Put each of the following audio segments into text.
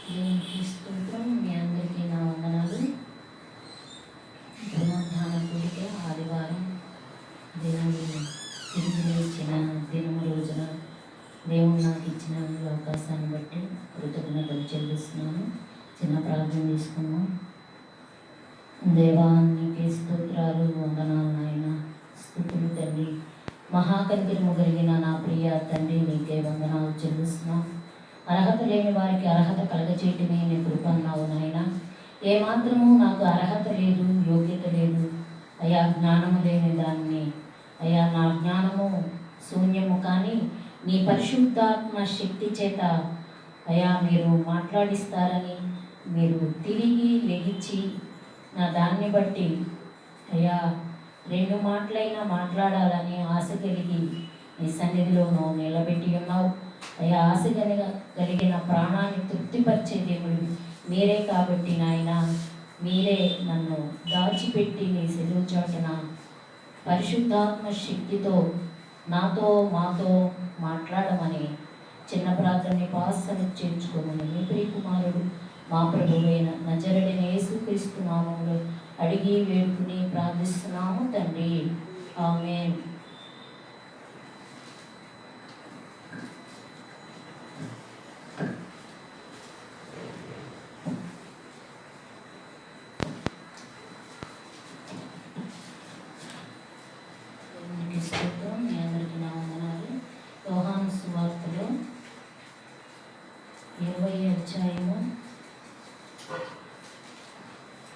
దేవునికి స్తోత్రం. మీ అందరికీ నా వందనాలు. పునరుద్ధాన కూడిక ఆదివారం దేవుని తిరిగి లేచిన దినము రోజున దేవుడు నాకు ఇచ్చిన అవకాశాన్ని బట్టి కృతజ్ఞతలు చెల్లిస్తున్నాను. చిన్న ప్రార్థన తీసుకున్నాం. దేవా, నీకే స్తోత్రాలు, వందనాలు నాయన. స్తుతులు తండ్రి, మహాకనికరము కలిగిన నా ప్రియ తండ్రి, నీకే వందనాలు చెల్లిస్తున్నాం. అర్హత లేని వారికి అర్హత కలగచేయటమే నీ కృప అన్నావు నాయన. ఏమాత్రము నాకు అర్హత లేదు, యోగ్యత లేదు అయ్యా. జ్ఞానము లేని దాన్ని అయ్యా, నా జ్ఞానము శూన్యము, కానీ నీ పరిశుద్ధాత్మ శక్తి చేత అయ్యా మీరు మాట్లాడిస్తారని, మీరు తిరిగి లెగిచి నా దాన్ని బట్టి అయ్యా 2 మాటలైనా మాట్లాడాలని ఆశ కలిగి నీ సన్నిధిలోనూ నిలబెట్టి ఉన్నావు అయ్యా. ఆశ కలిగిన ప్రాణాన్ని తృప్తిపరిచే దేవుడు మీరే కాబట్టి నాయన, మీరే నన్ను దాచిపెట్టి నీ సెలవు చాటున పరిశుద్ధాత్మ శక్తితో నాతో మాతో మాట్లాడమని చిన్న ప్రార్థనని పాసను చేర్చుకోమని మీ ప్రియ కుమారుడు మా ప్రభువైన నజరుడైన యేసుక్రీస్తు నామములో అడిగి వేడుకుని ప్రార్థిస్తున్నాము తండ్రి, ఆమేన్. మీ అందరికీ నా వందనాలు. యోహాను సువార్తలో 20వ అధ్యాయము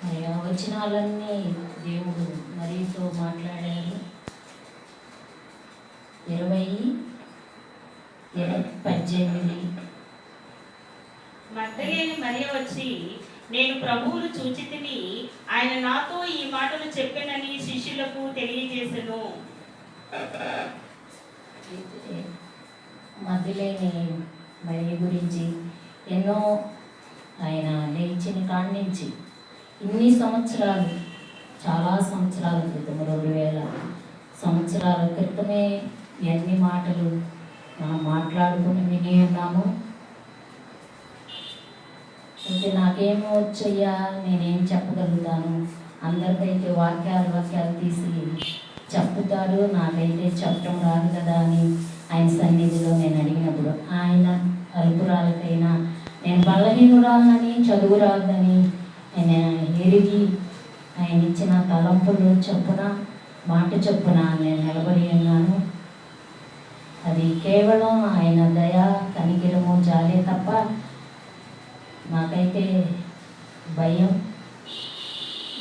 మరి ఆ వచనాలన్నీ దేవుడు మరియతో మాట్లాడారు. 20:18 మగ్దలేని మరియ వచ్చి, నేను ప్రభువును చూచితిని, ఆయన నాతో ఈ మాటలు చెప్పెనని శిష్యులకు తెలియజేసెను. మగ్దలేని మరియ గురించి ఎన్నో ఆయన లేచిన కాడి నుంచి ఇన్ని సంవత్సరాలు, చాలా సంవత్సరాల క్రితం, 2000 సంవత్సరాల క్రితమే ఎన్ని మాటలు మనం మాట్లాడుకుని విని ఉన్నాము. అంటే నాకేమో వచ్చయ్యా, నేనేం చెప్పగలుగుతాను, అందరికైతే వాక్యాలు తీసి చెప్పుతారు, నాకైతే చెప్పడం రాదు కదా అని ఆయన సన్నిధిలో నేను అడిగినప్పుడు, ఆయన అల్పురాలకైనా నేను బలహీనురాలని, చదువు రాదని ఆయన ఎరిగి ఆయన ఇచ్చిన తలంపులు చొప్పున, మాట చొప్పున నేను నిలబడి ఉన్నాను. అది కేవలం ఆయన దయ, కనికిరము, జాలే తప్ప నాకైతే భయం,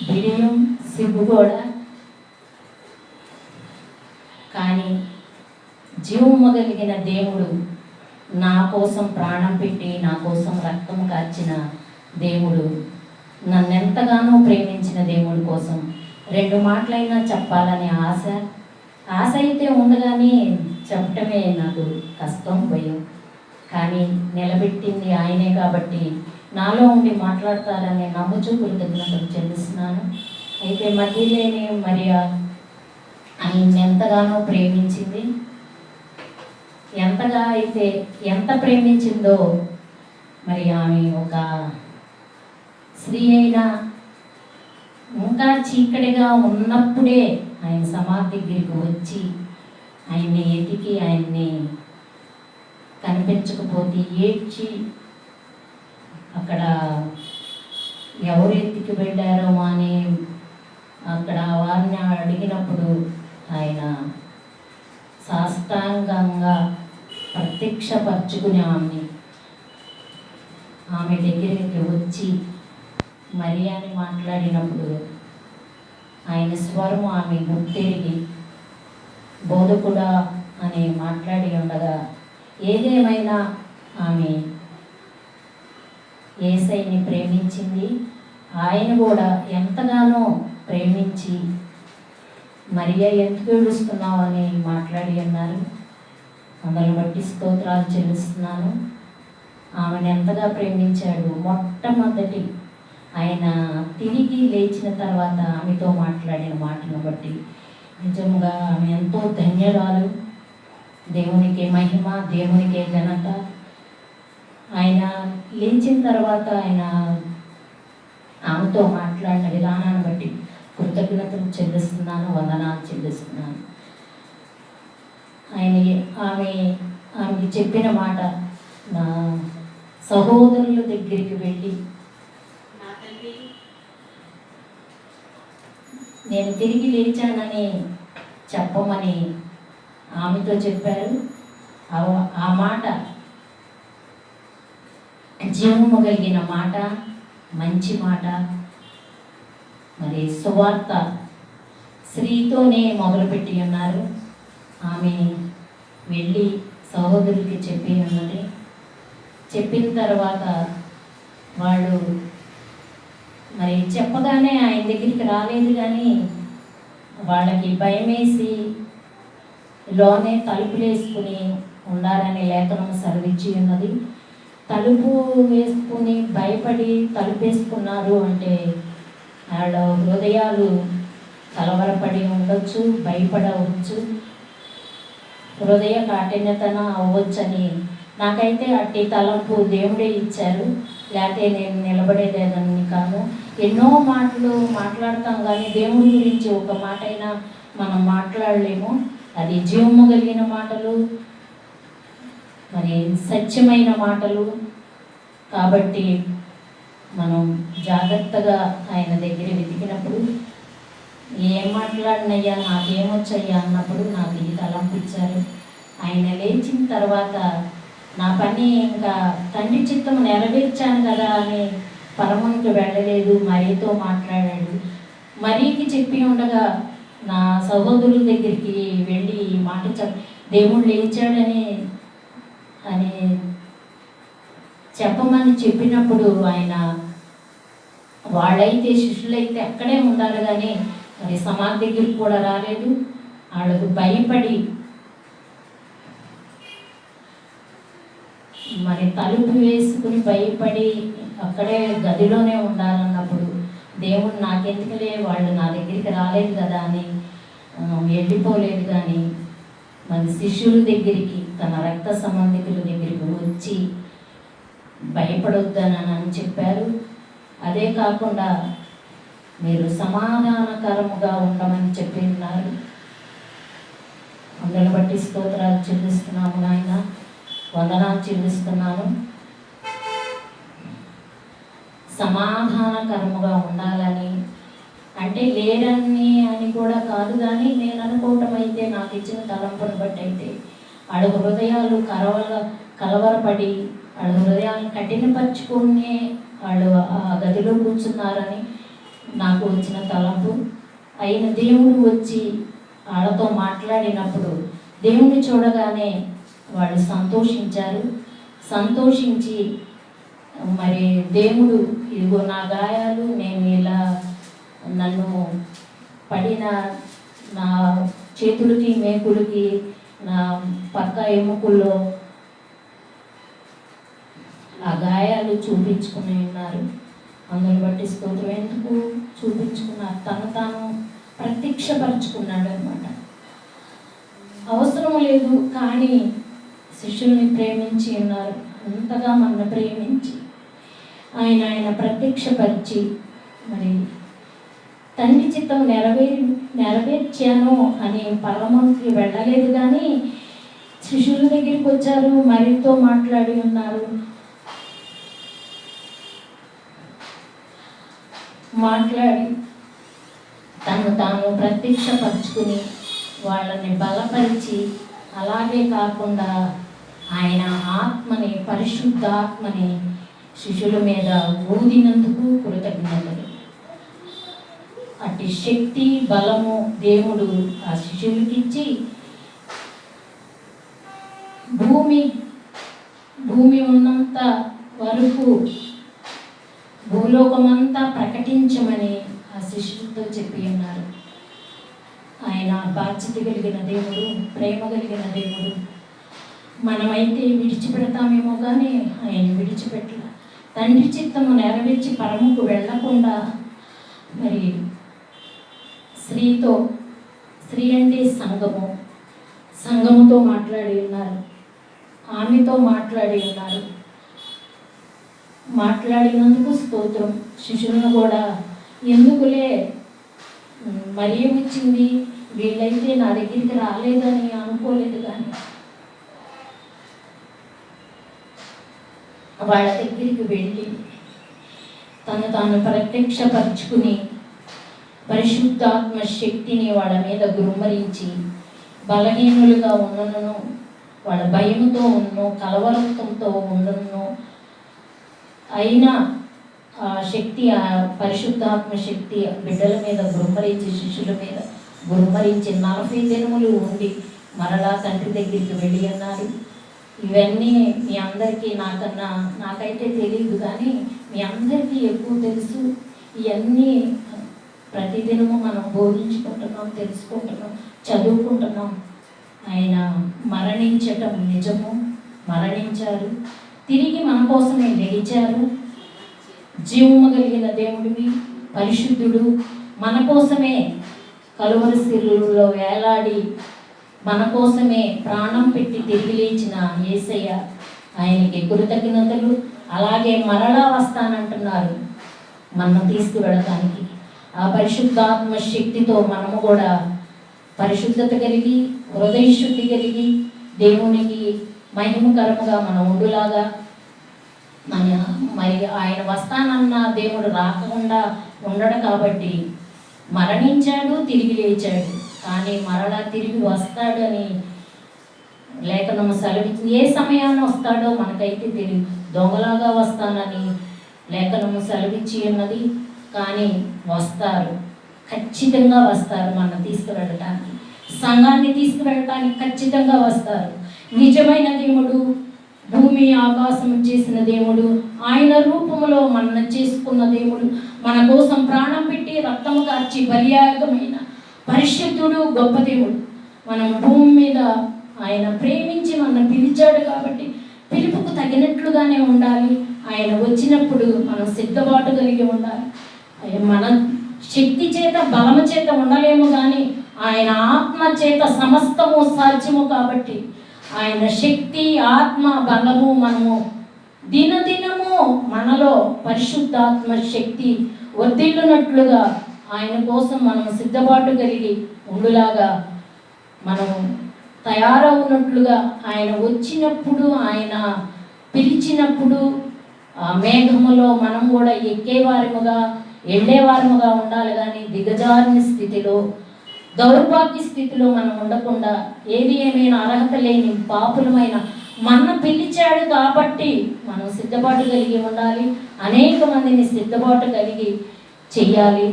బిడియం, సిగ్గు కూడా. కానీ జీవము కలిగిన దేవుడు నా కోసం ప్రాణం పెట్టి, నా కోసం రక్తం కార్చిన దేవుడు, నన్నెంతగానో ప్రేమించిన దేవుడి కోసం 2 మాటలైనా చెప్పాలనే ఆశ అయితే ఉండగానే చెప్పటమే నాకు కష్టం, భయం. కానీ నిలబెట్టింది ఆయనే కాబట్టి నాలో ఉండి మాట్లాడతారని నమ్ముచూ కృతజ్ఞతలు చెల్లిస్తున్నాను. అయితే మధ్యలేని మరియా ఆయన ఎంతగానో ప్రేమించింది. ఎంత ప్రేమించిందో మరి ఆమె ఒక స్త్రీ అయినా ఇంకా చీకటిగా ఉన్నప్పుడే ఆయన సమాధి దగ్గరికి వచ్చి ఆయన్ని ఎతికి, ఆయన్ని కనిపించకపోతే ఏడ్చి, అక్కడ ఎవరు ఎత్తికి వెళ్ళారో అని అక్కడ వారిని అడిగినప్పుడు ఆయన సాష్టాంగంగా ప్రత్యక్షపరచుకుని ఆమె దగ్గరికి వచ్చి మరియాని మాట్లాడినప్పుడు ఆయన స్వరం ఆమె గుర్తెరిగి బోధకుడా అని మాట్లాడి ఉండగా, ఏదేమైనా ఆమె యేసయ్యని ప్రేమించింది. ఆయన కూడా ఎంతగానో ప్రేమించి, మరియా ఎందుకు ఏడుస్తున్నావు అని మాట్లాడి అన్నారు. అందుని బట్టి స్తోత్రాలు చెల్లిస్తున్నాను. ఆమెను ఎంతగా ప్రేమించాడు. మొట్టమొదటి ఆయన తిరిగి లేచిన తర్వాత ఆమెతో మాట్లాడిన మాటను బట్టి నిజంగా ఆమె ఎంతో ధన్యురాలు. దేవునికే మహిమ, దేవునికే ఘనత. ఆయన లేచిన తర్వాత ఆయన ఆమెతో మాట్లాడిన విధానాన్ని బట్టి కృతజ్ఞతలు చెల్లిస్తున్నాను, వందనాలు చెల్లిస్తున్నాను. ఆమెకి చెప్పిన మాట, నా సహోదరుల దగ్గరికి వెళ్ళి నేను తిరిగి లేచానని చెప్పమని ఆమెతో చెప్పారు. ఆ మాట జీవము కలిగిన మాట, మంచి మాట. మరి సువార్త స్త్రీతోనే మొదలుపెట్టి ఉన్నారు. ఆమె వెళ్ళి సహోదరులకి చెప్పి ఉన్నది. చెప్పిన తర్వాత వాళ్ళు మరి చెప్పగానే ఆయన దగ్గరికి రాలేదు, కానీ వాళ్ళకి భయమేసి లోనే తలుపులు వేసుకుని ఉండాలని లేఖనం సెలవిచ్చి ఉన్నది. తలుపు వేసుకుని భయపడి తలుపు వేసుకున్నారు అంటే వాళ్ళ హృదయాలు కలవరపడి ఉండొచ్చు, భయపడవచ్చు, హృదయ కాఠిన్యతన అవ్వచ్చని నాకైతే అట్టి తలంపు దేవుడే ఇచ్చారు. లేకపోతే నేను నిలబడేదేదని కాదు. ఎన్నో మాటలు మాట్లాడతాం, కానీ దేవుడి గురించి ఒక మాట అయినా మనం మాట్లాడలేము. అది జీవము కలిగిన మాటలు, మరి సత్యమైన మాటలు. కాబట్టి మనం జాగ్రత్తగా ఆయన దగ్గర వెతికినప్పుడు, ఏం మాట్లాడినయ్యా, నాకేమొచ్చయ్యా అన్నప్పుడు నాకు ఇది తలంపించారు. ఆయన లేచిన తర్వాత నా పని ఇంకా తండ్రి చిత్తం నెరవేర్చాను కదా అని పరమునికి వెళ్ళలేదు, మరీతో మాట్లాడాడు. మరీకి చెప్పి ఉండగా నా సహోదరుల దగ్గరికి వెళ్ళి ఈ మాట దేవుడు లేచాడని అని చెప్పమని చెప్పినప్పుడు ఆయన వాళ్ళైతే శిష్యులైతే అక్కడే ఉండాలి, కానీ మరి సమాధి దగ్గరికి కూడా రాలేదు. వాళ్ళకు భయపడి మరి తలుపు వేసుకుని భయపడి అక్కడే గదిలోనే ఉండాలన్నప్పుడు దేవుడు నాకెందుకులే, వాళ్ళు నా దగ్గరికి రాలేదు కదా అని వెళ్ళిపోలేదు. కానీ మన శిష్యుల దగ్గరికి, తన రక్త సంబంధికుల దగ్గరికి వచ్చి భయపడొద్దనని చెప్పారు. అదే కాకుండా మీరు సమాధానకరముగా ఉండమని చెప్పి ఉన్నారు. అందుని బట్టి స్తోత్రాలు చెల్లిస్తున్నాము నాయన, వందనాలు చెల్లిస్తున్నాను. సమాధానకరముగా ఉండాలని అంటే లేరని అని కూడా కాదు, కానీ నేను అనుకోవటం అయితే నాకు ఇచ్చిన తలంపును బట్టి అయితే వాళ్ళ హృదయాలు కలవరపడి వాళ్ళ హృదయాలను కఠినపరుచుకునే వాళ్ళు ఆ గదిలో కూర్చున్నారని నాకు వచ్చిన తలంపు. అయిన దేవుడు వచ్చి వాళ్ళతో మాట్లాడినప్పుడు దేవుడిని చూడగానే వాళ్ళు సంతోషించారు. సంతోషించి మరి దేవుడు, ఇదిగో నా గాయాలు, నేను ఇలా నన్ను పడిన నా చేతులకి మేకులకి నా పక్క ఎముకల్లో ఆ గాయాలు చూపించుకుని ఉన్నారు. అందుని బట్టి స్తోత్రం. ఎందుకు చూపించుకున్నారు? తాను ప్రత్యక్షపరుచుకున్నాడు అన్నమాట. అవసరం లేదు, కానీ శిష్యుల్ని ప్రేమించి ఉన్నారు. అంతగా మన ప్రేమించి ఆయన ప్రత్యక్షపరిచి మరి తండ్రి చిత్తం నెరవేర్చాను అని పరమంకి వెళ్ళలేదు, కానీ శిష్యుల దగ్గరికి వచ్చారు, మరితో మాట్లాడి ఉన్నారు. మాట్లాడి తాను ప్రత్యక్షపరుచుకుని వాళ్ళని బలపరిచి, అలాగే కాకుండా ఆయన ఆత్మని, పరిశుద్ధాత్మని శిష్యుల మీద ఊదినందుకు కృతజ్ఞతలు. అట్టి శక్తి, బలము దేవుడు ఆ శిష్యులకి ఇచ్చి భూమి ఉన్నంత వరకు భూలోకమంతా ప్రకటించమని ఆ శిష్యులతో చెప్పి ఉన్నారు. ఆయన బాధ్యత కలిగిన దేవుడు, ప్రేమ కలిగిన దేవుడు. మనమైతే విడిచిపెడతామేమో, కానీ ఆయన విడిచిపెట్టల. తండ్రి చిత్తము నెరవేర్చి పరముకు వెళ్లకుండా మరి స్త్రీ అంటే సంఘముతో మాట్లాడి ఉన్నారు, ఆమెతో మాట్లాడి ఉన్నారు. మాట్లాడినందుకు స్తోత్రం. శిష్యులను కూడా ఎందుకులే మరీ వచ్చింది, వీళ్ళైతే నా దగ్గరికి రాలేదని అనుకోలేదు, కానీ వాళ్ళ దగ్గరికి వెళ్ళి తాను ప్రత్యక్షపరుచుకుని పరిశుద్ధాత్మ శక్తిని వాళ్ళ మీద గురుమరించి, బలహీనులుగా ఉన్నను, వాళ్ళ భయంతో ఉన్నను, కలవరంతో ఉన్నను, అయినా ఆ శక్తి, ఆ పరిశుద్ధాత్మ శక్తి బిడ్డల మీద గురుమరించి, శిష్యుల మీద గురుమరించి 40 దినములు ఉండి మరలా తండ్రి దగ్గరికి వెళ్ళి అన్నారు. ఇవన్నీ మీ అందరికీ నాకైతే తెలియదు, కానీ మీ అందరికీ ఎక్కువ తెలుసు. ఇవన్నీ ప్రతిదినము మనం బోధించుకుంటున్నాం, తెలుసుకుంటున్నాం, చదువుకుంటున్నాం. ఆయన మరణించటం నిజము, మరణించారు, తిరిగి మన కోసమే లేచారు. జీవము కలిగిన దేవుడివి, పరిశుద్ధుడు, మన కోసమే కలువరి శిలువలో వేలాడి మన కోసమే ప్రాణం పెట్టి తిరిగి లేచిన యేసయ్య, ఆయనకి కృతజ్ఞతలు. అలాగే మరలా వస్తానంటున్నారు మనం తీసుకువెళ్ళటానికి. ఆ పరిశుద్ధాత్మ శక్తితో మనము కూడా పరిశుద్ధత కలిగి, హృదయ శుద్ధి కలిగి, దేవునికి మహిమకరముగా మనం ఉండులాగా, మరి ఆయన వస్తానన్న దేవుడు రాకుండా ఉండడు కాబట్టి మరణించాడు, తిరిగి లేచాడు, కానీ మరలా తిరిగి వస్తాడు అని లేఖనము సెలవిచ్చింది. ఏ సమయాన్ని వస్తాడో మనకైతే తెలియదు. దొంగలాగా వస్తానని లేఖనము సెలవిచ్చి ఉన్నది, కానీ వస్తారు, ఖచ్చితంగా వస్తారు. మనం తీసుకువెళ్ళటానికి, సంఘాన్ని తీసుకువెళ్ళటానికి ఖచ్చితంగా వస్తారు. నిజమైన దేవుడు, భూమి ఆకాశం చేసిన దేవుడు, ఆయన రూపంలో మన చేసుకున్న దేవుడు, మన కోసం ప్రాణం పెట్టి రక్తము కార్చి బలియాగమైన పరిశుద్ధుడు, గొప్ప దేవుడు. మనం భూమి మీద ఆయన ప్రేమించి మనం పిలిచాడు కాబట్టి పిలుపుకు తగినట్లుగానే ఉండాలి. ఆయన వచ్చినప్పుడు మనం సిద్ధపాటు కలిగి ఉండాలి. మన శక్తి చేత, బలము చేత ఉండలేము, కానీ ఆయన ఆత్మ చేత సమస్తము సాధ్యము కాబట్టి ఆయన శక్తి, ఆత్మ, బలము మనము దినదినము మనలో పరిశుద్ధాత్మ శక్తి వర్ధిల్లునట్లుగా ఆయన కోసం మనం సిద్ధపాటు కలిగి ఉండులాగా, మనం తయారవునట్లుగా, ఆయన వచ్చినప్పుడు, ఆయన పిలిచినప్పుడు ఆ మేఘములో మనం కూడా ఎక్కేవారముగా, వెళ్ళేవారముగా ఉండాలి. కానీ దిగజారిన స్థితిలో, దౌర్భాగ్య స్థితిలో మనం ఉండకుండా, ఏది ఏమైనా అర్హత లేని పాపులమైన మన పిలిచాడు కాబట్టి మనం సిద్ధపాటు కలిగి ఉండాలి. అనేక మందిని సిద్ధపాటు కలిగి చెయ్యాలి.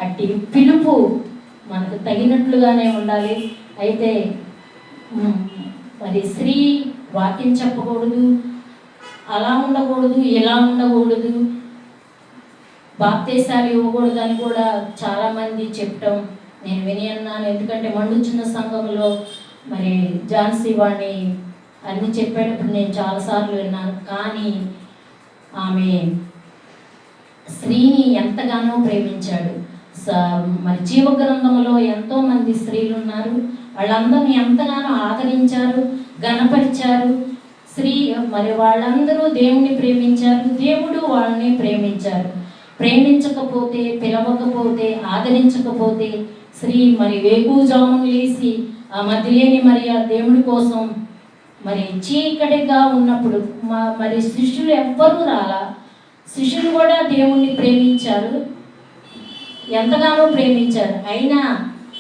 అట్టి పిలుపు మనకు తగినట్లుగానే ఉండాలి. అయితే మరి స్త్రీ వాక్యం చెప్పకూడదు, అలా ఉండకూడదు, ఇలా ఉండకూడదు, బాప్తీసాలు ఇవ్వకూడదు అని కూడా చాలామంది చెప్పటం నేను విని అన్నాను. ఎందుకంటే మండుచున్న సంఘంలో మరి ఝాన్సీ వాణి అన్నీ చెప్పేటప్పుడు నేను చాలాసార్లు విన్నాను. కానీ ఆమె స్త్రీని ఎంతగానో ప్రేమించాడు. మరి జీవగ్రంథంలో ఎంతోమంది స్త్రీలు ఉన్నారు, వాళ్ళందరినీ ఎంతగానో ఆదరించారు, ఘనపరిచారు. మరి వాళ్ళందరూ దేవుణ్ణి ప్రేమించారు, దేవుడు వాళ్ళని ప్రేమించారు. ప్రేమించకపోతే, పిలవకపోతే, ఆదరించకపోతే మరి వేకువజామున లేసి ఆ మధ్యలేని మరి ఆ దేవుడి కోసం మరి చీకటిగా ఉన్నప్పుడు మరి శిష్యులు ఎవ్వరూ రాలా. శిష్యులు కూడా దేవుణ్ణి ప్రేమించారు, ఎంతగానో ప్రేమించారు, అయినా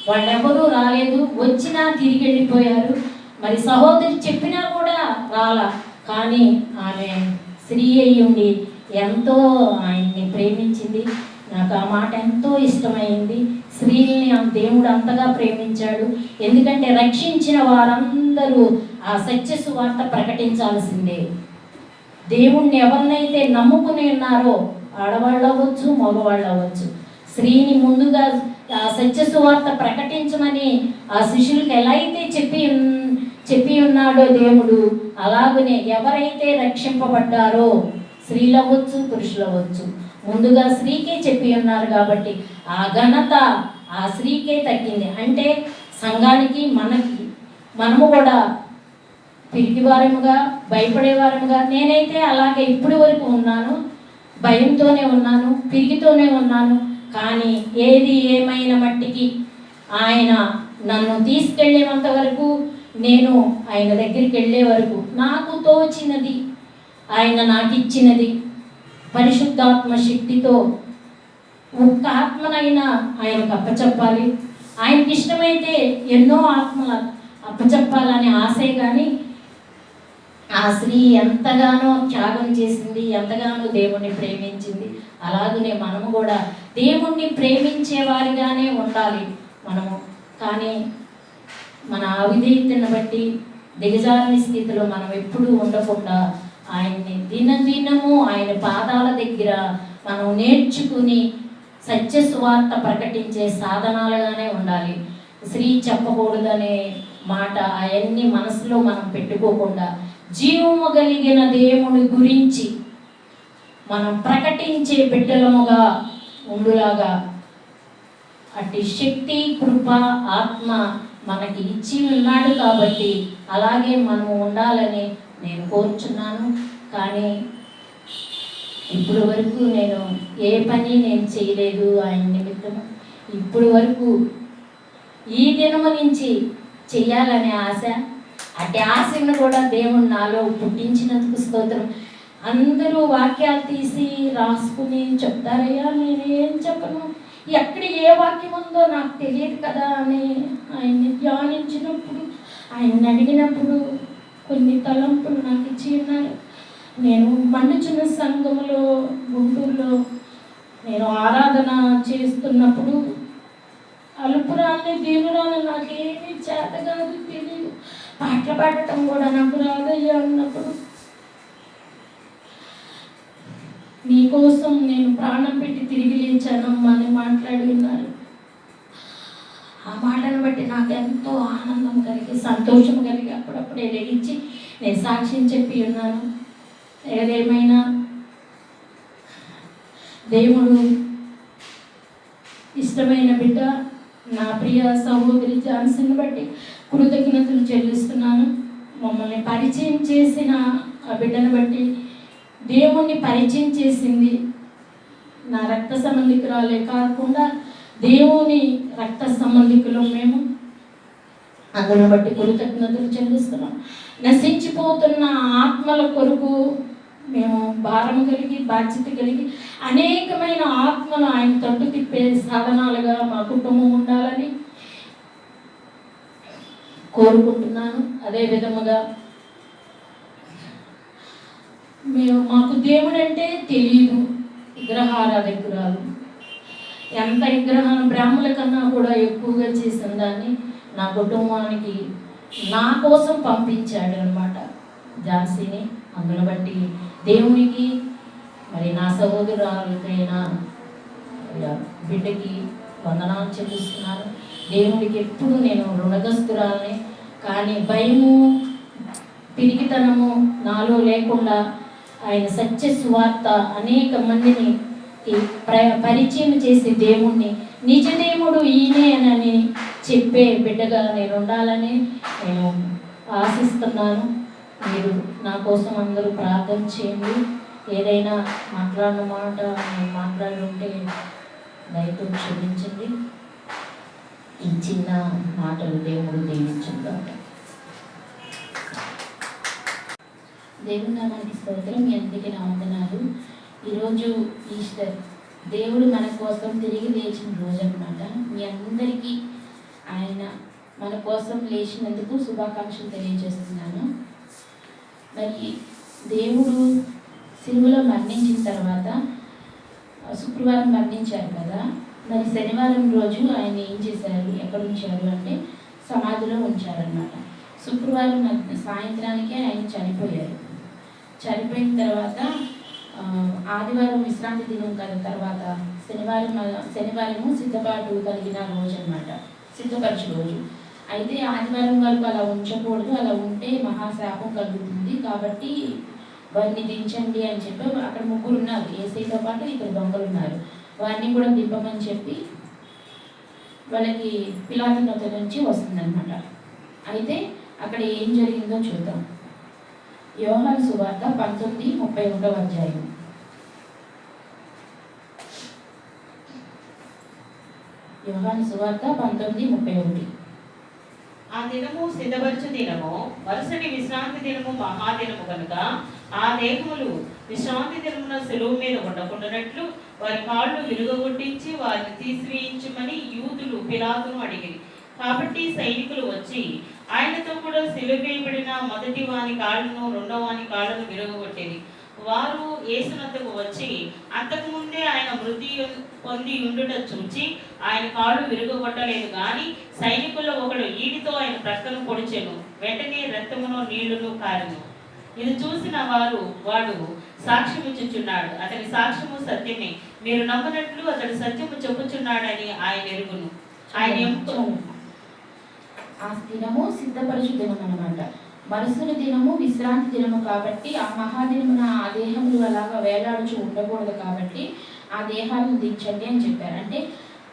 వాళ్ళెవరూ రాలేదు. వచ్చినా తిరిగి వెళ్ళిపోయారు. మరి సహోదరి చెప్పినా కూడా రాలా. కానీ ఆమె స్త్రీ అయి ఉండి ఎంతో ఆయన్ని ప్రేమించింది. నాకు ఆ మాట ఎంతో ఇష్టమైంది. స్త్రీల్ని దేవుడు అంతగా ప్రేమించాడు. ఎందుకంటే రక్షించిన వారందరూ ఆ సత్య సువార్త ప్రకటించాల్సిందే. దేవుణ్ణి ఎవరినైతే నమ్ముకుని ఉన్నారో, ఆడవాళ్ళు అవ్వచ్చు, మగవాళ్ళు అవ్వచ్చు, స్త్రీని ముందుగా ఆ సత్య సువార్త ప్రకటించమని ఆ శిష్యులకు ఎలా అయితే చెప్పి ఉన్నాడో దేవుడు, అలాగనే ఎవరైతే రక్షింపబడ్డారో, స్త్రీలు అవ్వచ్చు, పురుషులు అవ్వచ్చు, ముందుగా స్త్రీకే చెప్పి ఉన్నారు కాబట్టి ఆ ఘనత ఆ స్త్రీకే తగ్గింది. అంటే సంఘానికి, మనము కూడా పిరికివారముగా, భయపడేవారముగా, నేనైతే అలాగే ఇప్పటి వరకు ఉన్నాను. భయంతోనే ఉన్నాను, పిరిగితోనే ఉన్నాను. కానీ ఏది ఏమైన మట్టికి ఆయన నన్ను తీసుకెళ్ళేంత వరకు, నేను ఆయన దగ్గరికి వెళ్ళే వరకు నాకు తోచినది, ఆయన నాకు ఇచ్చినది పరిశుద్ధాత్మ శక్తితో ఒక్క ఆత్మనైనా ఆయనకు అప్పచెప్పాలి. ఆయనకి ఇష్టమైతే ఎన్నో ఆత్మల అప్పచెప్పాలని ఆశే. కానీ ఆ స్త్రీ ఎంతగానో త్యాగం చేసింది, ఎంతగానో దేవుణ్ణి ప్రేమించింది. అలాగనే మనము కూడా దేవుణ్ణి ప్రేమించే వారిగానే ఉండాలి మనము. కానీ మన అవిధేయతను బట్టి దిగజారిన స్థితిలో మనం ఎప్పుడూ ఉండకుండా ఆయన్ని దినదినము ఆయన పాదాల దగ్గర మనం నేర్చుకుని సత్య సువార్త ప్రకటించే సాధనాలుగానే ఉండాలి. స్త్రీ చెప్పకూడదనే మాట అవన్నీ మనసులో మనం పెట్టుకోకుండా జీవము కలిగిన దేవుని గురించి మనం ప్రకటించే బిడ్డలముగా ఉండులాగా అట్టి శక్తి, కృప, ఆత్మ మనకి ఇచ్చి ఉన్నాడు. కాబట్టి అలాగే మనము ఉండాలని నేను కోరుచున్నాను. కానీ ఇప్పుడు వరకు నేను ఏ పని నేను చేయలేదు ఆయన నిమిత్తము. ఇప్పుడు వరకు ఈ దినము నుంచి చెయ్యాలనే ఆశ, అటు ఆశను కూడా దేవుడు నాలో పుట్టించినందుకు స్తోత్రం. అందరూ వాక్యాలు తీసి రాసుకుని చెప్తారయ్యా, నేనేం చెప్పను, ఎక్కడ ఏ వాక్యం ఉందో నాకు తెలియదు కదా అని ఆయన్ని ధ్యానించినప్పుడు, ఆయన్ని అడిగినప్పుడు కొన్ని తలంపులు నాకు ఇచ్చి ఉన్నారు. నేను మండుచున్న సంఘములో గుంటూరులో నేను ఆరాధన చేస్తున్నప్పుడు అలుపురాన్ని దీనురాన్ని నాకేమీ చేత కాదు, తెలియదు, పాటలు పాడటం కూడా నాకు రాదయ్యా అన్నప్పుడు, నీకోసం నేను ప్రాణం పెట్టి తిరిగి లేచానమ్మా అని మాట్లాడి ఉన్నారు. ఆ మాటను బట్టి నాకు ఎంతో ఆనందం కలిగి, సంతోషం కలిగి అప్పుడప్పుడే లేచి నేను సాక్ష్యం చెప్పి ఉన్నాను. ఏదేమైనా దేవుడు ఇష్టమైన బిడ్డ నా ప్రియ సహోదరి జాన్సన్ బట్టి కృతజ్ఞతలు చెల్లిస్తున్నాను. మమ్మల్ని పరిచయం చేసిన ఆ బిడ్డను బట్టి, దేవుణ్ణి పరిచయం చేసింది నా రక్త సంబంధికురాలే కాకుండా దేవుని రక్త సంబంధికులు మేము. అందును బట్టి కృతజ్ఞతలు చెల్లిస్తున్నాం. నశించిపోతున్న ఆత్మల కొరకు మేము భారం కలిగి, బాధ్యత కలిగి అనేకమైన ఆత్మలు ఆయన తట్టు తిప్పే సాధనాలుగా మా కుటుంబం ఉండాలని కోరుకుంటున్నాను. అదే విధముగా మాకు దేవుడు అంటే తెలియదు, విగ్రహారాధకురాలు. ఎంత విగ్రహాలు బ్రాహ్మణుల కన్నా కూడా ఎక్కువగా చేసిన దాన్ని నా కుటుంబానికి నా కోసం పంపించాడు అనమాట ఝాన్సీని. అందును బట్టి దేవునికి, మరి నా సహోదరులకైనా బిడ్డకి వందనాలు చెల్లిస్తున్నాను. దేవుడికి ఎప్పుడు నేను రుణగస్తురాలని. కానీ భయము, పిరికితనము నాలో లేకుండా ఆయన సత్య సువార్త అనేక మందిని పరిచయం చేసి దేవుణ్ణి నిజదేవుడు ఈయనేనని చెప్పే బిడ్డగా నేను ఉండాలని నేను ఆశిస్తున్నాను. మీరు నా కోసం అందరూ ప్రార్థన చేయండి. ఏదైనా మాట్లాడిన మాట నేను మాట్లాడి ఉంటే దయతో క్షమించండి. ఈ చిన్న మాటలు దేవుడు దీవించుగాక. దేవుని నామానికి స్తోత్రం. మీ అందరికీ నా వందనాలు. ఈరోజు ఈస్టర్, దేవుడు మన కోసం తిరిగి లేచిన రోజు అన్నమాట. మీ అందరికీ ఆయన మన కోసం లేచినందుకు శుభాకాంక్షలు తెలియజేస్తున్నాను. మరి దేవుడు సిలువలో మరణించిన తర్వాత శుక్రవారం మరణించారు కదా, మరి శనివారం రోజు ఆయన ఏం చేశారు, ఎక్కడ ఉంచారు అంటే సమాధిలో ఉంచారన్నమాట. శుక్రవారం సాయంత్రానికి ఆయన చనిపోయారు. చనిపోయిన తర్వాత ఆదివారం విశ్రాంతి దినం కదా, తర్వాత శనివారము సిద్ధపాటు కలిగిన రోజు అన్నమాట, సిద్ధపరచు రోజు. అయితే ఆదివారం వరకు అలా ఉంచకూడదు, అలా ఉంటే మహాశాపం కలుగుతుంది, కాబట్టి వారిని దించండి అని చెప్పి అక్కడ ముగ్గురు ఉన్నారు, ఏసైతో పాటు ఇద్దరు దొంగలు ఉన్నారు, వారిని కూడా దింపమని చెప్పి వాళ్ళకి పిలాతు నొద్ద నుంచి వస్తుందన్నమాట. అయితే అక్కడ ఏం జరిగిందో చూద్దాం. యోహాను సువార్త 19:31 అధ్యాయం. యోహాను సువార్త 19:31. ఆ దినము సిద్ధపరచు దినము, మరుసటి విశ్రాంతి దినము మహాదినము కనుక ఆ దేహములు విశ్రాంతి దినమున సెలవు మీద ఉండకుండానట్లు వారి కాళ్ళు విరుగగొట్టించి వారిని తీసివేయించమని యూదులు పిలాతును అడిగిరి. కాబట్టి సైనికులు వచ్చి ఆయనతో కూడా సిలువేయబడిన మొదటి వాని కాళ్ళను రెండవ వాని కాళ్ళను విరుగగొట్టేది. వారు యేసునద్దకు వచ్చి అంతకుముందే ఆయన మృతి పొంది ఉండుట చూచి ఆయన కాళ్ళు విరుగగొట్టలేదు గాని సైనికుల్లో ఒకడు ఈడితో ఆయన ప్రక్కను పొడిచెను. వెంటనే రక్తమును నీళ్లును కారెను. ఇది చూసిన వాడు సాక్ష్యమిచ్చుచున్నాడు. అతని సాక్ష్యము సత్యమే. మీరు నమ్మనట్లు అతడు సత్యము చెప్పుచున్నాడని ఆయన ఎరుగును. ఆ దినము సిద్ధపరచు దినం అన్నమాట. మరుసటి దినము విశ్రాంతి దినము కాబట్టి ఆ మహాదినమున ఆ దేహములు అలాగా వేలాడుచు ఉండకూడదు కాబట్టి ఆ దేహాలను దించండి అని చెప్పారు. అంటే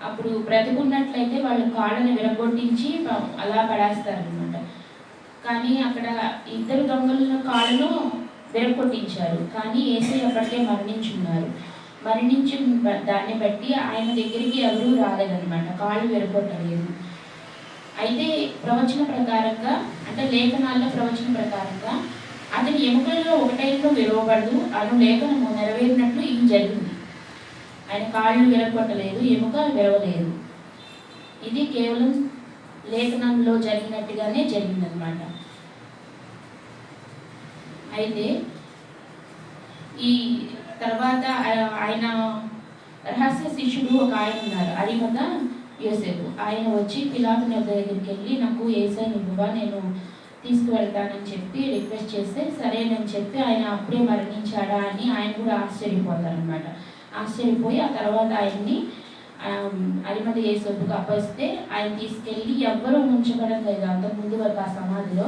అప్పుడు బ్రతికున్నట్లయితే వాళ్ళు కాళ్ళని విరగొట్టించి అలా పడేస్తారనమాట. కానీ అక్కడ ఇద్దరు దొంగల కాళ్ళను విరగొట్టించారు. కానీ యేసయ్య అప్పటికే మరణించున్నారు. మరణించిన దాన్ని బట్టి ఆయన దగ్గరికి ఎవరూ రాలేదన్నమాట, కాళ్ళు విరగొట్టలేదు. అయితే ప్రవచన ప్రకారంగా, అంటే లేఖనాల్లో ప్రవచన ప్రకారంగా అతని ఎముకలలో ఒకటైనా విరవబడదు అను లేఖనము నెరవేరినట్లు ఇది జరిగింది. ఆయన కాళ్ళు విరగొట్టలేదు, ఎముక విరవలేదు. ఇది కేవలం లేఖనంలో జరిగినట్టుగానే జరిగిందనమాట. అయితే ఈ తర్వాత ఆయన రహస్య శిష్యుడు ఒక ఆయన ఉన్నారు, అరిమత యోసేపు. ఆయన వచ్చి పిలాతు దగ్గరికి వెళ్ళి నాకు యేసయ్యని ఇవ్వవా, నేను తీసుకువెళ్తానని చెప్పి రిక్వెస్ట్ చేస్తే సరేనని చెప్పి ఆయన అప్పుడే మరణించాడా అని ఆయన కూడా ఆశ్చర్యపోతారనమాట. ఆశ్చర్యపోయి ఆ తర్వాత ఆయన్ని అరిమత యేసేపుకు అప్పగిస్తే ఆయన తీసుకెళ్ళి ఎవ్వరూ ఉంచబడం లేదు అంతకుముందు వరకు ఆ సమాధిలో.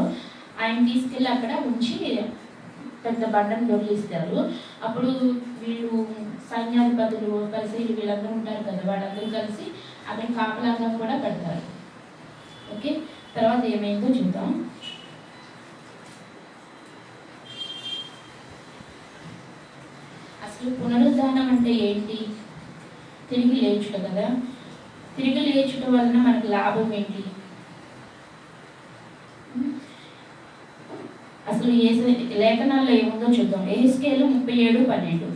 ఆయన తీసుకెళ్ళి అక్కడ ఉంచి పెద్ద బండను దొరికిస్తారు. అప్పుడు వీళ్ళు సైన్యాధిపతులు కలిసి వీళ్ళందరూ ఉంటారు కదా, వాళ్ళందరూ కలిసి అక్కడ కాపలాగా కూడా పెడతారు. ఓకే, తర్వాత ఏమైందో చూద్దాం. అసలు పునరుద్ధానం అంటే ఏంటి? తిరిగి లేచుట కదా. తిరిగి లేచుట వలన మనకు లాభం ఏంటి? అసలు లేఖనాల్లో ఏముందో చూద్దాం. యెహెజ్కేలు 37:12.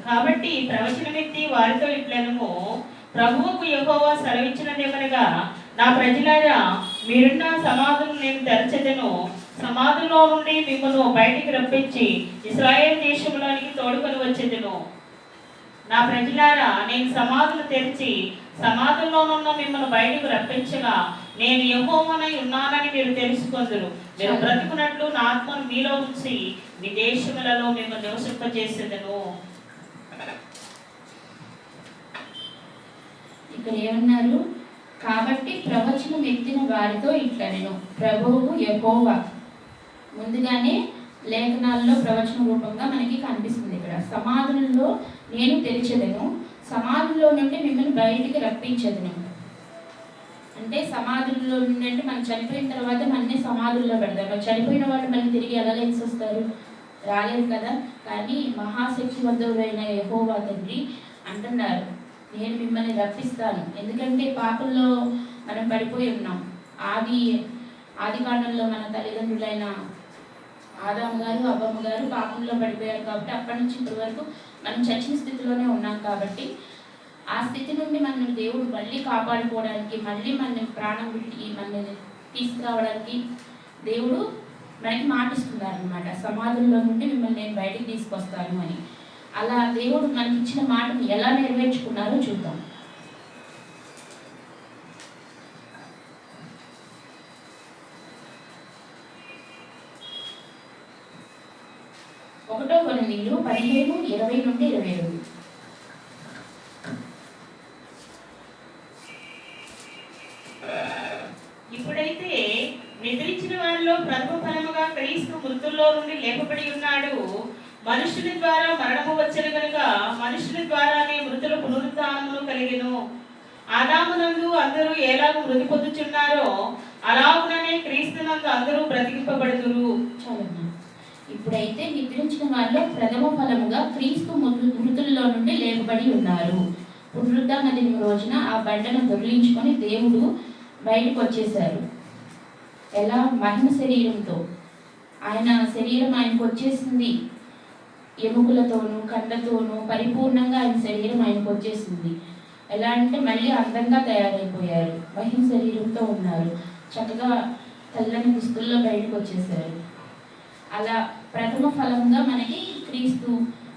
కాబట్టి ప్రవచన వ్యక్తి వారితో ఇట్లనము, ప్రభువుకు యెహోవా సెలవిచ్చినదేమనగా, నా ప్రజలారా, మీరున్న సమాధులను నేను తెరచెదను, సమాధుల్లో నుండి మిమ్మల్ని బయటికి రప్పించి ఇశ్రాయేల్ దేశంలోనికి తోడుకొని వచ్చేదను. నా ప్రజలారా, నేను సమాధులు తెరిచి సమాధుల్లోనున్న మిమ్మల్ని బయటకు రప్పించగా నేను యెహోవానై ఉన్నానని మీరు తెలుసుకొందురు. మీరు బ్రతుకున్నట్లు నా ఆత్మను మీలో ఉంచి మీ దేశములలో మిమ్మల్ని నివసింపజేసేదను. ఇక్కడ ఏమన్నారు? కాబట్టి ప్రవచనం ఎత్తిన వారితో ఇట్లా నేను ప్రభువుకు యెహోవా. ముందుగానే లేఖనాల్లో ప్రవచన రూపంగా మనకి కనిపిస్తుంది. ఇక్కడ సమాధులలో నేను తెరిచెదను, సమాధుల్లో నుండి మిమ్మల్ని బయటికి రప్పించదును. అంటే సమాధుల్లో నుండి అంటే మనం చనిపోయిన తర్వాత మనల్ని సమాధుల్లో పెడతారు. చనిపోయిన వాళ్ళు మళ్ళీ తిరిగి ఎలా లేచి వస్తారు? రాలేదు కదా. కానీ మహాశక్తివంతుడైన యెహోవా తండ్రి అంటున్నారు, నేను మిమ్మల్ని రప్పిస్తాను. ఎందుకంటే పాపంలో మనం పడిపోయి ఉన్నాం. ఆది కాండంలో మన తల్లిదండ్రులైన ఆదాము గారు అవ్వమ్మ గారు పాపంలో పడిపోయారు కాబట్టి అప్పటి నుంచి ఇప్పటి వరకు మనం చచ్చిన స్థితిలోనే ఉన్నాం. కాబట్టి ఆ స్థితి నుండి మనం దేవుడు మళ్ళీ కాపాడుకోవడానికి, మళ్ళీ మన ప్రాణం విడిచి మనల్ని తీసుకురావడానికి దేవుడు మనకి మాటిస్తున్నారనమాట. సమాధుల్లో నుండి మిమ్మల్ని నేను బయటికి తీసుకొస్తాను అని. అలా దేవుడు మనకి ఇచ్చిన మాటను ఎలా నెరవేర్చుకున్నారో చూద్దాం. ఒకటో కొరింథీయులు 15:20-22. ఇప్పుడైతే నిద్రించిన వారిలో ప్రథమ ఫలముగా క్రీస్తు మృతుల్లో మృతుల్లో నుండి లేపబడి ఉన్నాడు. మనుషుని ద్వారా మరణము వచ్చెను గనుక మనుషుని ద్వారానే మృతుల పునరుత్థానమును కలిగెను. ఆదామునందు అందరూ ఎలాగూ మృతి పొందుచున్నారో అలాగుననే క్రీస్తునందు అందరూ బ్రతికింపబడుదురు. చాలమ్మా. ఇప్పుడైతే నిద్రించిన వారిలో ప్రథమ ఫలముగా క్రీస్తు మృతుల్లో నుండి లేపబడి ఉన్నారు. పునరుద్ధాన దినం రోజున ఆ బండను దొర్లించుకొని దేవుడు బయటకు వచ్చేశారు. ఎలా? మహిమ శరీరంతో. ఆయన శరీరం ఆయనకు వచ్చేసింది, ఎముకలతోనూ కండతోనూ పరిపూర్ణంగా ఆయన శరీరం ఆయనకు వచ్చేసింది. ఎలా అంటే మళ్ళీ అందంగా తయారైపోయారు, మహిమ శరీరంతో ఉన్నారు, చక్కగా తెల్లని దుస్తుల్లో బయటకు వచ్చేసారు. అలా ప్రథమ ఫలంగా మనకి క్రీస్తు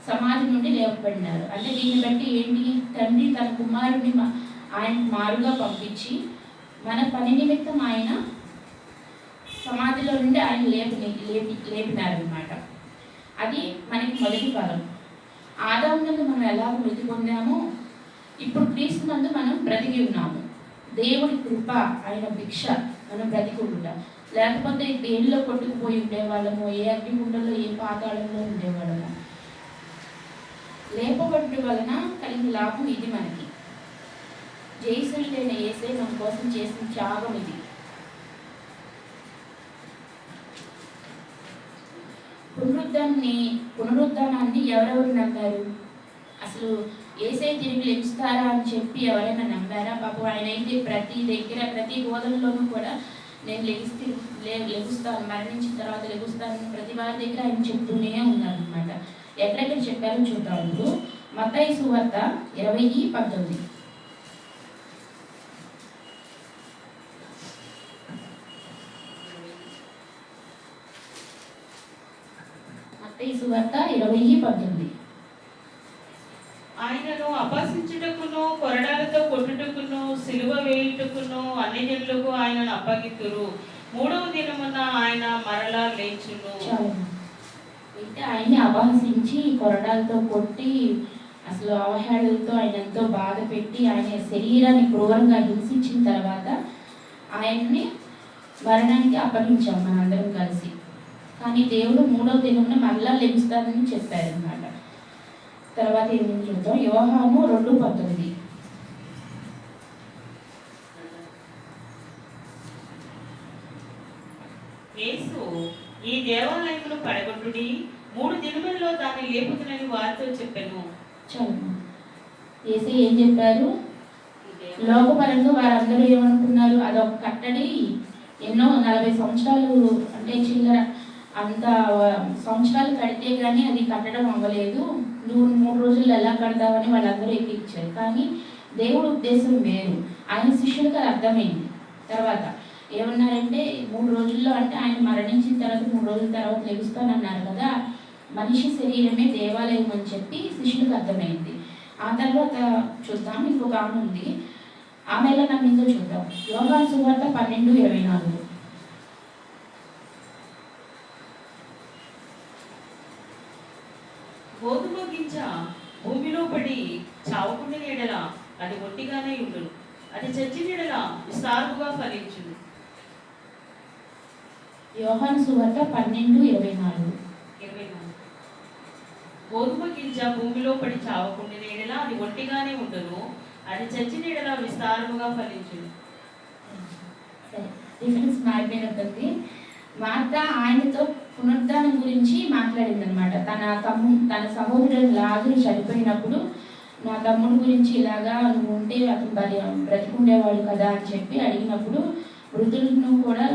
సమాధి నుండి లేపబడినారు. అంటే దీన్ని బట్టి ఏంటి? తండ్రి తన కుమారుడిని ఆయనకు మారుగా పంపించి మన పని నిమిత్తం ఆయన సమాధిలో నుండి ఆయన లేపినారనమాట. అది మనకి మొదటి ఫలం. ఆదాము నందు మనం ఎలా మృతి పొందామో ఇప్పుడు క్రీస్తు నందు మనం బ్రతికి ఉన్నాము. దేవుడి కృప, ఆయన భిక్ష మనం బ్రతికి ఉంటాం. లేకపోతే దేనిలో కొట్టుకుపోయి ఉండేవాళ్ళము, ఏ అగ్నిగుండంలో ఏ పాతాళంలో ఉండేవాళ్ళము. లేపబడి వలన కలిగిన లాభం ఇది. మనకి జయశీలైన యేసే మన కోసం చేసిన త్యాగం ఇది. పునరుద్ధానాన్ని ఎవరెవరు నమ్మారు? అసలు యేసే తిరిగి లెగుస్తారా అని చెప్పి ఎవరైనా నమ్మారా? పాపం ఆయన అయితే ప్రతి దగ్గర ప్రతి బోధనలోనూ కూడా నేను లెగుస్తాను, మరణించిన తర్వాత లెగుస్తాను ప్రతి వారి దగ్గర ఆయన చెప్తూనే ఉన్నారనమాట. ఎక్కడెక్కడ చెప్పారో చూద్దాం. ఇప్పుడు మత్తయి సువార్త 20:19. మత్తయి సువార్త 20:19. ఆయనను అపహసించుటకును, కొరడాలతో కొట్టుటకును, సిలువ వేయుటకును అన్ని జనులకు ఆయనను అప్పగిత్తురు. 3వ దినమున ఆయన మరలా లేచును. అయితే ఆయన్ని అపహసించి కొరడాలతో కొట్టి అసలు అవహేళనతో ఆయన ఎంతో బాధ పెట్టి ఆయన శరీరాన్ని క్రూరంగా హింసించిన తర్వాత ఆయన్ని మరణానికి అప్పగించాం మనందరం కలిసి. కానీ దేవుడు 3వ దినమున మరలా లెగుస్తాడని చెప్పారనమాట. తర్వాత ఏమి చూద్దాం. యోహాను 2:19. యేసు ఈ దేవాలయమును పడగొట్టుడి, 3 దినములలో దాన్ని లేపుతునని వారితో చెప్పాను. చాలు. యేసే ఏం చెప్పారు? లోకపరంగా వారందరూ ఏమనుకున్నారు? అదొక కట్టడి, ఎన్నో 40 సంవత్సరాలు అంటే చిల్లర అంత సంవత్సరాలు కడితే కానీ అది కట్టడం అవ్వలేదు, నువ్వు 3 రోజుల్లో ఎలా కడతావని వాళ్ళందరూ ఎక్కించారు. కానీ దేవుడు ఉద్దేశం వేరు. ఆయన శిష్యులకు అది అర్థమైంది. తర్వాత ఏమన్నారంటే 3 రోజుల్లో అంటే ఆయన మరణించిన తర్వాత 3 రోజుల తర్వాత లెగుస్తానన్నారు కదా, మనిషి శరీరమే దేవాలయం అని చెప్పి శిష్యులకు అర్థమైంది. ఆ తర్వాత చూద్దాం, ఇంకొక ఆమె ఉంది, ఆమె ఎలా నమ్మిందో చూద్దాం. యోహాను సువార్త 12:24. గోధుమ గింజ భూమిలో పడి చావకుండా నీడల అది ఒట్టిగానే ఉండును, అది చచ్చి నీడల విస్తారముగా ఫలించును. యోహాను సువార్త 12:24. గోధుమ గింజ భూమిలో పడి చావకుండా నీడల అది ఒట్టిగానే ఉండును, అది చచ్చి నీడల విస్తారముగా ఫలించును. డిఫరెన్స్ మారిపోయినట్టుంది. మార్త ఆయనతో పునరుద్ధానం గురించి మాట్లాడింది అనమాట. తన సహోదరుడు లాజరు చనిపోయినప్పుడు నా తమ్ముడు గురించి ఇలాగా నువ్వు ఉంటే అతను బ్రతికుండేవాడు కదా అని చెప్పి అడిగినప్పుడు, మృతులను కూడా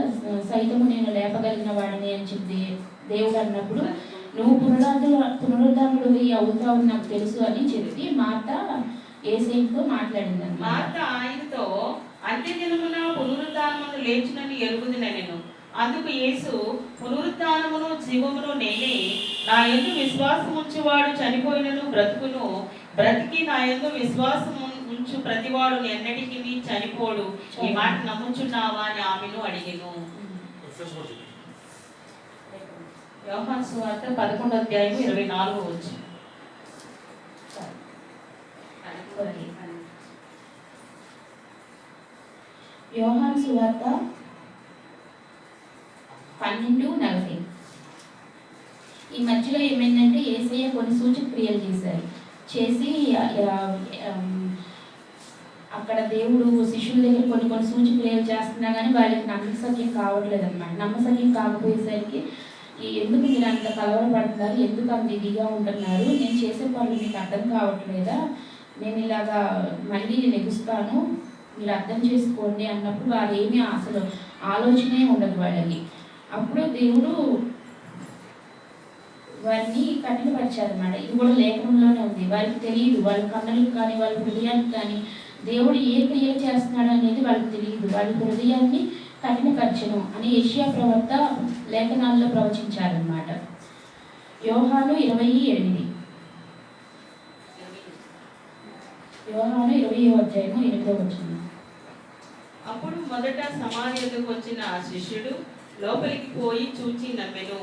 సైతము నేను లేపగలిగిన వాడిని అని చెప్పి దేవుడు అన్నప్పుడు, నువ్వు పునరుద్ధానుడు అవుతావు నాకు తెలుసు అని చెప్పి మార్త యేసేతో మాట్లాడింది అన్నమాట. మార్త ఆయనతో అంత్యదినమున పునరుద్ధానమును లేచునని ఎరుగుదున నేను. అందుకు యేసు, పునరుద్ధానమును జీవమును నేనే, నా యందు విశ్వాసం ఉంచువాడు చనిపోయినను బ్రతుకును, బ్రతికి నా యందు విశ్వాసం ఉంచు ప్రతివాడు ఎన్నటికీ చనిపోడు. ఈ మాట నమ్ముచున్నావా అని ఆమెను అడిగెను. యోహాను సువార్త 11:24. యోహాను సువార్త 12:40. ఈ మధ్యలో ఏమైందంటే యేసయ్య కొన్ని సూచక క్రియలు చేశారు. చేసి అక్కడ దేవుడు శిష్యుల దగ్గర కొన్ని కొన్ని సూచక్రియలు చేస్తున్నా కానీ వాళ్ళకి నమ్మసక్యం కావట్లేదు అనమాట. నమ్మసక్యం కాకపోయేసరికి ఎందుకు మీరు అంత కలవరపడుతున్నారు, ఎందుకు అంత ఇదిగా ఉంటున్నారు, నేను చేసే పనులు మీకు అర్థం కావట్లేదా, నేను ఇలాగా మళ్ళీ లెగుస్తాను, మీరు అర్థం చేసుకోండి అన్నప్పుడు వారు ఏమీ అసలు ఆలోచనే ఉండదు వాళ్ళకి. అప్పుడు దేవుడు వారిని కఠినపరిచారన్నమాట. ఇది కూడా లేఖనంలోనే ఉంది. వారికి తెలియదు, వాళ్ళ కన్నులకు కానీ వాళ్ళ హృదయానికి కానీ దేవుడు ఏ క్రియ చేస్తున్నాడు అనేది వాళ్ళకి తెలియదు. వాళ్ళ హృదయాన్ని కఠినపరచను అని యెషయా ప్రవక్త లేఖనాల్లో ప్రవచించారన్నమాట. యోహాను 20:8. యోహాను 20:8. అప్పుడు మొదట సమాధి వద్దకు వచ్చిన ఆ శిష్యుడు లోపలికి పోయి చూచి నమ్మెను.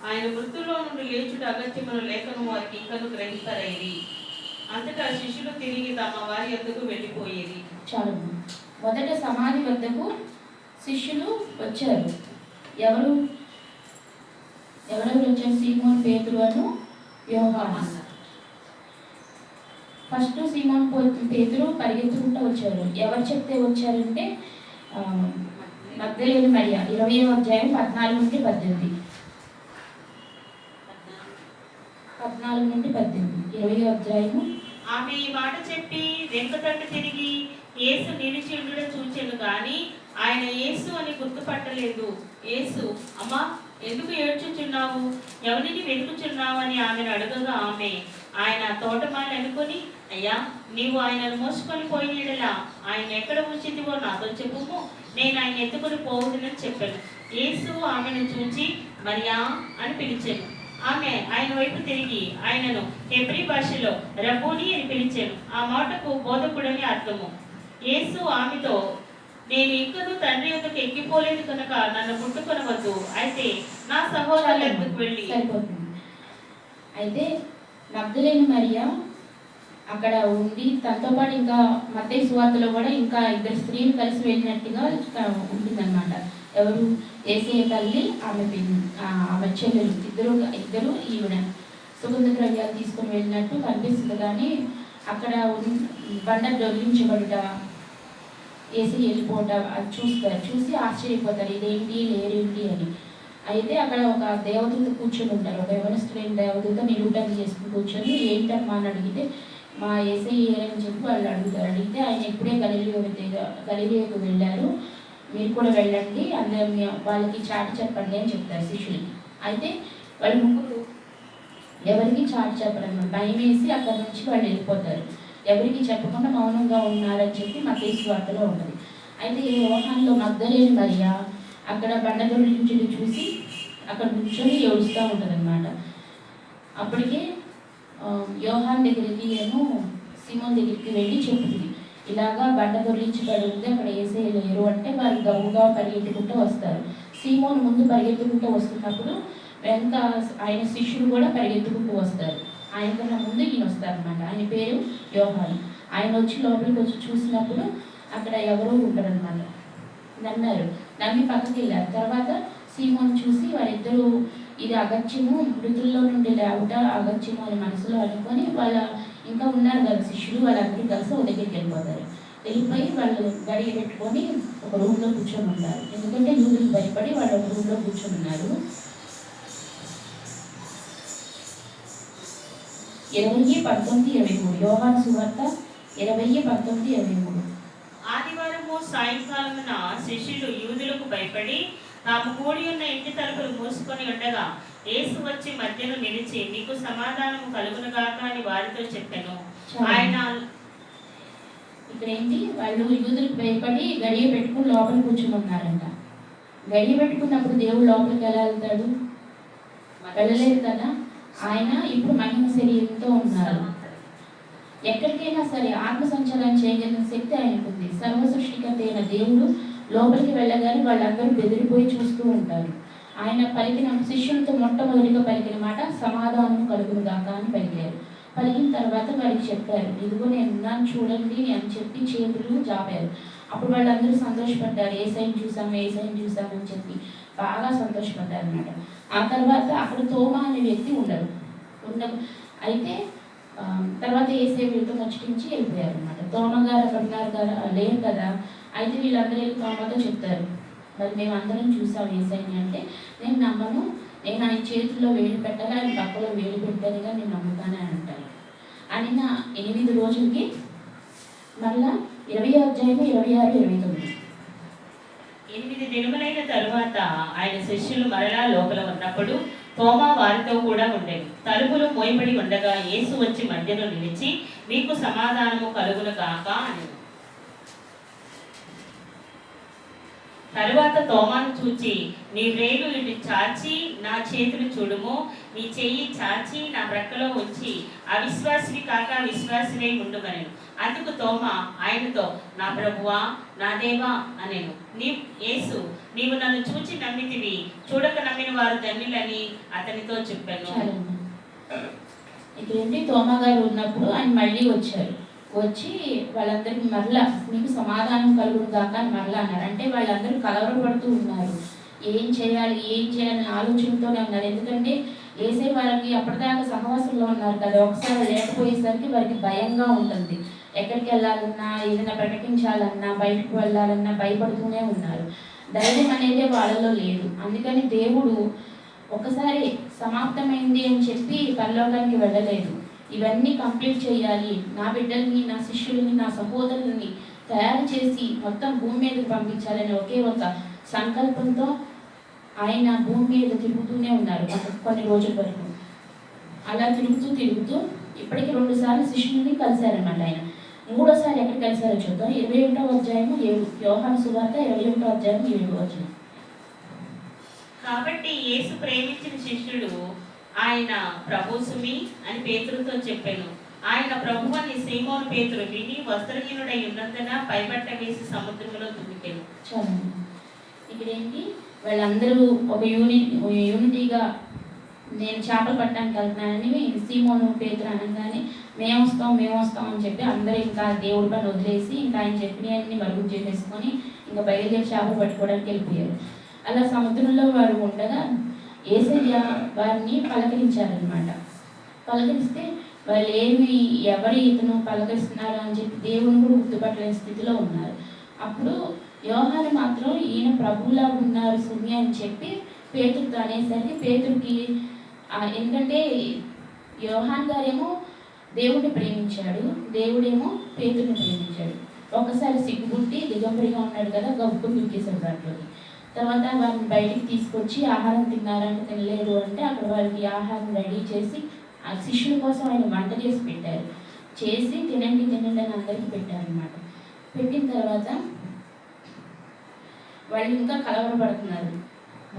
ఆయన మృతుల్లో నుండి లేచుట అగత్యమును లేఖను వారికి ఇంకను గ్రహింపరైరి. అంతటా శిష్యులు తిరిగి తమ వారి వద్దకు వెళ్ళిపోయేది. చాలు. మొదట సమాధి వద్దకు శిష్యులు వచ్చారు. ఎవరెవరు వచ్చారు? సీమోన్ పేతురు అను యోహాను. ఫస్ట్ సీమోన్ పేతురు పరిగెత్తుకుంటూ వచ్చారు. ఎవరు చెప్తే వచ్చారంటే మగ్దలేని మరియా 20వ అధ్యాయం 14 నుండి 18. 14 నుండి 18 20వ అధ్యాయము. ఆమె ఈ మాట చెప్పి వెనుకతట్టు తిరిగి యేసు నిలిచి ఉండడం చూచెను గాని ఆయన యేసు అని గుర్తుపట్టలేదు. యేసు, అమ్మా, ఎందుకు ఏడ్చుచున్నావు, ఎవరిని వెతుకుచున్నావు అని ఆమెను అడగగా ఆమె, ఆయన తోటమాలి అనుకొని, అయ్యా, నీవు ఆయనను మోసుకొని పోయినలా ఆయన ఎక్కడ ఉంచితివో నాతో చెప్పుము, నేను ఆయన ఎత్తుకొని పోవుదునని చెప్పాను. యేసు ఆమెను చూచి మరియా అని పిలిచాను. ఆమె ఆయన వైపు తిరిగి ఆయనను హెబ్రీ భాషలో రబ్బూని అని పిలిచాను. ఆ మాటకు బోధకుడని అర్థము. యేసు ఆమెతో, నేను ఇంకనూ తండ్రి యొద్దకు ఎక్కిపోలేదు కనుక నన్ను ముట్టుకొనవద్దు, అయితే నా సహోదరుల యొద్దకు వెళ్ళి. అయితే మగ్దలేని మరియా అక్కడ ఉండి తనతో పాటు ఇంకా మత్తయి సువార్తలో కూడా ఇంకా ఇద్దరు స్త్రీలు కలిసి వెళ్ళినట్టుగా ఉంటుందన్నమాట. ఎవరు? యేసయ్య తల్లి, ఆమె చెల్లెలు, ఇద్దరు ఈవిడ సుగంధ ద్రవ్యాలు తీసుకొని వెళ్ళినట్టు కనిపిస్తుంది. కానీ అక్కడ బండ దొరికించబడుట, యేసయ్య వెళ్ళిపోవట అది చూస్తారు. చూసి ఆశ్చర్యపోతారు, ఇదేంటి లేరేంటి అని. అయితే అక్కడ ఒక దేవదూత కూర్చొని ఉంటారు. ఒక యవనస్తులైన దేవదూత నిరూపణ చేసుకుని కూర్చొని, ఏంటమ్మా అని అడిగితే మా యేసయ్య అని చెప్పి వాళ్ళు అడుగుతారు. అడిగితే ఆయన ఎప్పుడే గలిలియోకు వెళ్ళారు, మీరు కూడా వెళ్ళండి, అందరూ వాళ్ళకి చాటి చెప్పండి అని చెప్తారు శిష్యులకి. అయితే వాళ్ళు ముగ్గురు ఎవరికి చాటి చెప్పరన్నమాట. భయం వేసి అక్కడ నుంచి వాళ్ళు వెళ్ళిపోతారు. ఎవరికి చెప్పకుండా మౌనంగా ఉన్నారని చెప్పి మత్తయి సువార్తలో ఉంటుంది. అయితే యోహానులో మగ్దలేని మరియా అక్కడ బండ దొరికించుడు చూసి అక్కడ కూర్చొని ఏడుస్తూ ఉంటుంది అన్నమాట. అప్పటికే యోహాన్ దగ్గరికి సీమోన్ దగ్గరికి వెళ్ళి చెప్తుంది, ఇలాగా బండ దొరికించబడి ఉంది, అక్కడ యేసయ్య లేరు అంటే వారు గౌగా పరిగెత్తుకుంటూ వస్తారు. సీమోన్ ముందు పరిగెత్తుకుంటూ వస్తున్నప్పుడు వెనక ఆయన శిష్యులు కూడా పరిగెత్తుకుంటూ వస్తారు. ఆయన కన్నా ముందు ఈయన వస్తారనమాట. ఆయన పేరు యోహాను. ఆయన వచ్చి లోపలికి వచ్చి చూసినప్పుడు అక్కడ ఎవరో ఉంటారనమాట. నమ్మి పక్కకి వెళ్ళారు. తర్వాత సీమోన్ చూసి వారిద్దరూ ఇది అగత్యము, మృతుల్లో నుండి లేవుట అగత్యము అని మనసులో అనుకొని వాళ్ళ ఇంకా ఉన్నారు కదా శిష్యులు, వాళ్ళందరూ కలిసి ఒక దగ్గరికి వెళ్ళిపోతారు. వెళ్ళిపోయి వాళ్ళు గడియ పెట్టుకొని ఒక రూమ్లో కూర్చొని ఉంటారు. ఎందుకంటే యూదులకు భయపడి వాళ్ళు ఒక రూమ్లో కూర్చొని ఉన్నారు. 20:19-23 యోహాను సువార్త 20:19-23. ఆదివారము సాయంకాలమున శిష్యులు యూదులకు భయపడి తాము కూడి ఉన్న ఇంటి తలుపులు మూసుకొని ఉండగా యేసు వచ్చి మధ్యలో నిలిచి, నీకు సమాధానము కలుగునుగాక అని వారితో చెప్పాను. ఆయన ఇక్కడ ఏంటి, వాళ్ళు యూదులకు భయపడి గడియ పెట్టుకుని లోపల కూర్చుని ఉన్నారంట. గడియ పెట్టుకున్నప్పుడు దేవుడు లోపలికి ఎలా వెళ్తాడు? వెళ్ళలేదు కదా. ఆయన ఇప్పుడు మహిమ శరీరంతో ఉన్నారు. ఎక్కడికైనా సరే ఆత్మ సంచారం చేయగలిగిన శక్తి ఆయనకు ఉంది. సర్వ సృష్టికర్త అయిన దేవుడు లోపలికి వెళ్ళగానే వాళ్ళందరూ బెదిరిపోయి చూస్తూ ఉంటారు. ఆయన పలికిన శిష్యులతో మొట్టమొదటిగా పలికిన మాట సమాధానం కలుగునుగాక అని పలికారు. పలికిన తర్వాత వారికి చెప్పారు, ఇదిగో నేను ఉన్నాను చూడండి అని చెప్పి చేతులు జాపారు. అప్పుడు వాళ్ళందరూ సంతోషపడ్డారు. ఏసైని చూసాము అని చెప్పి బాగా సంతోషపడ్డారు అన్నమాట. ఆ తర్వాత అక్కడ తోమా అనే వ్యక్తి ఉండ అయితే తర్వాత ఏసే వీళ్ళతో ముచ్చటించి వెళ్ళిపోయారు అనమాట. తోమ గారు అక్కడ ఉన్నారు కదా, లేరు కదా. అయితే వీళ్ళందరూ వెళ్ళి తోమతో చెప్తారు, మరి మేము అందరం చూసాం ఏసైని అంటే, నేను నమ్మను, నేను ఆయన చేతుల్లో వేడి పెట్టగా ఆయన పక్కలో వేడి పెట్టానుగా నేను నమ్ముతానే అంటారు. ఆయన 8 రోజులకి మరలా 20 అధ్యాయం 26, 29. 8 దినములైన తరువాత ఆయన శిష్యులు మరలా లోపల ఉన్నప్పుడు తోమా వారితో కూడా ఉండేది. తలుపులు మోయబడి ఉండగా యేసు వచ్చి మధ్యలో నిలిచి, మీకు సమాధానము కలుగును గాక అని. తరువాత తోమాను చూచి, నీ వేలు ఇటు చాచి నా చేతులు చూడుము, నీ చెయ్యి చాచి నా బ్రక్కలో ఉంచి అవిశ్వాసివి కాక విశ్వాసివై ఉండుమనెను. అందుకు తోమా ఆయనతో, నా ప్రభువా నా దేవా అనేను. యేసు, నీవు నన్ను చూచి నమ్మితివి, చూడక నమ్మిన వారు ధన్యులని అతనితో చెప్పాను. ఇక్కడేంటి, తోమా గారు ఉన్నప్పుడు ఆయన మళ్ళీ వచ్చి వాళ్ళందరికీ మరలా మీకు సమాధానం కలుగును కాక అని మరలా అన్నారు. అంటే వాళ్ళందరూ కలవరపడుతూ ఉన్నారు, ఏం చేయాలి ఆలోచనతోనే ఉన్నారు. ఎందుకంటే ఏసే వారికి అప్పటిదాకా సహవాసంలో ఉన్నారు కదా, ఒకసారి లేకపోయేసరికి వారికి భయంగా ఉంటుంది. ఎక్కడికి వెళ్ళాలన్నా, ఏదైనా ప్రకటించాలన్నా, బయటకు వెళ్ళాలన్నా భయపడుతూనే ఉన్నారు. ధైర్యం అనేది వాళ్ళలో లేదు. అందుకని దేవుడు ఒకసారి సమాప్తమైంది అని చెప్పి పరలోకానికి వెళ్ళలేదు. ఇవన్నీ కంప్లీట్ చేయాలి, నా బిడ్డల్ని, నా శిష్యుల్ని, నా సహోదరుల్ని తయారు చేసి మొత్తం భూమి మీదకి పంపించాలని ఒకే ఒక సంకల్పంతో ఆయన భూమి మీద తిరుగుతూనే ఉన్నారు కొన్ని రోజుల వరకు. అలా తిరుగుతూ ఇప్పటికి 2 సార్లు శిష్యుల్ని కలిశారన్నమాట. ఆయన 3వసారి ఎక్కడ కలిశారో చూద్దాం. 21వ అధ్యాయము 7, యోహాను సువార్త 21వ అధ్యాయం 7 వచనం. కాబట్టి యేసు ప్రేమించిన శిష్యుడు ఆయన ప్రభు సుమి అని పేతురుతో చెప్పాను. ఆయన ప్రభు అని సీమోను పేతురు విని వస్త్రహీనుడై ఉన్నందున పైబట్ట వేసి సముద్రంలో దుమికెను. చాలా ఇక్కడేంటి, వాళ్ళందరూ ఒక యూనిటీగా నేను చేపలు పట్టడానికి వెళ్తున్నానని సీమోను పేతురు అనగానే మేము వస్తాం అని చెప్పి అందరూ ఇంకా దేవుడి పని వదిలేసి ఇంకా ఆయన చెప్పినవన్నీ మరుగు చేసేసుకొని ఇంకా బయలుదేరి చేపలు పట్టుకోవడానికి వెళ్ళిపోయారు. అలా సముద్రంలో వారు ఉండగా యేసయ్య వారిని పలకరించారనమాట. పలకరిస్తే వాళ్ళు ఎవరు ఇతను పలకరిస్తున్నారు అని చెప్పి దేవుని కూడా గుర్తుపట్టలేని స్థితిలో ఉన్నారు. అప్పుడు యోహాను మాత్రం ఈయన ప్రభువులా ఉన్నారు సుమి అని చెప్పి పేతురుతో అనేసరికి పేతురుకి, ఎందుకంటే యోహాన్ గారేమో దేవుడిని ప్రేమించాడు, దేవుడేమో పేతురుని ప్రేమించాడు. ఒకసారి సిగ్గుబుట్టి దిగంబరిగా ఉన్నాడు కదా, గబ్బు దూకేశాడు దాంట్లోకి. తర్వాత వారిని బయటికి తీసుకొచ్చి ఆహారం తిన్నారంటే తినలేదు అంటే అక్కడ వారికి ఆహారం రెడీ చేసి ఆ శిష్యుల కోసం ఆయన వంట చేసి పెట్టారు. చేసి తినండి అని అందరికీ పెట్టారనమాట. పెట్టిన తర్వాత వాళ్ళు ఇంకా కలవరపడుతున్నారు,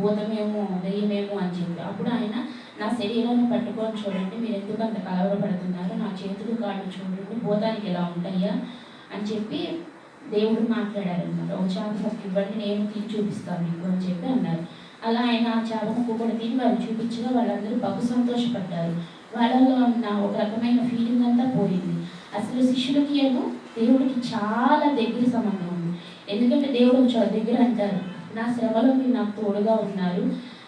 భూతమేమో దెయ్యమేమో అని చెప్పి. అప్పుడు ఆయన, నా శరీరాన్ని పట్టుకొని చూడండి, మీరు ఎందుకు అంత కలవరపడుతున్నారు, నా చేతులు కాళ్ళు చూడండి, భూతానికి ఎలా ఉంటాయా అని చెప్పి దేవుడు మాట్లాడారనమాట. ఒక చేప ముక్క ఇవ్వండి, నేను తిని చూపిస్తాను మీకు అని చెప్పి అన్నారు. అలా ఆయన ఆ చేప ముక్క కూడా తిని వారు చూపించగా వాళ్ళందరూ బహు సంతోషపడ్డారు. వాళ్ళలో ఉన్న ఒక రకమైన ఫీలింగ్ అంతా పోయింది. అసలు శిష్యులకి దేవుడికి చాలా దగ్గర సంబంధం ఉంది. ఎందుకంటే దేవుడు దగ్గర అంటారు, నా శ్రమలో మీరు నాకు తోడుగా ఉన్నారు,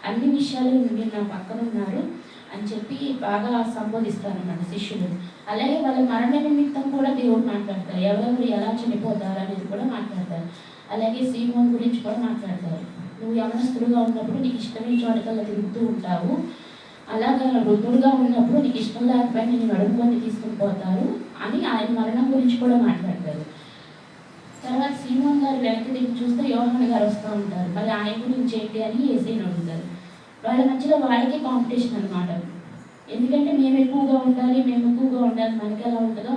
అన్ని విషయాలు మీరు నా పక్కన ఉన్నారు అని చెప్పి బాగా సంబోధిస్తారన్నమాట శిష్యులు. అలాగే వాళ్ళ మరణ నిమిత్తం కూడా దేవుడు మాట్లాడతారు, ఎవరెవరు ఎలా చనిపోతారు అనేది కూడా మాట్లాడతారు. అలాగే సీమోన్ గురించి కూడా మాట్లాడతారు, నువ్వు యవనస్తుడుగా ఉన్నప్పుడు నీకు ఇష్టమైన చోటకల్లా తిరుగుతూ ఉంటావు, అలాగా వృద్ధుడుగా ఉన్నప్పుడు నీకు ఇష్టం లేకపోయినా నేను అడుగుకొని తీసుకుని పోతారు అని ఆయన మరణం గురించి కూడా మాట్లాడతారు. తర్వాత సీమోన్ గారు వెనక్కి తిరిగి చూస్తే యోహాను గారు వస్తూ ఉంటారు, మరి ఆయన గురించి ఏంటి అని యేసయ్యని అడుగుతారు. వాళ్ళ మధ్యలో వాళ్ళకే కాంపిటీషన్ అనమాట. ఎందుకంటే మేము ఎక్కువగా ఉండాలి మనకి ఎలా ఉంటుందో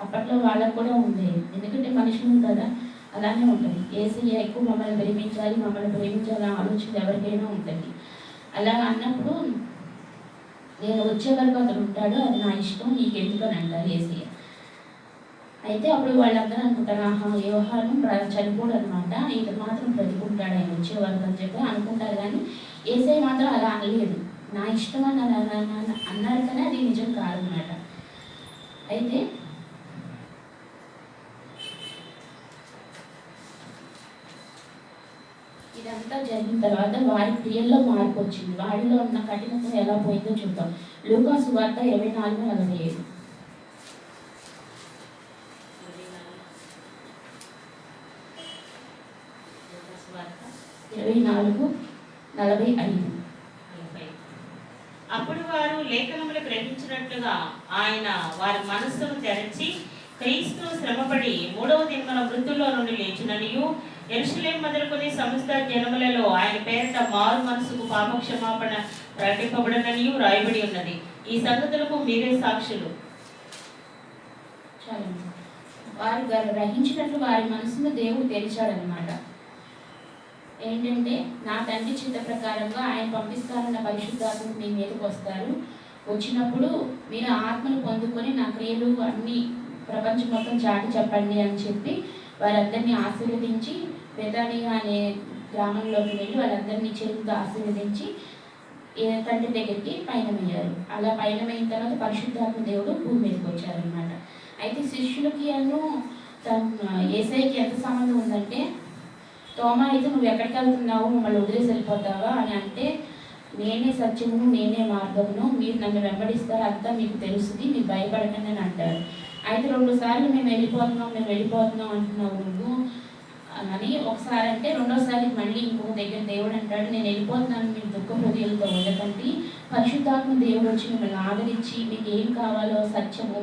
అప్పట్లో వాళ్ళకు కూడా ఉండేది. ఎందుకంటే మనుషులు కదా, అలానే ఉంటుంది. యేసయ్య ఎక్కువ మమ్మల్ని ప్రేమించాలి ఆలోచన ఎవరికైనా ఉంటుంది. అలా అన్నప్పుడు నేను వచ్చే వరకు అతను ఉంటాడు, అది నా ఇష్టం, నీకెందుకని అంటారు యేసయ్య. అయితే అప్పుడు వాళ్ళందరూ అనుకుంటారు, ఆహా యోహాను చనిపోడు అనమాట, ఇతను మాత్రం బ్రతికుంటాడు ఆయన వచ్చే వరకు అని చెప్పి అనుకుంటారు. కానీ యేసయ్య మాత్రం అలా అనలేదు, నా ఇష్టం అని అన్నారు కానీ అది నిజం కాదనమాట. అయితే ఇదంతా ఇదంతా జరిగిన తర్వాత వారి క్రియల్లో మార్పు వచ్చింది. వారిలో ఉన్న కఠినత్వం ఎలా పోయిందో చూద్దాం. లూకా సువార్త 24:45. 24:45. అప్పుడు వారు లేఖనములు గ్రహించినట్లుగా ఆయన వారి మనస్సును తెరచి, క్రీస్తు శ్రమపడి 3వ దినమున మృతుల్లో నుండి లేచుననియు, యెరూషలేము మొదలుకొని సమస్త జనములలో ఆయన పేరిట మారు మనసుకు పాపక్షమాపణ ప్రకటింపబడననియు రాయబడి ఉన్నది. ఈ సంగతులకు మీరే సాక్షులు. చాలండి. వారు గ్రహించినట్లు వారి మనసును దేవుడు తెరిచాడనమాట. ఏంటంటే, నా తండ్రి చిత్త ప్రకారంగా ఆయన పంపిస్తారన్న పరిశుద్ధాత్మకు మీ మీదకి వస్తారు. వచ్చినప్పుడు మీరు ఆత్మను పొందుకొని నా క్రియలు అన్నీ ప్రపంచం మొత్తం చాటి చెప్పండి అని చెప్పి వారందరినీ ఆశీర్వదించి బెతానియా అనే గ్రామంలోకి వెళ్ళి వాళ్ళందరినీ చేతులతో ఆశీర్వదించి తండ్రి దగ్గరికి పయనమయ్యారు. అలా పయనమైన తర్వాత పరిశుద్ధాత్మ దేవుడు భూమి మీదకి వచ్చారనమాట. అయితే శిష్యులకి యేసయ్యకి ఎంత సంబంధం ఉందంటే, తోమా అయితే నువ్వు ఎక్కడికి వెళ్తున్నావు, మమ్మల్ని వదిలేసి వెళ్ళిపోతావా అని అంటే, నేనే సత్యమును నేనే మార్గమును, మీరు నన్ను వెంబడిస్తారు, అంతా మీకు తెలుస్తుంది, మీరు భయపడకండి అని అంటారు. అయితే 2 సార్లు మేము వెళ్ళిపోతున్నాం అంటున్నావు నువ్వు అని ఒకసారి అంటే, రెండోసారి మళ్ళీ ఇంకొక దగ్గర దేవుడు అంటాడు, నేను వెళ్ళిపోతున్నాను, మీరు దుఃఖ హృదయాలతో ఉండకండి, పరిశుద్ధాత్మ దేవుడు వచ్చి మిమ్మల్ని ఆదరించి మీకు ఏం కావాలో సత్యము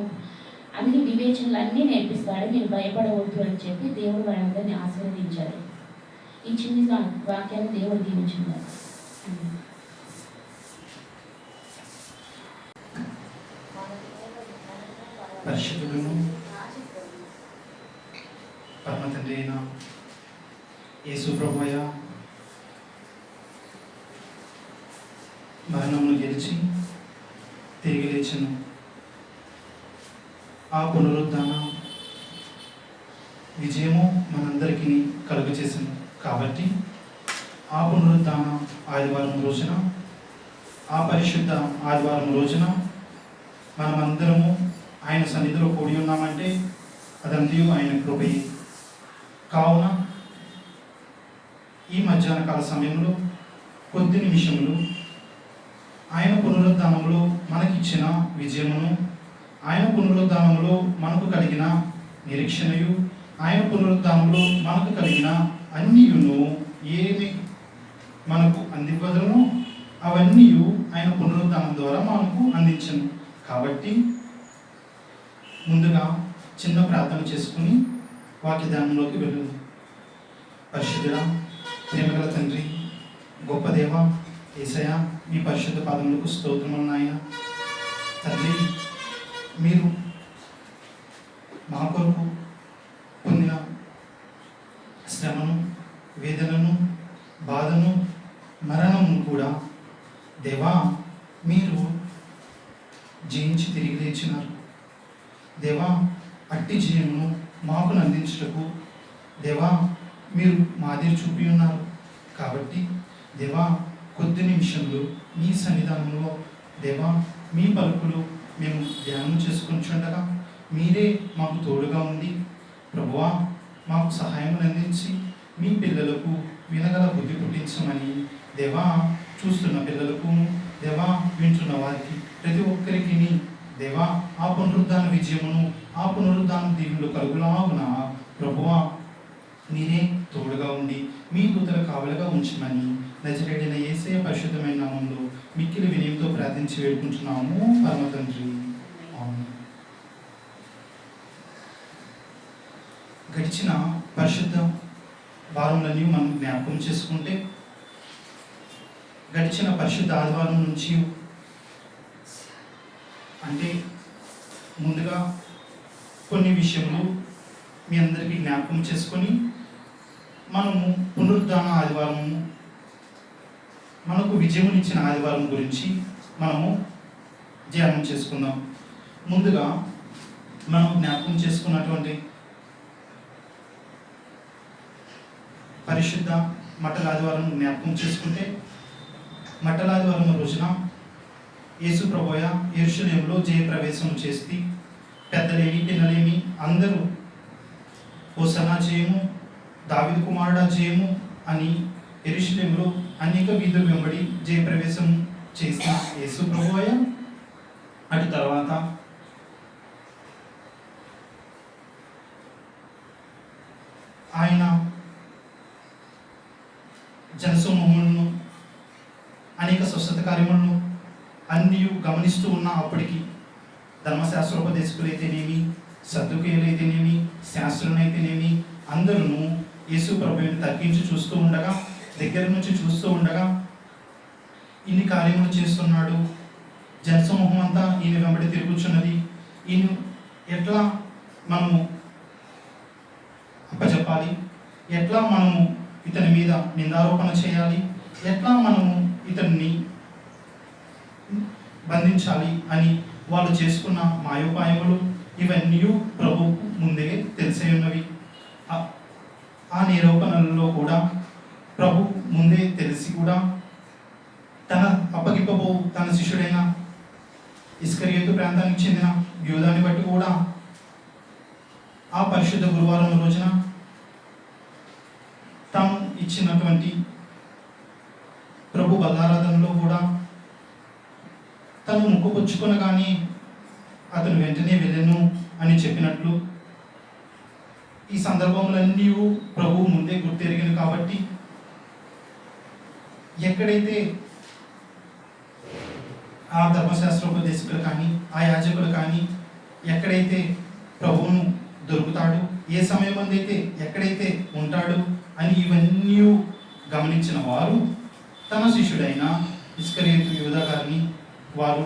అన్ని వివేచనలు అన్నీ నేర్పిస్తాడు, మీరు భయపడవద్దు అని చెప్పి దేవుడు వాళ్ళందరినీ ఆశీర్వదించాడు. ఈ చిన్న వాక్యాన్ని దేవుడు దీవించున్నారు. పరిశుద్ధుడును పరమ తండ్రి అయిన యేసు ప్రభువయ్య మరణమును గెలిచి తిరిగి లేచను. ఆ పునరుద్ధాన విజయము మనందరికీ కలుగచేసింది. కాబట్టి ఆ పునరుద్ధాన ఆదివారం రోజున, ఆ పరిశుద్ధ ఆదివారం రోజున మనమందరము ఆయన సన్నిధిలో కూడి ఉన్నామంటే అదంతయు ఆయన కృపయే. కావున ఈ మధ్యాహ్న కాల సమయంలో కొద్ది నిమిషములు ఆయన పునరుద్ధానంలో మనకిచ్చిన విజయమును, ఆయన పునరుద్ధానంలో మనకు కలిగిన నిరీక్షణయు, ఆయన పునరుద్ధానంలో మనకు కలిగిన అన్నియును ఏమి మనకు అందివ్వదనో అవన్నీ ఆయన పునరుద్ధానం ద్వారా మనకు అందించను. కాబట్టి ముందుగా చిన్న ప్రార్థన చేసుకుని వాక్య ధ్యానంలోకి వెళ్ళదు. పరిశుద్ధుడా, ప్రేమగల తండ్రి, గొప్ప దేవ యేసయ్య, మీ పరిశుద్ధ పాదములకు స్తోత్రములు నాయన. తండ్రి, మీరు మా కొరకు పొందిన శ్రమను, వేదనను, బాధను, మరణమును కూడా దేవా మీరు జయించి తిరిగి లేచినారు. దేవా, అట్టి జయమును మాకు అందించుటకు దేవా మీరు మాదిరి చూపి ఉన్నారు. కాబట్టి దేవా, కొద్ది నిమిషంలో మీ సన్నిధానంలో దేవా మీ పలుకులు మేము ధ్యానం చేసుకుంటుండగా మీరే మాకు తోడుగా ఉండి ప్రభువా మాకు సహాయం అందించి మీ పిల్లలకు వినగల బుద్ధి పుట్టించమని దేవా, చూస్తున్న పిల్లలకు దేవా, వింటున్న వారికి ప్రతి ఒక్కరికి దేవా ఆ పునరుద్ధాన విజయమును, ఆ పునరుద్ధాన దీవులు కలుగులాగున ప్రభువా మీరే తోడుగా ఉండి మీ దూతల కావలుగా ఉంచమని నజరేయుడైన యేసయ్య పరిశుద్ధమైన నామంలో మిక్కిలి వినయంతో ప్రార్థించి వేడుకుంటున్నాము పరమ తండ్రి. ఆమేన్. గడిచిన పరిశుద్ధ వారంలన్నీ మనం జ్ఞాపకం చేసుకుంటే, గడిచిన పరిశుద్ధ ఆదివారం నుంచి అంటే ముందుగా కొన్ని విషయములు మీ అందరికీ జ్ఞాపకం చేసుకొని మనము పునరుద్ధాన ఆదివారము, మనకు విజయమునిచ్చిన ఆదివారం గురించి మనము ధ్యానం చేసుకుందాం. ముందుగా మనం జ్ఞాపకం చేసుకున్నటువంటి పరిశుద్ధ మట్టల ఆదివారం జ్ఞాపకం చేసుకుంటే, మట్టల ఆదివారం రోజున యేసు ప్రభువయ్య యెరూషలేములో జయప్రవేశం చేసి పెద్దలేమి పిన్నలేమి అందరూ హోసన్నా జయము, దావీదు కుమారుడా జయము అని యెరూషలేములో అనేక వీధులు వెంబడి జయప్రవేశం చేసిన యేసు ప్రభువయ్య అటు తర్వాత ఆయన జనసమూహములను అనేక స్వస్థత కార్యములను అన్నీ గమనిస్తూ ఉన్న అప్పటికి ధర్మశాస్త్రోపదేశకులైతేనేమి, సద్దుకేయులైతేనేమి, శాస్త్రులైతేనేమి అందరూ యేసు ప్రభువుని తగ్గించి చూస్తూ ఉండగా, దగ్గర నుంచి చూస్తూ ఉండగా, ఇన్ని కార్యములు చేస్తున్నాడు, జనసమూహం అంతా ఈయన వెంబడి తిరుగుచున్నది, ఈయన ఎట్లా మనము అప్పచెప్పాలి, ఎట్లా మనము ఇతని మీద నిందారోపణ చేయాలి, ఎట్లా మనము ఇతన్ని బంధించాలి అని వాళ్ళు చేసుకున్న మాయోపాయములు ఇవన్నీ ప్రభు ముందే తెలిసే ఉన్నవి. ఆ నిరూపణలలో కూడా ప్రభు ముందే తెలిసి కూడా తన అప్పగిప్పబో తన శిష్యుడైన ఇస్కరియోతు ప్రాంతానికి చెందిన యూదాని బట్టి కూడా ఆ పరిశుద్ధ గురువారం రోజున తాను ఇచ్చినటువంటి ప్రభు బలారాధనలో కూడా తను ముక్కుపుచ్చుకొనగానే అతను వెంటనే వెళ్ళను అని చెప్పినట్లు ఈ సందర్భములన్నీ ప్రభు ముందే గుర్తెరిగింది కాబట్టి ఎక్కడైతే ఆ ధర్మశాస్త్రోపదేశకులు కానీ ఆ యాజకులు కానీ ఎక్కడైతే ప్రభువును దొరుకుతాడు, ఏ సమయం అయితే ఎక్కడైతే ఉంటాడు అని ఇవన్నీ గమనించిన వారు తన శిష్యుడైన ఇస్కరియోతు యూదా గారిని వారు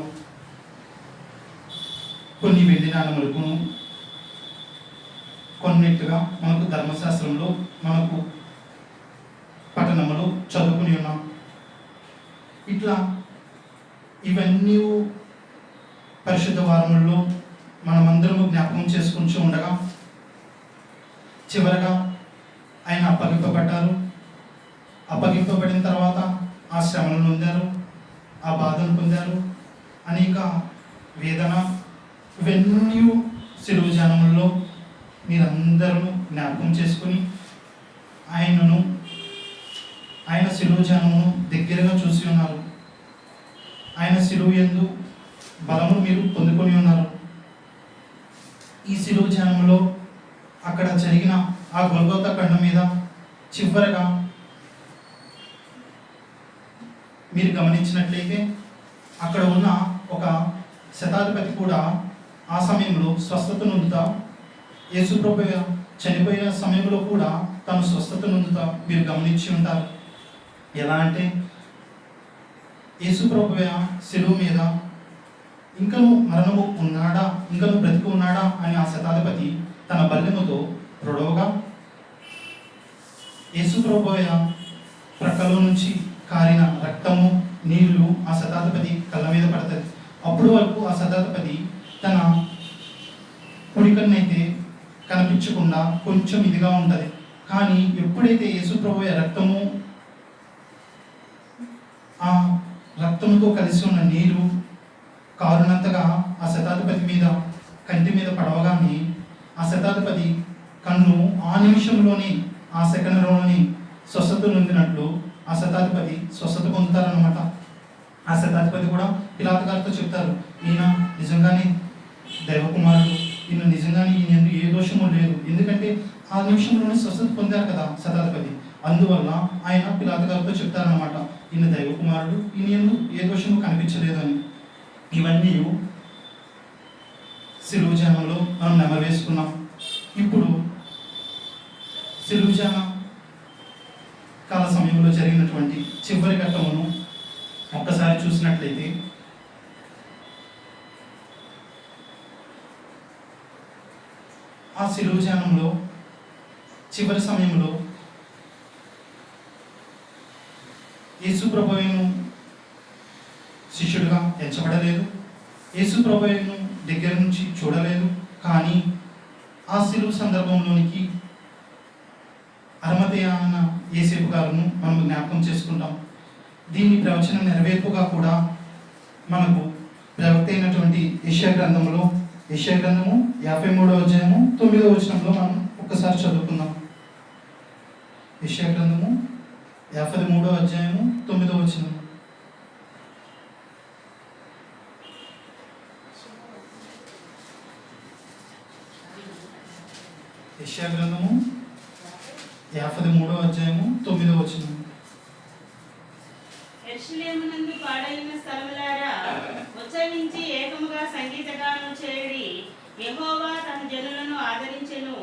కొన్ని వెండి నాణములకు కొన్నిట్టుగా మనకు ధర్మశాస్త్రంలో మనకు పట్టణంలో చదువుకుని ఉన్నాం. ఇట్లా ఇవన్నీ పరిశుద్ధ వారముల్లో మనమందరము జ్ఞాపకం చేసుకుంటూ ఉండగా చివరగా ఆయన అప్పగింపబడ్డారు. అప్పగింపబడిన తర్వాత ఆ శ్రమలను పొందారు, ఆ బాధను పొందారు, అనేక వేదన ఇవన్నీ శిలువ ధ్యానముల్లో మీరందరూ జ్ఞాపకం చేసుకుని ఆయన శిలువ ధ్యానమును దగ్గరగా చూసి ఉన్నారు. ఆయన శిలువ యందు బలము మీరు పొందుకొని ఉన్నారు. ఈ శిలువ ధ్యానంలో అక్కడ జరిగిన ఆ గొల్గొతా కొండ మీద చివరగా మీరు గమనించినట్లయితే అక్కడ ఉన్న ఒక శతాధిపతి కూడా ఆ సమయంలో స్వస్థత నొందుతా, యేసు ప్రభువు చనిపోయిన సమయంలో కూడా తను స్వస్థత నొందుతా మీరు గమనించి ఉంటారు. ఎలా అంటే యేసు ప్రభువు శిలువ మీద ఇంకను మరణము ఉన్నాడా, ఇంకను బ్రతికి ఉన్నాడా అని ఆ శతాధిపతి తన బల్లెముతో రొడవగా యేసు ప్రభువు ప్రక్కలో నుంచి కారిన రక్తము నీళ్లు ఆ శతాధిపతి కళ్ళ మీద పడుతుంది. అప్పుడు వరకు ఆ శతాధిపతి తన కుడికన్నైతే కనిపించకుండా కొంచెం ఇదిగా ఉంటుంది. కానీ ఎప్పుడైతే యేసు ప్రభువు రక్తము ఆ రక్తంతో కలిసి ఉన్న నీరు కారునంతగా ఆ శతాధిపతి మీద కంటి మీద పడవగానే ఆ శతాధిపతి కన్ను ఆ నిమిషంలోనే ఆ సెకండ్లోని స్వస్థత నొందినట్లు ఆ శతాధిపతి స్వస్థత పొందుతారనమాట. ఆ శతాధిపతి కూడా పిలాతు గారితో చెప్తారు, ఈయన నిజంగానే దైవకుమారుడు, ఈయన నిజంగానే ఈయన ఏ దోషము లేదు, ఎందుకంటే ఆ నిమిషంలోనే స్వస్థత పొందారు కదా శతాధిపతి. అందువల్ల ఆయన పిలాతు గారితో చెప్తారనమాట, ఈయన దైవకుమారుడు, ఈయన ఏ దోషము కనిపించలేదు అని. ఇవన్నీ శిలువ ధ్యానంలో మనం నెమవేసుకున్నాం. ఇప్పుడు శిలువ ధ్యాన కాల సమయంలో జరిగినటువంటి చివరి ఘట్టమును ఒక్కసారి చూసినట్లయితే ఆ శిలువ ధ్యానంలో చివరి సమయంలో యేసు ప్రభువును శిష్యుడిగా ఎంచబడలేదు, యేసు ప్రభువును దగ్గర నుంచి చూడలేదు. కానీ ఆ శిలువ సందర్భంలోనికి అరమతయ అన్న యేసేపు గారును మనం జ్ఞాపకం చేసుకుంటాం. దీని ప్రవచనం నెరవేర్పుగా కూడా మనకు ప్రవక్త అయినటువంటి యెషయా గ్రంథంలో, యెషయా గ్రంథము 53వ అధ్యాయము 9వ వచనంలో మనం ఒక్కసారి చదువుకుందాం. యెషయా గ్రంథము 53వ అధ్యాయము 9వ వచనం. యెషయా గ్రంథము 53వ అధ్యాయము 9వ వచనం. యెరూషలేమునందు పాడైన స్థలములారా ఉచ్చరించి ఏకముగా సంగీతగానం చేయడి. యెహోవా తన జనులను ఆదరించెను,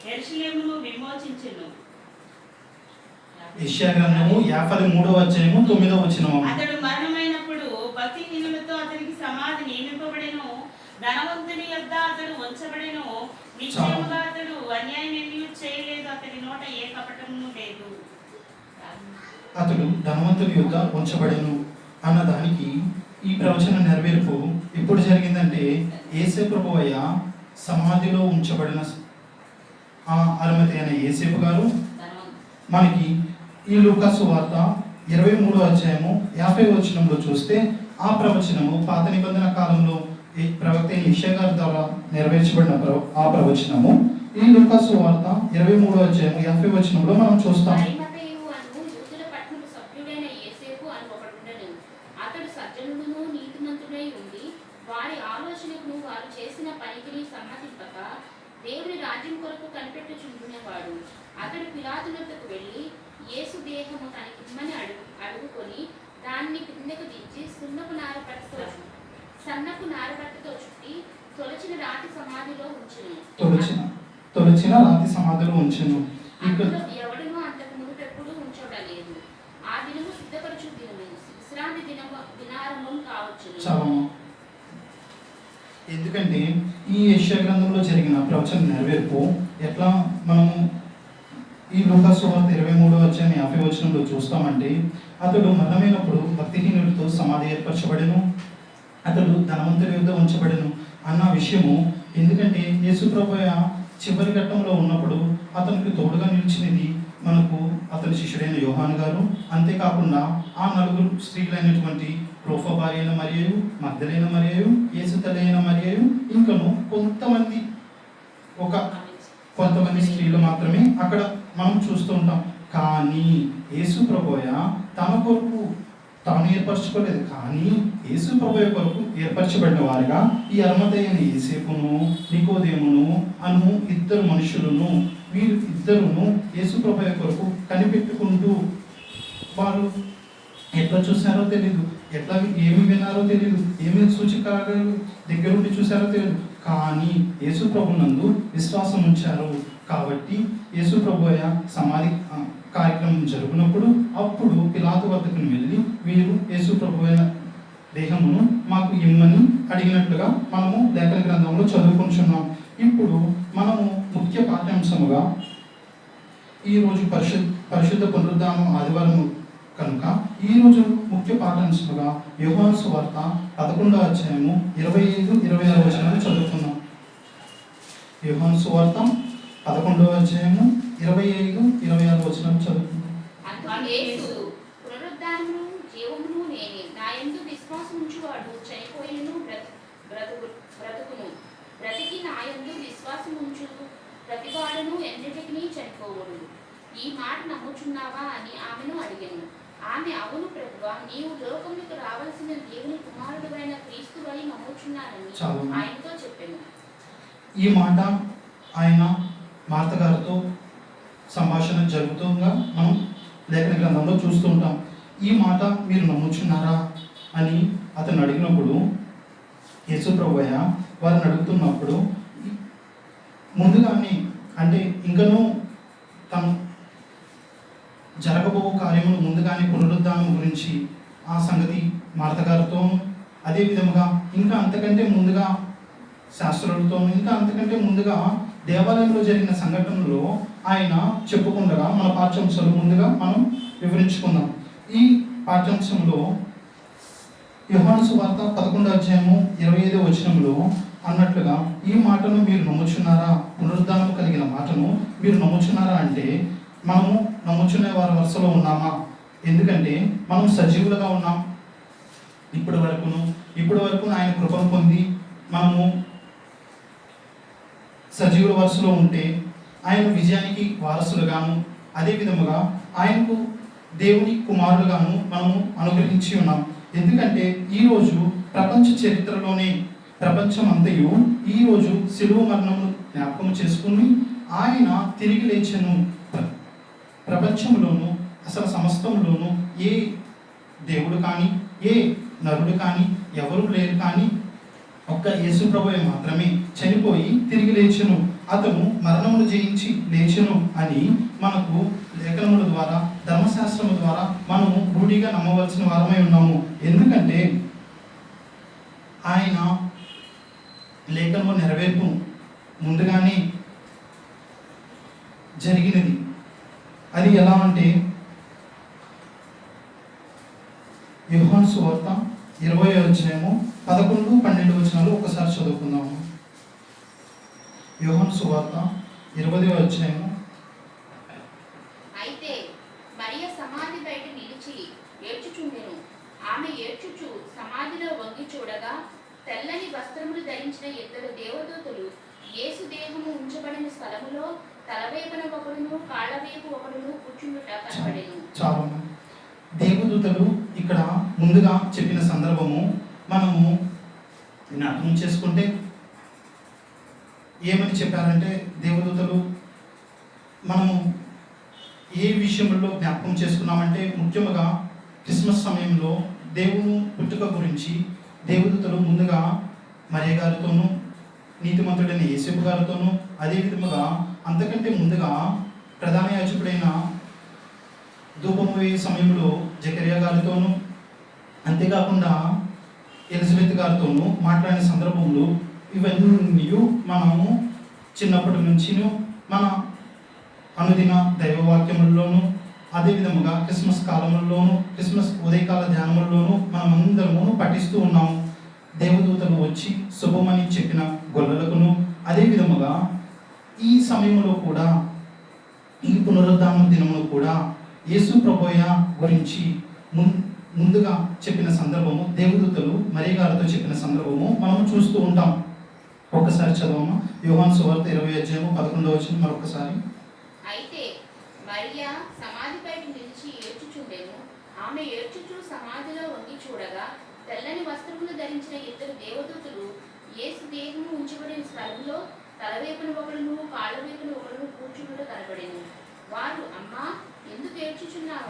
యెరూషలేమును విమోచించెను. యెషయా గ్రంథము 53వ అధ్యాయము 9వ వచనం. అతడు మరణమైనప్పుడు భక్తిహీనులతో అతనికి సమాధి నియమింపబడెను. ధనవంతుని యొద్ద అతడు ఉంచబడెను. నిశ్చయముగా అతడు అన్యాయం ఏమీ చేయలేదు, అతడి నోట ఏ కపటము లేదు. అతడు ధనవంతుని యొద్ద ఉంచబడెను అన్న దానికి ఈ ప్రవచన నెరవేర్పు ఎప్పుడు జరిగిందంటే, యేసు ప్రభువయ్య సమాధిలో ఉంచబడిన ఆ అరుమతి అయిన యేసేపు గారు మనకి ఈ లూకాసు వార్త 23వ అధ్యాయము 50వ వచనంలో చూస్తే, ఆ ప్రవచనము పాత నిబంధన కాలంలో ఈ ప్రవక్త యెషయా గారి ద్వారా నెరవేర్చబడిన ఆ ప్రవచనము ఈ లూకాసు వార్త 23వ అధ్యాయము 50వ వచనంలో మనం చూస్తాం. అరిమతయు అను యూదుల పట్టణపు సభ్యుడైన యేసేపు అని ఒకడుండెను. అతడు సజ్జనుడును నీతిమంతుడై ఉండి వారి ఆలోచనకును వారు చేసిన పనికిని సమ్మతింపక దేవుని రాజ్యం కొరకు కనిపెట్టుచుండునేవాడు. అతడు పిలాతునొద్దకు వెళ్ళి యేసు దేహము తనకిమ్మని అడుగుకొని దాన్ని కిందకు దించి సన్నపు నారబట్టతో చుట్టి తొలచిన రాతి సమాధిలో ఉంచెను. తొలచిన రాతి సమాధిలో ఉంచెను. అందులో ఎవడునూ అంతకు మునుపెప్పుడు ఉంచబడలేదు. ఆ దినము సిద్ధపరచు దినము, విశ్రాంతి దినారంభం కావచ్చును. చాలా. ఎందుకంటే ఈ యెషయా గ్రంథంలో జరిగిన ప్రవచన నెరవేర్పు ఎట్లా మనము ఈ లూకాసు వార్త 23వ అధ్యాయం 50వ వచనంలో చూస్తామంటే, అతడు మరణమైనప్పుడు భక్తిహీనులతో సమాధి ఏర్పరచబడెను, అతడు ధనవంతుడి యొద్ద ఉంచబడెను అన్న విషయము. ఎందుకంటే యేసు ప్రభువయ్య చివరి ఘట్టంలో ఉన్నప్పుడు అతనికి తోడుగా నిలిచినది మనకు అతని శిష్యుడైన యోహాను గారు, అంతేకాకుండా ఆ నలుగురు స్త్రీలైనటువంటి క్లోపా భార్య అయిన మరియు, మగ్దలేన మరియు, యేసు తల్లి అయిన మరియు, ఇంకను కొంతమంది స్త్రీలు మాత్రమే అక్కడ మనం చూస్తూ ఉంటాం. కానీ యేసు ప్రభువయ్య తన కొరకు తాను ఏర్పరచుకోలేదు, కానీ యేసు ప్రభువయ్య కొరకు ఏర్పరచబడిన వారుగా ఈ అరిమతయైన యేసేపును నికోదేమును అను ఇద్దరు మనుషులను, వీరు ఇద్దరును యేసు ప్రభువయ్య కొరకు కనిపెట్టుకుంటూ వారు ఎట్లా చూసారో తెలియదు, ఎట్లా ఏమి విన్నారో తెలియదు, ఏమి సూచకాలు దగ్గరుండి చూసారో తెలియదు, కానీ యేసు ప్రభునందు విశ్వాసం ఉంచారు. కాబట్టి యేసు ప్రభువయ్య సమాధి కార్యక్రమం జరుగునప్పుడు అప్పుడు పిలాతు వద్దకు వెళ్ళి వీరు యేసు ప్రభువైన దేహమును మాకు ఇమ్మని అడిగినట్లుగా మనము లేఖన గ్రంథంలో చదువుకుంటున్నాం. ఇప్పుడు మనము ముఖ్య పాఠ్యాంశముగా ఈరోజు పరిశుద్ధ పునరుద్ధానం ఆదివారం కనుక ఈరోజు ముఖ్య పాఠ్యాంశముగా యోహాను సువార్త 11వ అధ్యాయము 25-26 వచనాలు చదువుకున్నాం. యోహాను సువార్త 11వ అధ్యాయము 25-26 వచనాలు చదువుకున్నాం. పునరుద్ధానమును జీవమును నేనే. నా యందు విశ్వాసం ఉంచువాడు చనిపోయినను బ్రతుకును. బ్రతికి నా యందు విశ్వాసం ఉంచు ప్రతివాడును ఎన్నటికీ చనిపోవుడు. ఈ మాట నమ్ముచున్నావా అని ఆమెను అడిగాను. ఆమె, అవును ప్రభువా, నీవు లోకములకు రావాల్సిన దేవుని కుమారుడైన క్రీస్తువై నమ్ముచున్నానని ఆయనతో చెప్పాను. ఈ మాట ఆయన మార్త గారితో సంభాషణ జరుగుతుండగా మనం లేఖన గ్రంథంలో చూస్తూ ఉంటాం. ఈ మాట మీరు నమ్ముచున్నారా అని అతను అడిగినప్పుడు యేసు ప్రభువయ్య వారిని అడుగుతున్నప్పుడు ముందుగానే, అంటే ఇంకనూ తను జరగబో కార్యములు ముందుగానే పునరుద్ధానం గురించి ఆ సంగతి మార్త గారితో, అదే విధముగా ఇంకా అంతకంటే ముందుగా శాస్త్రులతో, ఇంకా అంతకంటే ముందుగా దేవాలయంలో జరిగిన సంఘటనలో ఆయన చెప్పుకుండగా మన పాఠ్యాంశాలు ముందుగా మనం వివరించుకుందాం. ఈ పాఠ్యాంశంలో యోహాను సువార్త 11వ అధ్యాయము 25వ వచనంలో అన్నట్లుగా ఈ మాటను మీరు నమ్ముచున్నారా, పునరుద్ధానం కలిగిన మాటను మీరు నమ్ముచున్నారా అంటే మనము నమ్ముచునే వారి వరుసలో ఉన్నామా? ఎందుకంటే మనం సజీవులుగా ఉన్నాం. ఇప్పటి వరకు ఆయన కృపను పొంది మనము సజీవుల వరుసలో ఉంటే ఆయన విజయానికి వారసులుగాను, అదే విధముగా ఆయనకు దేవుని కుమారులుగాను మనము అనుగ్రహించి ఉన్నాం. ఎందుకంటే ఈరోజు ప్రపంచ చరిత్రలోనే ప్రపంచం అంతయు ఈరోజు శిలువ మరణమును జ్ఞాపకం చేసుకుని ఆయన తిరిగి లేచెను. ప్రపంచంలోనూ అసలు సమస్తంలోనూ ఏ దేవుడు కానీ ఏ నరుడు కానీ ఎవరు లేరు, కానీ ఒక్క యేసు ప్రభువే మాత్రమే చనిపోయి తిరిగి లేచెను. అతను మరణమును జయించి లేచెను అని మనకు లేఖనముల ద్వారా ధర్మశాస్త్రము ద్వారా మనము రూఢిగా నమ్మవలసిన వారమై ఉన్నాము. ఎందుకంటే ఆయన లేఖనము నెరవేర్పు ముందుగానే జరిగినది. అది ఎలా అంటే యోహాను సువార్త 20వ అధ్యాయము 11, 12 వచనాలు ఒకసారి చదువుకుందాము. యోహాను సువార్త 20వ అధ్యాయము. అయితే మరియ సమాధి బయట నిలిచి ఏడ్చుచుండెను. ఆమె ఏడ్చుచు సమాధిలో వంగి చూడగా తెల్లని వస్త్రములు ధరించిన ఇద్దరు దేవదూతలు యేసు దేహము ఉంచబడిన స్థలములో తలవైపున ఒకడును కాళ్ళవైపు ఒకడును కూర్చుండుట కనబడెను. చాలా దేవదూతలు ఇక్కడ ముందుగా చెప్పిన సందర్భము మనము జ్ఞాపకం చేసుకుంటే ఏమని చెప్పారంటే, దేవదూతలు మనము ఏ విషయంలో జ్ఞాపకం చేసుకున్నామంటే ముఖ్యంగా క్రిస్మస్ సమయంలో దేవుని పుట్టుక గురించి దేవదూతలు ముందుగా మరియ గారితోనూ నీతిమంతుడైన యేసేపు గారితోనూ, అదేవిధముగా అంతకంటే ముందుగా ప్రధాన యాజకుడైన ధూపము వేయే సమయంలో జకరియా గారితోనూ, అంతేకాకుండా ఎలిజబెత్ గారితోనూ మాట్లాడిన సందర్భంలో ఇవన్నీ మనము చిన్నప్పటి నుంచి మన అనుదిన దైవవాక్యముల్లోనూ, అదేవిధముగా క్రిస్మస్ కాలంలోనూ, క్రిస్మస్ ఉదయకాల ధ్యానముల్లోనూ మనమందరము పఠిస్తూ ఉన్నాము. దేవదూతలు వచ్చి శుభమని చెప్పిన గొల్లలకును, అదేవిధముగా ఈ సమయంలో కూడా ఈ పునరుద్ధాన దినమును కూడా యేసు ప్రభువయ్య గురించి ముందుగా చెప్పిన సందర్భము, దేవదూతలు మరియ గారితో చెప్పిన సందర్భము మనము చూస్తూ ఉంటాం. ఒక్కసారి చదవమా. యోహాను సువార్త 20వ అధ్యాయము 11వ వచనం మరొకసారి. అయితే మరియ సమాధి బయట నిలిచి ఏడ్చుచుండెను. ఆమె ఏడ్చుచు సమాధిలో వంగి చూడగా తెల్లని వస్త్రములు ధరించిన ఇద్దరు దేవదూతలు యేసు దేహము ఉంచబడిన స్థలంలో తలవైపున ఒకడును కాళ్ళవైపున ఒకడును కూర్చుండుట కనబడెను. వారు అమ్మా ఎందుకు ఏడ్చుచున్నారు?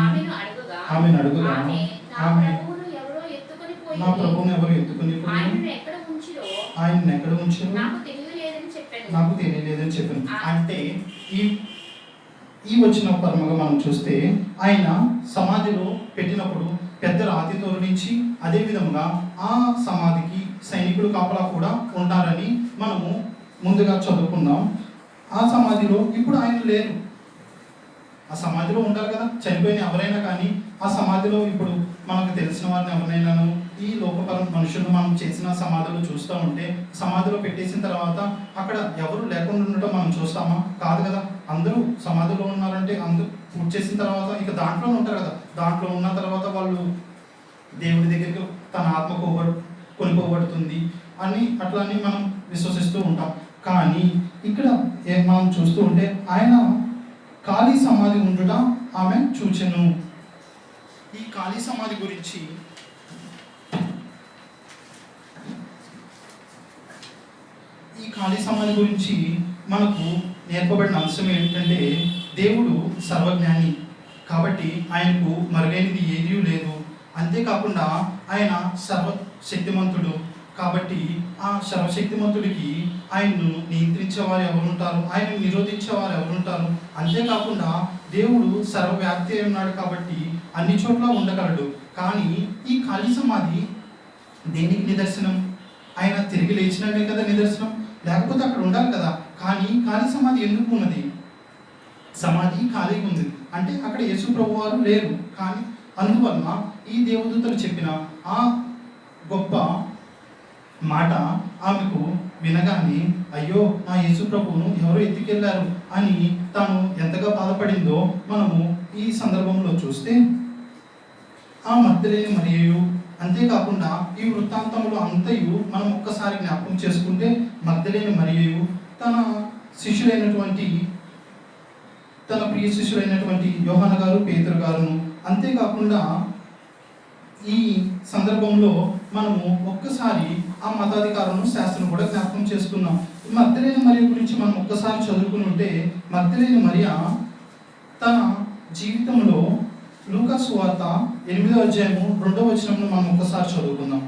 ఆమెను అడుగగా ఆమె నా ప్రభువును ఎవరో ఎత్తుకొని పోయి ఆయనను ఎక్కడ ఉంచిరో నాకు తెలియలేదని చెప్పాను. అంటే ఈ వచ్చిన పరమగా మనం చూస్తే ఆయన సమాధిలో పెట్టినప్పుడు పెద్దల ఆతిథ్యం నుంచి, అదేవిధంగా ఆ సమాధికి సైనికులు కాపలా కూడా ఉంటారని మనము ముందుగా చదువుకుందాం. ఆ సమాధిలో ఇప్పుడు ఆయన లేరు. ఆ సమాధిలో ఉంటారు కదా, చనిపోయిన ఎవరైనా కానీ ఆ సమాధిలో ఇప్పుడు మనకు తెలిసిన వారిని ఎవరినైనాను ఈ లోకపర మనుషులను మనం చేసిన సమాధులు చూస్తూ ఉంటే, సమాధిలో పెట్టేసిన తర్వాత అక్కడ ఎవరు లేకుండా ఉండటం మనం చూస్తామా? కాదు కదా. అందరూ సమాధిలో ఉన్నారంటే అందరూ పూర్తి చేసిన తర్వాత ఇక దాంట్లోనే ఉంటారు కదా. దాంట్లో ఉన్న తర్వాత వాళ్ళు దేవుడి దగ్గరికి తన ఆత్మ కొనిపోబడుతుంది అని అట్లా అని మనం విశ్వసిస్తూ ఉంటాం. కానీ ఇక్కడ మనం చూస్తూ ఉంటే ఆయన ఖాళీ సమాధి ఉండుట ఆమె చూచెను. ఈ ఖాళీ సమాధి గురించి మనకు నేర్పబడిన అంశం ఏంటంటే, దేవుడు సర్వజ్ఞాని కాబట్టి ఆయనకు మరుగైనది ఏదీ లేదు. అంతేకాకుండా ఆయన సర్వశక్తిమంతుడు కాబట్టి ఆ సర్వశక్తిమంతుడికి ఆయన్ను నియంత్రించేవారు ఎవరుంటారు, ఆయనను నిరోధించేవారు ఎవరుంటారు? అంతేకాకుండా దేవుడు సర్వవ్యాప్తి అయి ఉన్నాడు కాబట్టి అన్ని చోట్ల ఉండగలడు. కానీ ఈ ఖాళీ సమాధి దేనికి నిదర్శనం? ఆయన తిరిగి లేచినట్టే కదా నిదర్శనం, లేకపోతే అక్కడ ఉండాలి కదా. కానీ ఖాళీ సమాధి ఎందుకు ఉన్నది? సమాధి ఖాళీగా ఉంది అంటే అక్కడ యేసు ప్రభు వారు లేరు. కానీ అందువలన ఈ దేవదూతలు చెప్పిన ఆ గొప్ప మాట ఆమెకు వినగానే, అయ్యో నా యేసు ప్రభువును ఎవరో ఎత్తుకెళ్లారు అని తాను ఎంతగా బాధపడిందో మనము ఈ సందర్భంలో చూస్తే, ఆ మగ్దలేని మరియు అంతేకాకుండా ఈ వృత్తాంతంలో అంతయు మనం ఒక్కసారి జ్ఞాపకం చేసుకుంటే, మగ్దలేని మరియు తన శిష్యులైనటువంటి తన ప్రియ శిష్యులైనటువంటి యోహాను గారు, పేతురు గారును. అంతేకాకుండా ఈ సందర్భంలో మనము ఒక్కసారి ఆ మతాధికారులను, శాస్త్రం కూడా జ్ఞాపకం చేసుకున్నాం. మగ్దలేని మరియ గురించి మనం ఒక్కసారి చదువుకుని ఉంటే, మగ్దలేని మరియ తన జీవితంలో లూకా సువార్త 8వ అధ్యాయము 2వ వచనంలో మనం ఒక్కసారి చదువుకుందాం.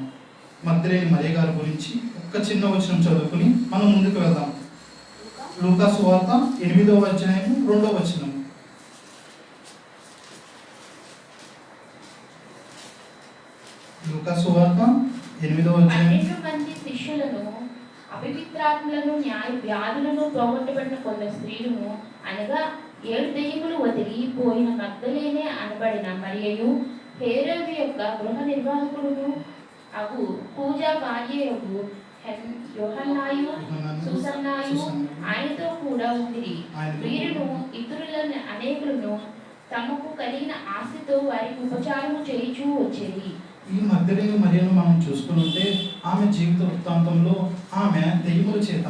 మగ్దలేని మరియ గారి గురించి ఒక్క చిన్న వచనం చదువుకుని మనం ముందుకు వెళ్దాం. లూకా సువార్త 8వ అధ్యాయము 2వ వచనం. లూకా సువార్త 8వ అధ్యాయం. 12 మంది శిష్యులను, అపవిత్రాత్మలను, వ్యాధులను పోగొట్టబడిన కొందరు స్త్రీలను, అనగా 7 దెయ్యములు వదిలిపోయిన మగ్దలేనే అనబడిన మరియయు, హేరోదు యొక్క గృహ నిర్వాహకుడును అగు పూజా భార్యయగు యోహన్నాయు, సూసన్నాయు ఆయనతో కూడా ఉండిరి. వీరును ఇతరులను అనేకులను తమకు కలిగిన ఆశతో వారికి ఉపచారము చేయుచూ వచ్చేది. ఈ మగ్దలేని మరియను మనం చూసుకుంటే, ఆమె జీవిత వృత్తాంతంలో ఆమె దెయ్యముల చేత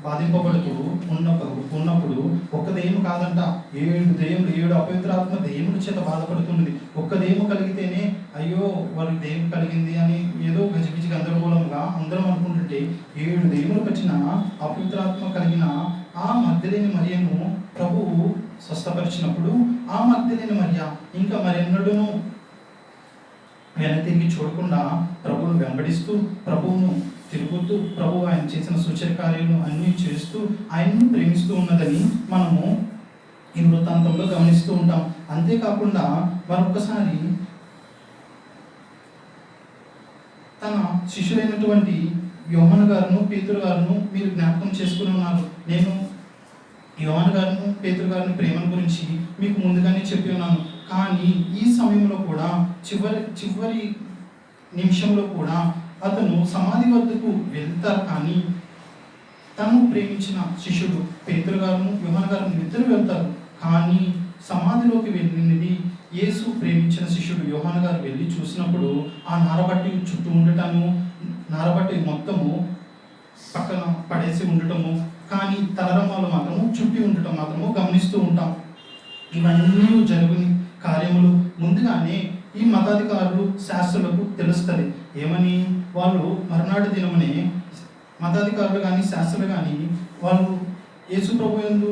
బాధింపబడుతూ ఉన్నప్పుడు ఒక్క దెయ్యము కాదంట, 7 దెయ్యములు, 7 అపవిత్రాత్మ దెయ్యముల చేత బాధపడుతున్నది. ఒక్క దెయ్యము కలిగితేనే అయ్యో వారికి దెయ్యం కలిగింది అని ఏదో గజిబిజి గందరగోళంగా అందరం అనుకుంటుంటే, 7 దెయ్యములు వచ్చిన అపవిత్రాత్మ కలిగిన ఆ మగ్దలేని మరియను ప్రభువు స్వస్థపరిచినప్పుడు, ఆ మగ్దలేని మరియ ఇంకా మరెన్నడూను తిరిగి చూడకుండా ప్రభువును వెంబడిస్తూ, ప్రభువును తిరుగుతూ, ప్రభువు ఆయన చేసిన సూచక కార్యాలను అన్నీ చేస్తూ ఆయన్ను ప్రేమిస్తూ ఉన్నదని మనము ఈ వృత్తాంతంలో గమనిస్తూ ఉంటాం. అంతేకాకుండా మరొకసారి తన శిష్యులైనటువంటి యోహాను గారును, పేతురు గారును మీరు జ్ఞాపకం చేసుకుని ఉన్నారు. నేను యోహాను గారును, పేతురు గారిని ప్రేమను గురించి మీకు ముందుగానే చెప్పి ఉన్నాను. కానీ ఈ సమయంలో కూడా చివరి నిమిషంలో కూడా అతను సమాధి వద్దకు వెళ్తారు. కానీ తను ప్రేమించిన శిష్యుడు పేతురు గారును, యోహాను గారును ఇద్దరు వెళ్తారు. కానీ సమాధిలోకి వెళ్ళినది యేసు ప్రేమించిన శిష్యుడు యోహాను గారు వెళ్ళి చూసినప్పుడు ఆ నారబట్టి చుట్టూ ఉండటము, నారబట్టి మొత్తము పక్కన పడేసి ఉండటము, కానీ తలరమాలు మాత్రము చుట్టి ఉండటం మాత్రము గమనిస్తూ ఉంటాం. ఇవన్నీ జరిగిన కార్యములు ముందుగానే ఈ మతాధికారులు, శాస్త్రులకు తెలుస్తుంది. ఏమని? వాళ్ళు మరునాడు దినమునే మతాధికారులు కానీ, శాస్త్రులు కానీ వాళ్ళు యేసు ప్రభు యందు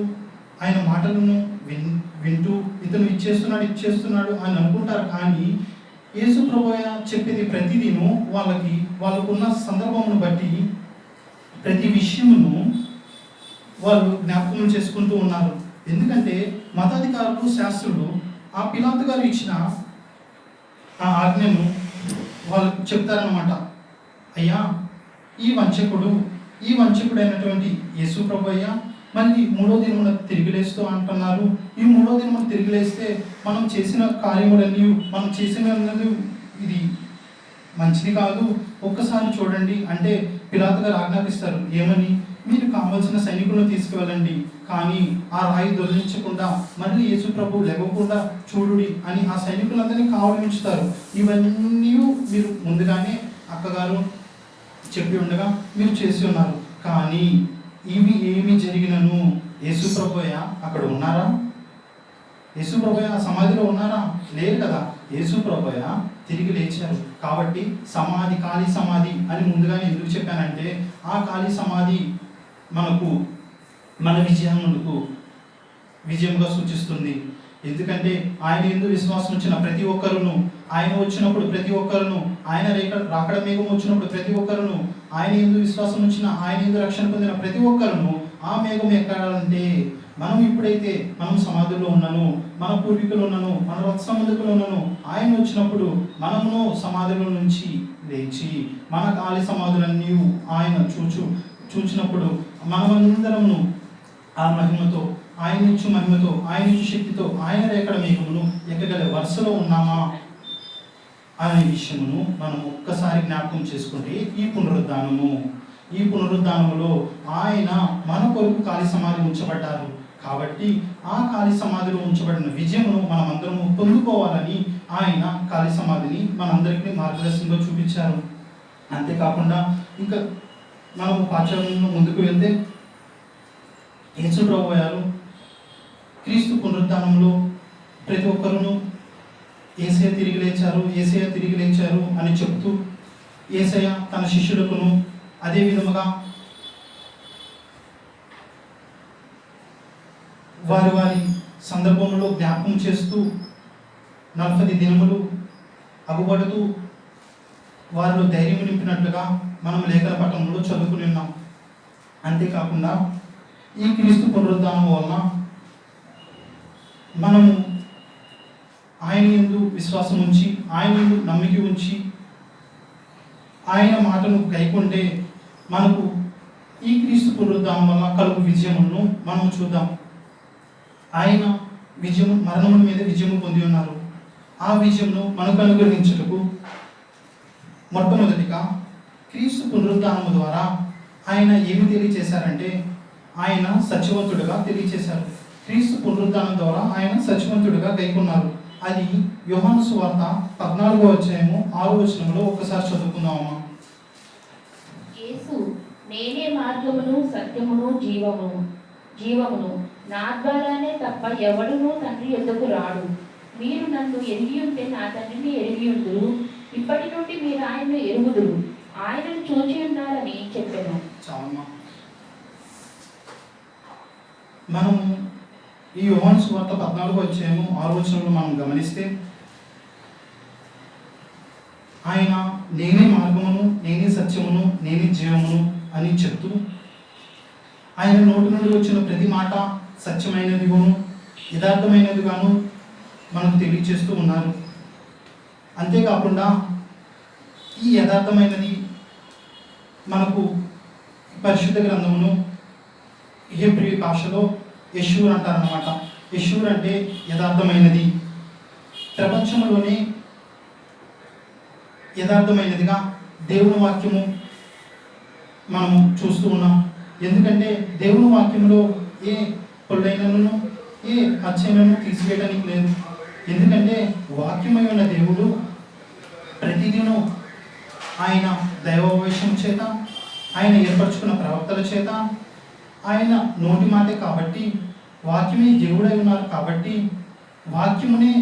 ఆయన మాటలను వింటూ ఇతను ఇచ్చేస్తున్నాడు అని అనుకుంటారు. కానీ యేసు ప్రభు చెప్పేది ప్రతిదీను వాళ్ళకున్న సందర్భమును బట్టి ప్రతి విషయమును వాళ్ళు జ్ఞాపకం చేసుకుంటూ ఉన్నారు. ఎందుకంటే మతాధికారులు, శాస్త్రులు ఆ పిలాతు గారు ఇచ్చిన ఆ ఆజ్ఞను వాళ్ళు చెప్తారనమాట. అయ్యా, ఈ వంచకుడైనటువంటి యేసు ప్రభు అయ్యా మళ్ళీ 3వ దినమున తిరిగి లేస్తూ అంటున్నారు. ఈ 3వ దినమున తిరిగి లేస్తే మనం చేసిన కార్యములన్నీ, మనం చేసిన ఇది మంచిది కాదు, ఒక్కసారి చూడండి అంటే పిలాతు గారు ఆజ్ఞాపిస్తారు. ఏమని? మీరు కావాల్సిన సైనికులను తీసుకువెళ్ళండి, కానీ ఆ రాయి దొరించకుండా మళ్ళీ యేసు ప్రభు లేవకుండా చూడుడి అని ఆ సైనికులందరినీ కావలి ఉంచుతారు. ఇవన్నీ మీరు ముందుగానే అక్కగారు చెప్పి ఉండగా మీరు చేసి ఉన్నారు. కానీ ఇవి ఏమి జరిగినను యేసు ప్రభుయ అక్కడ ఉన్నారా? యేసు ప్రభుయ ఆ సమాధిలో ఉన్నారా? లేరు కదా. యేసు ప్రభుయ తిరిగి లేచారు. కాబట్టి సమాధి, ఖాళీ సమాధి అని ముందుగానే ఎందుకు చెప్పానంటే, ఆ ఖాళీ సమాధి మన విజయముగా సూచిస్తుంది. ఎందుకంటే ఆయన యందు విశ్వాసం ఉంచిన ప్రతి ఒక్కరును, ఆయన వచ్చినప్పుడు ప్రతి ఒక్కరును, ఆయన రాకడ మేఘం వచ్చినప్పుడు ప్రతి ఒక్కరును, ఆయన యందు విశ్వాసం ఉంచిన, ఆయన యందు రక్షణ పొందిన ప్రతి ఒక్కరును ఆ మేఘం ఎక్కాలంటే మనం ఇప్పుడైతే మనం సమాధుల్లో ఉన్నాను, మన పూర్వీకులు ఉన్నాను, మన రక్త సంబంధికులు ఉన్నాను, ఆయన వచ్చినప్పుడు మనమును సమాధుల నుంచి లేచి మన ఖాళీ సమాధులన్నీ ఆయన చూచినప్పుడు మనమందరమును ఆ మహిమతో, ఆయన ఇచ్చు మహిమతో, ఆయన ఇచ్చు శక్తితో, ఆయన రేకడ మేఘమును ఎక్కగల వరుసలో ఉన్నామా అనే విషయమును మనం ఒక్కసారి జ్ఞాపకం చేసుకుంటే, ఈ పునరుద్ధానములో ఆయన మన కొరకు ఖాళీ సమాధి ఉంచబడ్డారు. కాబట్టి ఆ ఖాళీ సమాధిలో ఉంచబడిన విజయమును మనమందరము పొందుకోవాలని ఆయన ఖాళీ సమాధిని మనందరికీ మార్గదర్శనంగా చూపించారు. అంతేకాకుండా ఇంకా మనం పాఠ్యంలో ముందుకు వెళ్తే యేసు ప్రభువు గారు క్రీస్తు పునరుద్ధానంలో ప్రతి ఒక్కరును యేసయ్య తిరిగి లేచారు, యేసయ్య తిరిగి లేచారు అని చెప్తూ యేసయ్య తన శిష్యులకును అదే విధముగా వారి వారి సందర్భంలో జ్ఞాపకం చేస్తూ 40 దినములు అగుపడుతూ వారిలో ధైర్యం నింపినట్లుగా మనం లేఖన పట్టణంలో చదువుకుని ఉన్నాం. అంతేకాకుండా ఈ క్రీస్తు పునరుద్ధానం వలన మనము ఆయన యందు విశ్వాసం ఉంచి, ఆయన యందు నమ్మిక ఉంచి, ఆయన మాటను గైకొంటే మనకు ఈ క్రీస్తు పునరుద్ధానం వల్ల కలుగు విజయములను మనం చూద్దాం. ఆయన విజయము, మరణము మీద విజయము పొంది ఉన్నారు. ఆ విజయమును మనకు అనుగ్రహించుటకు మొట్టమొదటిగా క్రీస్తు పునరుద్ధానము ద్వారా ఆయన ఏమి తెలియచేశారంటే ఆయన సత్యవంతుడిగా తెలియచేశారు. క్రీస్తు పునరుద్ధానం ద్వారా ఆయన సత్యవంతుడిగా గైకొన్నారు. అది యోహాను సువార్త 14వ అధ్యాయము 6వ వచనంలో ఒకసారి చదువుకుందామమ్మా. యేసు, నేనే మార్గమును సత్యమును జీవమును నా ద్వారానే తప్ప ఎవడునూ తండ్రి యొద్దకు రాడు. మీరు నన్ను ఎరిగి ఉంటే నా తండ్రిని ఎరిగి ఉందురు. ఇప్పటి నుండి మీరు ఆయన్ను ఎరుగుదురు, ఆయనను చూచి ఉన్నారని చెప్పాను. చాలమ్మా. మనము ఈ యోహాను సువార్త 14వ అధ్యాయము 6వ వచనంలో మనం గమనిస్తే ఆయన నేనే మార్గమును, నేనే సత్యమును, నేనే జీవమును అని చెప్తూ ఆయన నోటి నుండి వచ్చిన ప్రతి మాట సత్యమైనదిగాను యథార్థమైనదిగాను మనకు తెలియచేస్తూ ఉన్నారు. అంతేకాకుండా ఈ యథార్థమైనది మనకు పరిశుద్ధ గ్రంథమును హెబ్రీ భాషలో యెషూర్ అంటారన్నమాట. యెషూర్ అంటే యథార్థమైనది. ప్రపంచంలోనే యథార్థమైనదిగా దేవుని వాక్యము మనము చూస్తూ ఉన్నాం. ఎందుకంటే దేవుని వాక్యంలో ఏ పొల్లైనను ఏ అచ్చైనను తీసివేయడానికి లేదు. ఎందుకంటే వాక్యమై ఉన్న దేవుడు ప్రతిదినం ఆయన దైవవేశం చేత, ఆయన ఏర్పరచుకున్న ప్రవక్తల చేత, ఆయన నోటి మాటే కాబట్టి, వాక్యమే దేవుడై ఉన్నారు కాబట్టి వాక్యమునే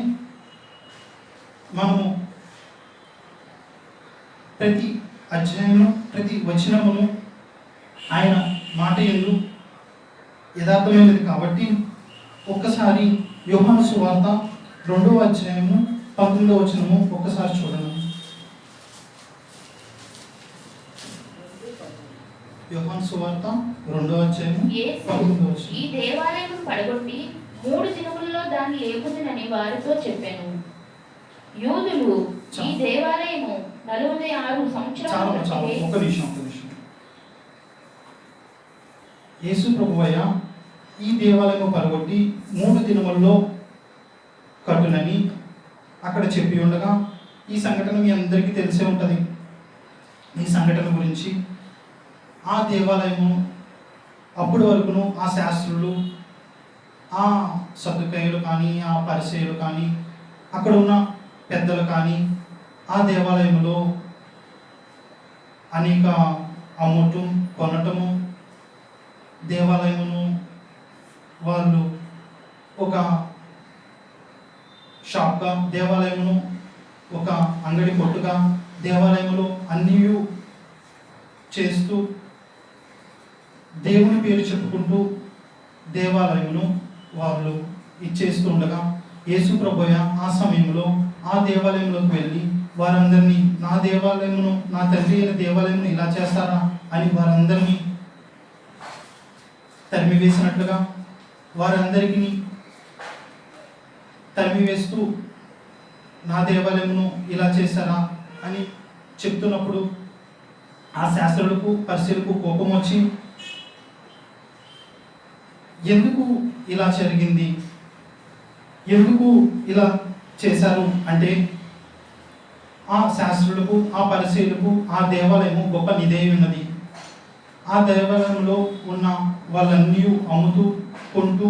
మనము ప్రతి అధ్యాయము ప్రతి వచనమును ఆయన మాట యందు యథార్థమైనది కాబట్టి ఒక్కసారి యోహాను సువార్త 2వ అధ్యాయము 19వ వచనము ఒక్కసారి చూడండి. యోహాను సువార్త 2వ అధ్యాయము యేసు 19వ వచనం. ఈ దేవాలయమును పడగొట్టి 3 దినములలో దాన్ని లేపుదునని వారితో చెప్పాను. యూదులు ఈ దేవాలయము 46 సంవత్సరాల చాలా క్రితమే ఒక నిమిషం. యేసు ప్రభువయ్య ఈ దేవాలయము పడగొట్టి 3 దినముల్లో కట్టునని అక్కడ చెప్పి ఉండగా, ఈ సంఘటన మీ అందరికీ తెలిసే ఉంటుంది. ఈ సంఘటన గురించి ఆ దేవాలయము అప్పటి వరకును ఆ శాస్త్రులు, ఆ సద్దుకాయులు కానీ, ఆ పరిసయ్యులు కానీ, అక్కడ ఉన్న పెద్దలు కానీ ఆ దేవాలయంలో అనేక అమ్మటం కొనటము, దేవాలయమును వాళ్ళు ఒక షాప్గా, దేవాలయమును ఒక అంగడి కొట్టుగా, దేవాలయములో అన్నీ చేస్తూ దేవుని పేరు చెప్పుకుంటూ దేవాలయమును వాళ్ళు ఇచ్చేస్తూ ఉండగా, యేసు ప్రభువయ్య ఆ సమయంలో ఆ దేవాలయంలోకి వెళ్ళి వారందరినీ, నా దేవాలయమును, నా తండ్రి అయిన దేవాలయమును ఇలా చేస్తారా అని వారందరినీ తరిమివేసినట్లుగా, వారందరికీ తరిమివేస్తూ నా దేవాలయమును ఇలా చేశారా అని చెప్తున్నప్పుడు ఆ శాస్త్రులకు పరిశీలకు కోపం వచ్చి, ఎందుకు ఇలా జరిగింది, ఎందుకు ఇలా చేశారు అంటే, ఆ శాస్త్రులకు ఆ పరిశీలకు ఆ దేవాలయము గొప్ప నిధేయ ఉన్నది. ఆ దేవాలయంలో ఉన్న వాళ్ళన్నీ అమ్ముతూ కొంటూ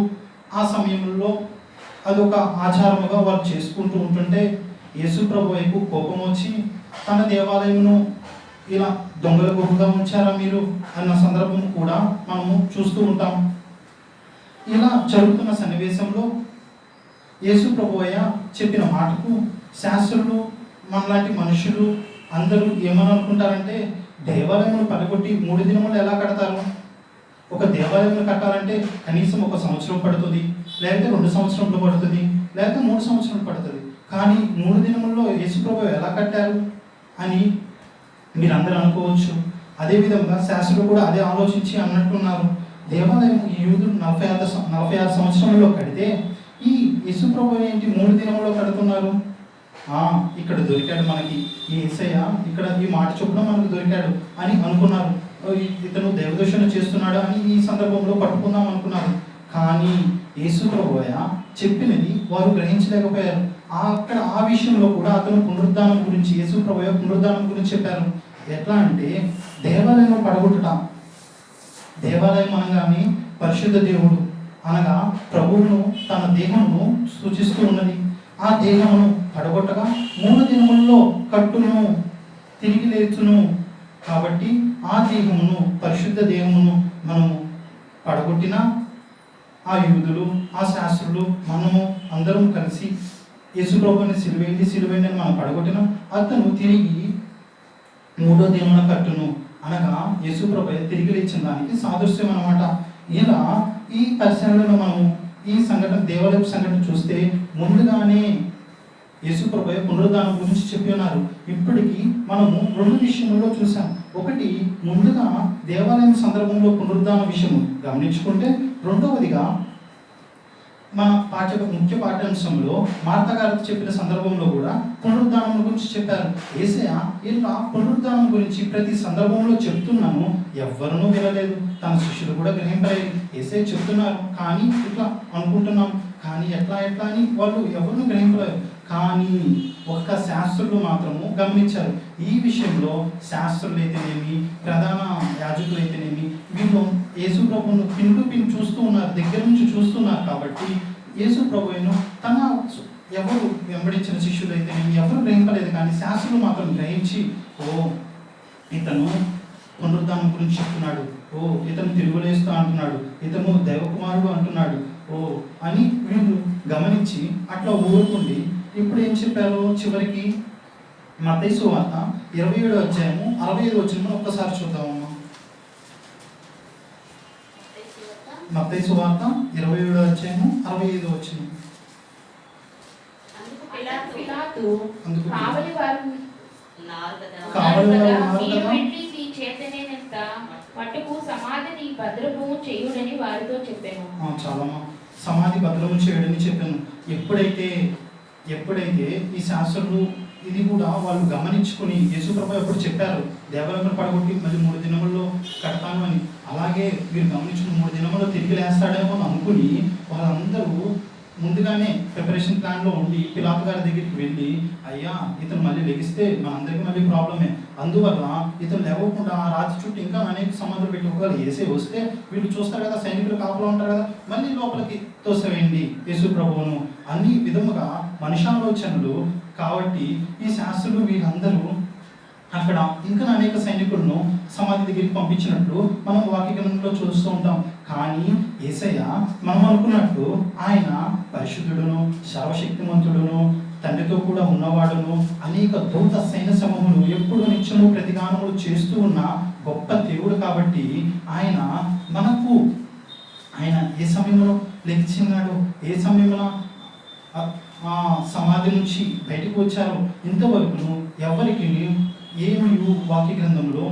ఆ సమయంలో అదొక ఆచారముగా వాళ్ళు చేసుకుంటూ ఉంటుంటే యేసు ప్రభు వైపు కోపం వచ్చి, తన దేవాలయమును ఇలా దొంగల గుహగా ఉంచారా మీరు అన్న సందర్భం కూడా మనము చూస్తూ ఉంటాం. ఇలా జరుగుతున్న సన్నివేశంలో యేసు ప్రభువయ్య చెప్పిన మాటకు శాస్త్రులు మనలాంటి మనుషులు అందరూ ఏమని అనుకుంటారంటే, దేవాలయములు పడగొట్టి 3 దినములు ఎలా కడతారు? ఒక దేవాలయం కట్టాలంటే కనీసం 1 సంవత్సరం పడుతుంది, లేకపోతే 2 సంవత్సరంలో పడుతుంది, లేకపోతే 3 సంవత్సరాలు పడుతుంది. కానీ 3 దినముల్లో యేసు ప్రభువు ఎలా కట్టారు అని మీరందరూ అనుకోవచ్చు. అదేవిధంగా శాస్త్రులు కూడా అదే ఆలోచించి అన్నట్టున్నారు. దేవాలయం ఈ యూదులు 46 సంవత్సరంలో కడితే ఈ యేసు ప్రభువు ఏంటి 3 దినముల్లో కడుతున్నారు? ఇక్కడ దొరికాడు మనకి ఈ యేసయ్య, ఇక్కడ ఈ మాట చొప్పున మనకు దొరికాడు అని అనుకున్నారు. ఇతను దేవదూషణ చేస్తున్నాడు అని ఈ సందర్భంలో పట్టుకుందాం అనుకున్నారు. కానీ యేసు ప్రభువయ్య చెప్పినది వారు గ్రహించలేకపోయారు. అక్కడ ఆ విషయంలో కూడా అతను పునరుద్ధానం గురించి, యేసు ప్రభువయ్య పునరుద్ధానం గురించి చెప్పారు. ఎట్లా అంటే, దేవాలయం పడగొట్టుట, దేవాలయం అనగానే పరిశుద్ధ దేవుడు అనగా ప్రభువును తన దేహమును సూచిస్తూ ఉన్నది. ఆ దేహమును పడగొట్టగా 3 దినములలో కట్టును, తిరిగి లేచును. కాబట్టి ఆ దేహమును, పరిశుద్ధ దేహమును మనము పడగొట్టిన ఆ యూదులు, ఆ శాస్త్రులు, మనము అందరం కలిసి యేసు ప్రభువుని సిలువేయండి అని మనం పడగొట్టిన అతను తిరిగి 3వ దినమున కట్టును అనగా యేసు ప్రభువు తిరిగి లేచిన దానికి సాదృశ్యం అన్నమాట. ఇలా ఈ పరిశీలనలో మనము ఈ సంఘటన, దేవాలయ సంఘటన చూస్తే ముందుగానే యేసు ప్రభువు పునరుద్ధానం గురించి చెప్పి ఉన్నారు. ఇప్పటికీ మనము 2 విషయంలో చూసాం. ఒకటి, ముందుగా దేవాలయం సందర్భంలో పునరుద్ధాన విషయము గమనించుకుంటే, రెండవదిగా మన ముఖ్య పాఠ్యాంశంలో మార్త గారు చెప్పిన సందర్భంలో కూడా పునరుద్ధానం గురించి చెప్పారు. యేసయ్య ఇలా పునరుద్ధానం గురించి ప్రతి సందర్భంలో చెప్తున్నాను, ఎవ్వరూ వినలేదు, తన శిష్యులు కూడా గ్రహింపలేదు. యేసయ్య చెప్తున్నారు కానీ ఇట్లా అనుకుంటున్నాం, కానీ ఎట్లా అని వాళ్ళు ఎవరినూ గ్రహింపలేదు. కానీ ఒక్క శాస్త్రులు మాత్రము గమనించారు. ఈ విషయంలో శాస్త్రులు అయితేనేమి, ప్రధాన యాజకులు అయితేనేమి, వీళ్ళు యేసు ప్రభువును పిన్ టు పిన్ చూస్తూ ఉన్నారు, దగ్గర నుంచి చూస్తున్నారు. కాబట్టి యేసు ప్రభువును తన ఎవరు వెంబడించిన శిష్యులు అయితేనేమి ఎవరు గ్రహింపలేదు. కానీ శాస్త్రులు మాత్రం గ్రహించి, ఇతను పునరుద్ధానం గురించి చెప్తున్నాడు, ఇతను తిరుగులేస్తూ అంటున్నాడు, ఇతను దైవకుమారుడు అంటున్నాడు అని వీళ్ళు గమనించి అట్లా ఊరుకుండి ఇప్పుడు ఏం చెప్పారు? చివరికి మత్తయి సువార్త 27వ అధ్యాయము 65వ వచనం ఒక్కసారి చూద్దామమ్మా. మత్తయి సువార్త 27వ అధ్యాయము 65వ వచనం. పిలాతు కావలి వారు మట్టుకు సమాధిని భద్రము చేయుడని వారితో చెప్పాను. చాలా సమాధి భద్రము చేయడని చెప్పాను. ఎప్పుడైతే ఈ శాస్త్రులు ఇది కూడా వాళ్ళు గమనించుకుని యేసు ప్రభువు ఎప్పుడు చెప్పారు దేవాలయం పడగొట్టి మళ్ళీ 3 దినముల్లో కడతాను అని, అలాగే వీరు గమనించుకుని 3 దినముల్లో తిరిగి లేస్తాడేమో అని అనుకుని వాళ్ళందరూ ముందుగానే ప్రిపరేషన్ ప్లాన్లో ఉండి పిలాతు గారి దగ్గరికి వెళ్ళి, అయ్యా ఇతను మళ్ళీ లెగిస్తే మనందరికీ మళ్ళీ ప్రాబ్లమే, అందువల్ల ఇతను లేవకుండా ఆ రాత్రి చుట్టూ ఇంకా అనేక సమాధులు పెట్టి ఒకవేళ యేసే వస్తే వీళ్ళు చూస్తారు కదా, సైనికులు కాపులో ఉంటారు కదా, మళ్ళీ లోపలికి తోసివేయండి యేసు ప్రభువును అన్ని విధముగా మనుషాలోచనలు. కాబట్టి ఈ శాస్త్రులు వీళ్ళందరూ అక్కడ ఇంకా అనేక సైనికులను సమాధి దగ్గరికి పంపించినట్లు మనం వాక్యగ్రంథంలో చూస్తూ ఉంటాం. కానీ యేసయ్య మనం అనుకున్నట్టు ఆయన పరిశుద్ధుడును, సర్వశక్తిమంతుడును, తండ్రితో కూడా ఉన్నవాడును, అనేక దూత సైన్య సమూహములు ఎప్పుడు నిత్యము ప్రతిగానములు చేస్తూ ఉన్న గొప్ప దేవుడు. కాబట్టి ఆయన ఏ సమయంలో లెగిచినాడు, ఏ సమయంలో సమాధి నుంచి బయటకు వచ్చారు, ఇంతవరకు ఎవరికి ఏమి వాక్య గ్రంథంలో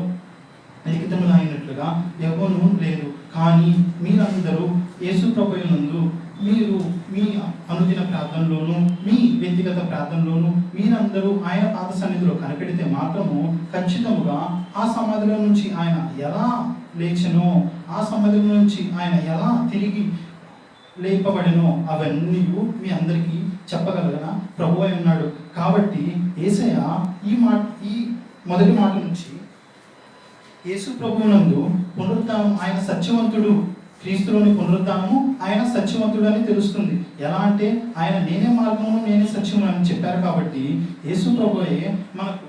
లిఖితములు అయినట్లుగా ఎవరు లేదు. కానీ మీరందరూ యేసు ప్రభువునందు మీరు మీ అనుదిన ప్రార్థనలోను, మీ వ్యక్తిగత ప్రార్థనలోను మీరందరూ ఆయన పాద సన్నిధిలో కనిపెడితే మాత్రము ఖచ్చితంగా ఆ సమాధిలో నుంచి ఆయన ఎలా లేచనో, ఆ సమాధిలో నుంచి ఆయన ఎలా తిరిగి లేపబడినో అవన్నీ మీ అందరికీ చెప్పగలగన ప్రభు అయి ఉన్నాడు. కాబట్టి యేసయ్య ఈ మొదటి మాట నుంచి యేసు ప్రభువునందు పునరుద్ధానం, ఆయన సత్యవంతుడు, క్రీస్తులోని పునరుద్ధానము ఆయన సత్యవంతుడు అని తెలుస్తుంది. ఎలా అంటే ఆయన నేనే మార్గము నేనే సత్యము అని చెప్పారు. కాబట్టి యేసు ప్రభువే మనకు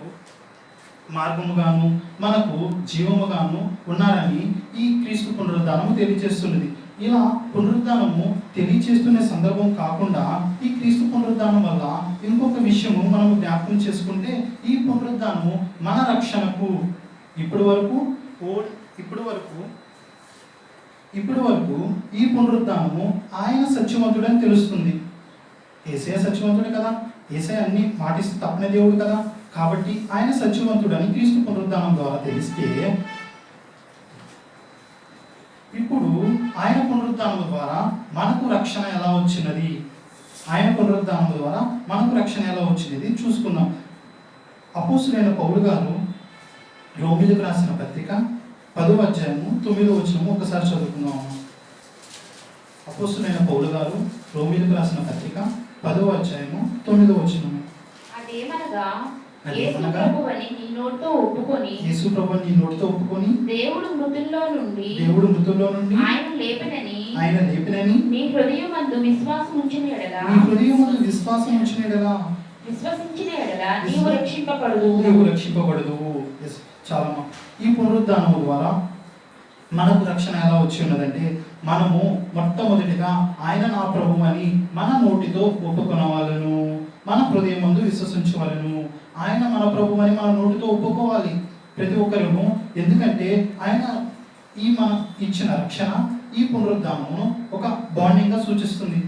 మార్గముగాను మనకు జీవముగాను ఉన్నారని ఈ క్రీస్తు పునరుద్ధానము తెలియజేస్తున్నది. ఇలా పునరుద్ధానము తెలియచేస్తున్న సందర్భం కాకుండా ఈ క్రీస్తు పునరుద్ధానం వల్ల ఇంకొక విషయము మనము జ్ఞాపకం చేసుకుంటే, ఈ పునరుద్ధానము మన రక్షణకు ఇప్పటి వరకు ఈ పునరుద్ధానము ఆయన సత్యవంతుడని తెలుస్తుంది. యేసయ్య సత్యవంతుడు కదా, యేసయ్య అన్ని మాటిస్తూ తప్పని దేవుడు కదా, కాబట్టి ఆయన సత్యవంతుడని క్రీస్తు పునరుద్ధానం ద్వారా తెలిస్తే, ఇప్పుడు ఆయన పునరుద్ధానం ద్వారా మనకు రక్షణ ఎలా వచ్చినది, ఆయన పునరుద్ధానం ద్వారా మనకు రక్షణ ఎలా వచ్చినది చూసుకుందాం. అపోస్తులైన పౌలు గారు రోమీయులకు రాసిన పత్రిక 10వ అధ్యాయము 9వ వచనము ఒకసారి చదువుకుందాం. అపోస్తులైన పౌలు గారు రోమీయులకు రాసిన పత్రిక 10వ అధ్యాయము 9వ వచనము. అదేమనగా యేసు ప్రభువని నీ నోటితో ఒప్పుకొని దేవుడు మృతుల్లో నుండి ఆయన లేపినని నీ హృదయమందు విశ్వాసం ఉంచిన ఎడల నీవు రక్షింపబడదు. చాలా ఈ పునరుద్ధానము ద్వారా మనకు రక్షణ ఎలా వచ్చి ఉన్నదంటే, మనము మొట్టమొదటిగా ఆయన నా ప్రభువు అని మన నోటితో ఒప్పుకొనవాలను, మన హృదయం ముందు విశ్వసించవలను. ఆయన మన ప్రభువు అని మన నోటితో ఒప్పుకోవాలి ప్రతి ఒక్కరు. ఎందుకంటే ఆయన మన ఇచ్చిన రక్షణ, ఈ పునరుద్ధానమును ఒక బాండింగ్గా సూచిస్తుంది.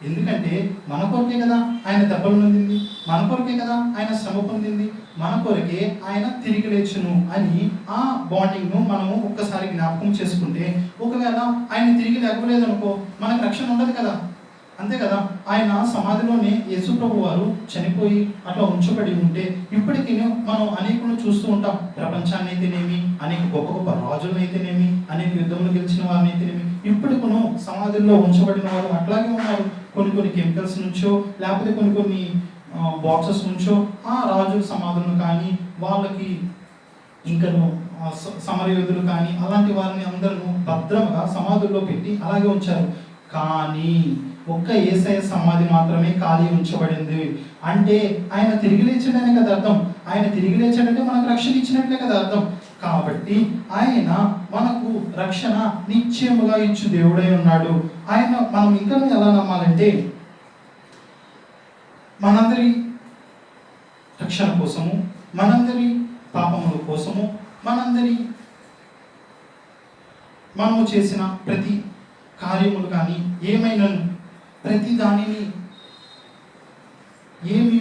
ఎందుకంటే మన కొరకే కదా ఆయన దెబ్బలు పొందింది, మన కొరకే కదా ఆయన శ్రమ పొందింది, మన కొరకే ఆయన తిరిగి లేచును అని ఆ బాండింగ్ను మనము ఒక్కసారి జ్ఞాపకం చేసుకుంటే, ఒకవేళ ఆయన తిరిగి లేకపోలేదనుకో మనకు రక్షణ ఉండదు కదా. అంతే కదా, ఆయన సమాధిలోనే యేసు ప్రభు వారు చనిపోయి అట్లా ఉంచబడి ఉంటే ఇప్పటికీ మనం అనేకులను చూస్తూ ఉంటాం. ప్రపంచాన్ని అయితేనేమి, అనేక గొప్ప గొప్ప రాజులను అయితేనేమి, అనేక యుద్ధములు గెలిచిన వారిని అయితేనేమి, ఇప్పటికును సమాధుల్లో ఉంచబడిన వారు అట్లాగే ఉన్నారు. కొన్ని కెమికల్స్ నుంచో లేకపోతే కొన్ని బాక్సెస్ నుంచో ఆ రాజుల సమాధులను కానీ, వాళ్ళకి ఇంకను సమరయోధులు కానీ అలాంటి వారిని అందరూ భద్రంగా సమాధుల్లో పెట్టి అలాగే ఉంచారు. కానీ ఒక్క యేసయ్య సమాధి మాత్రమే ఖాళీ ఉంచబడింది. అంటే ఆయన తిరిగి లేచాడనే కదా అర్థం. ఆయన తిరిగి లేచాడంటే మనకు రక్షణ ఇచ్చినట్లే కదా అర్థం. కాబట్టి ఆయన మనకు రక్షణ నిశ్చయముగా ఇచ్చు దేవుడై ఉన్నాడు. ఆయన మనం ఇంకా ఎలా నమ్మాలంటే, మనందరి రక్షణ కోసము, మనందరి పాపముల కోసము, మనము చేసిన ప్రతి కార్యములు కానీ ఏమైనా ప్రతి దానిని ఏమి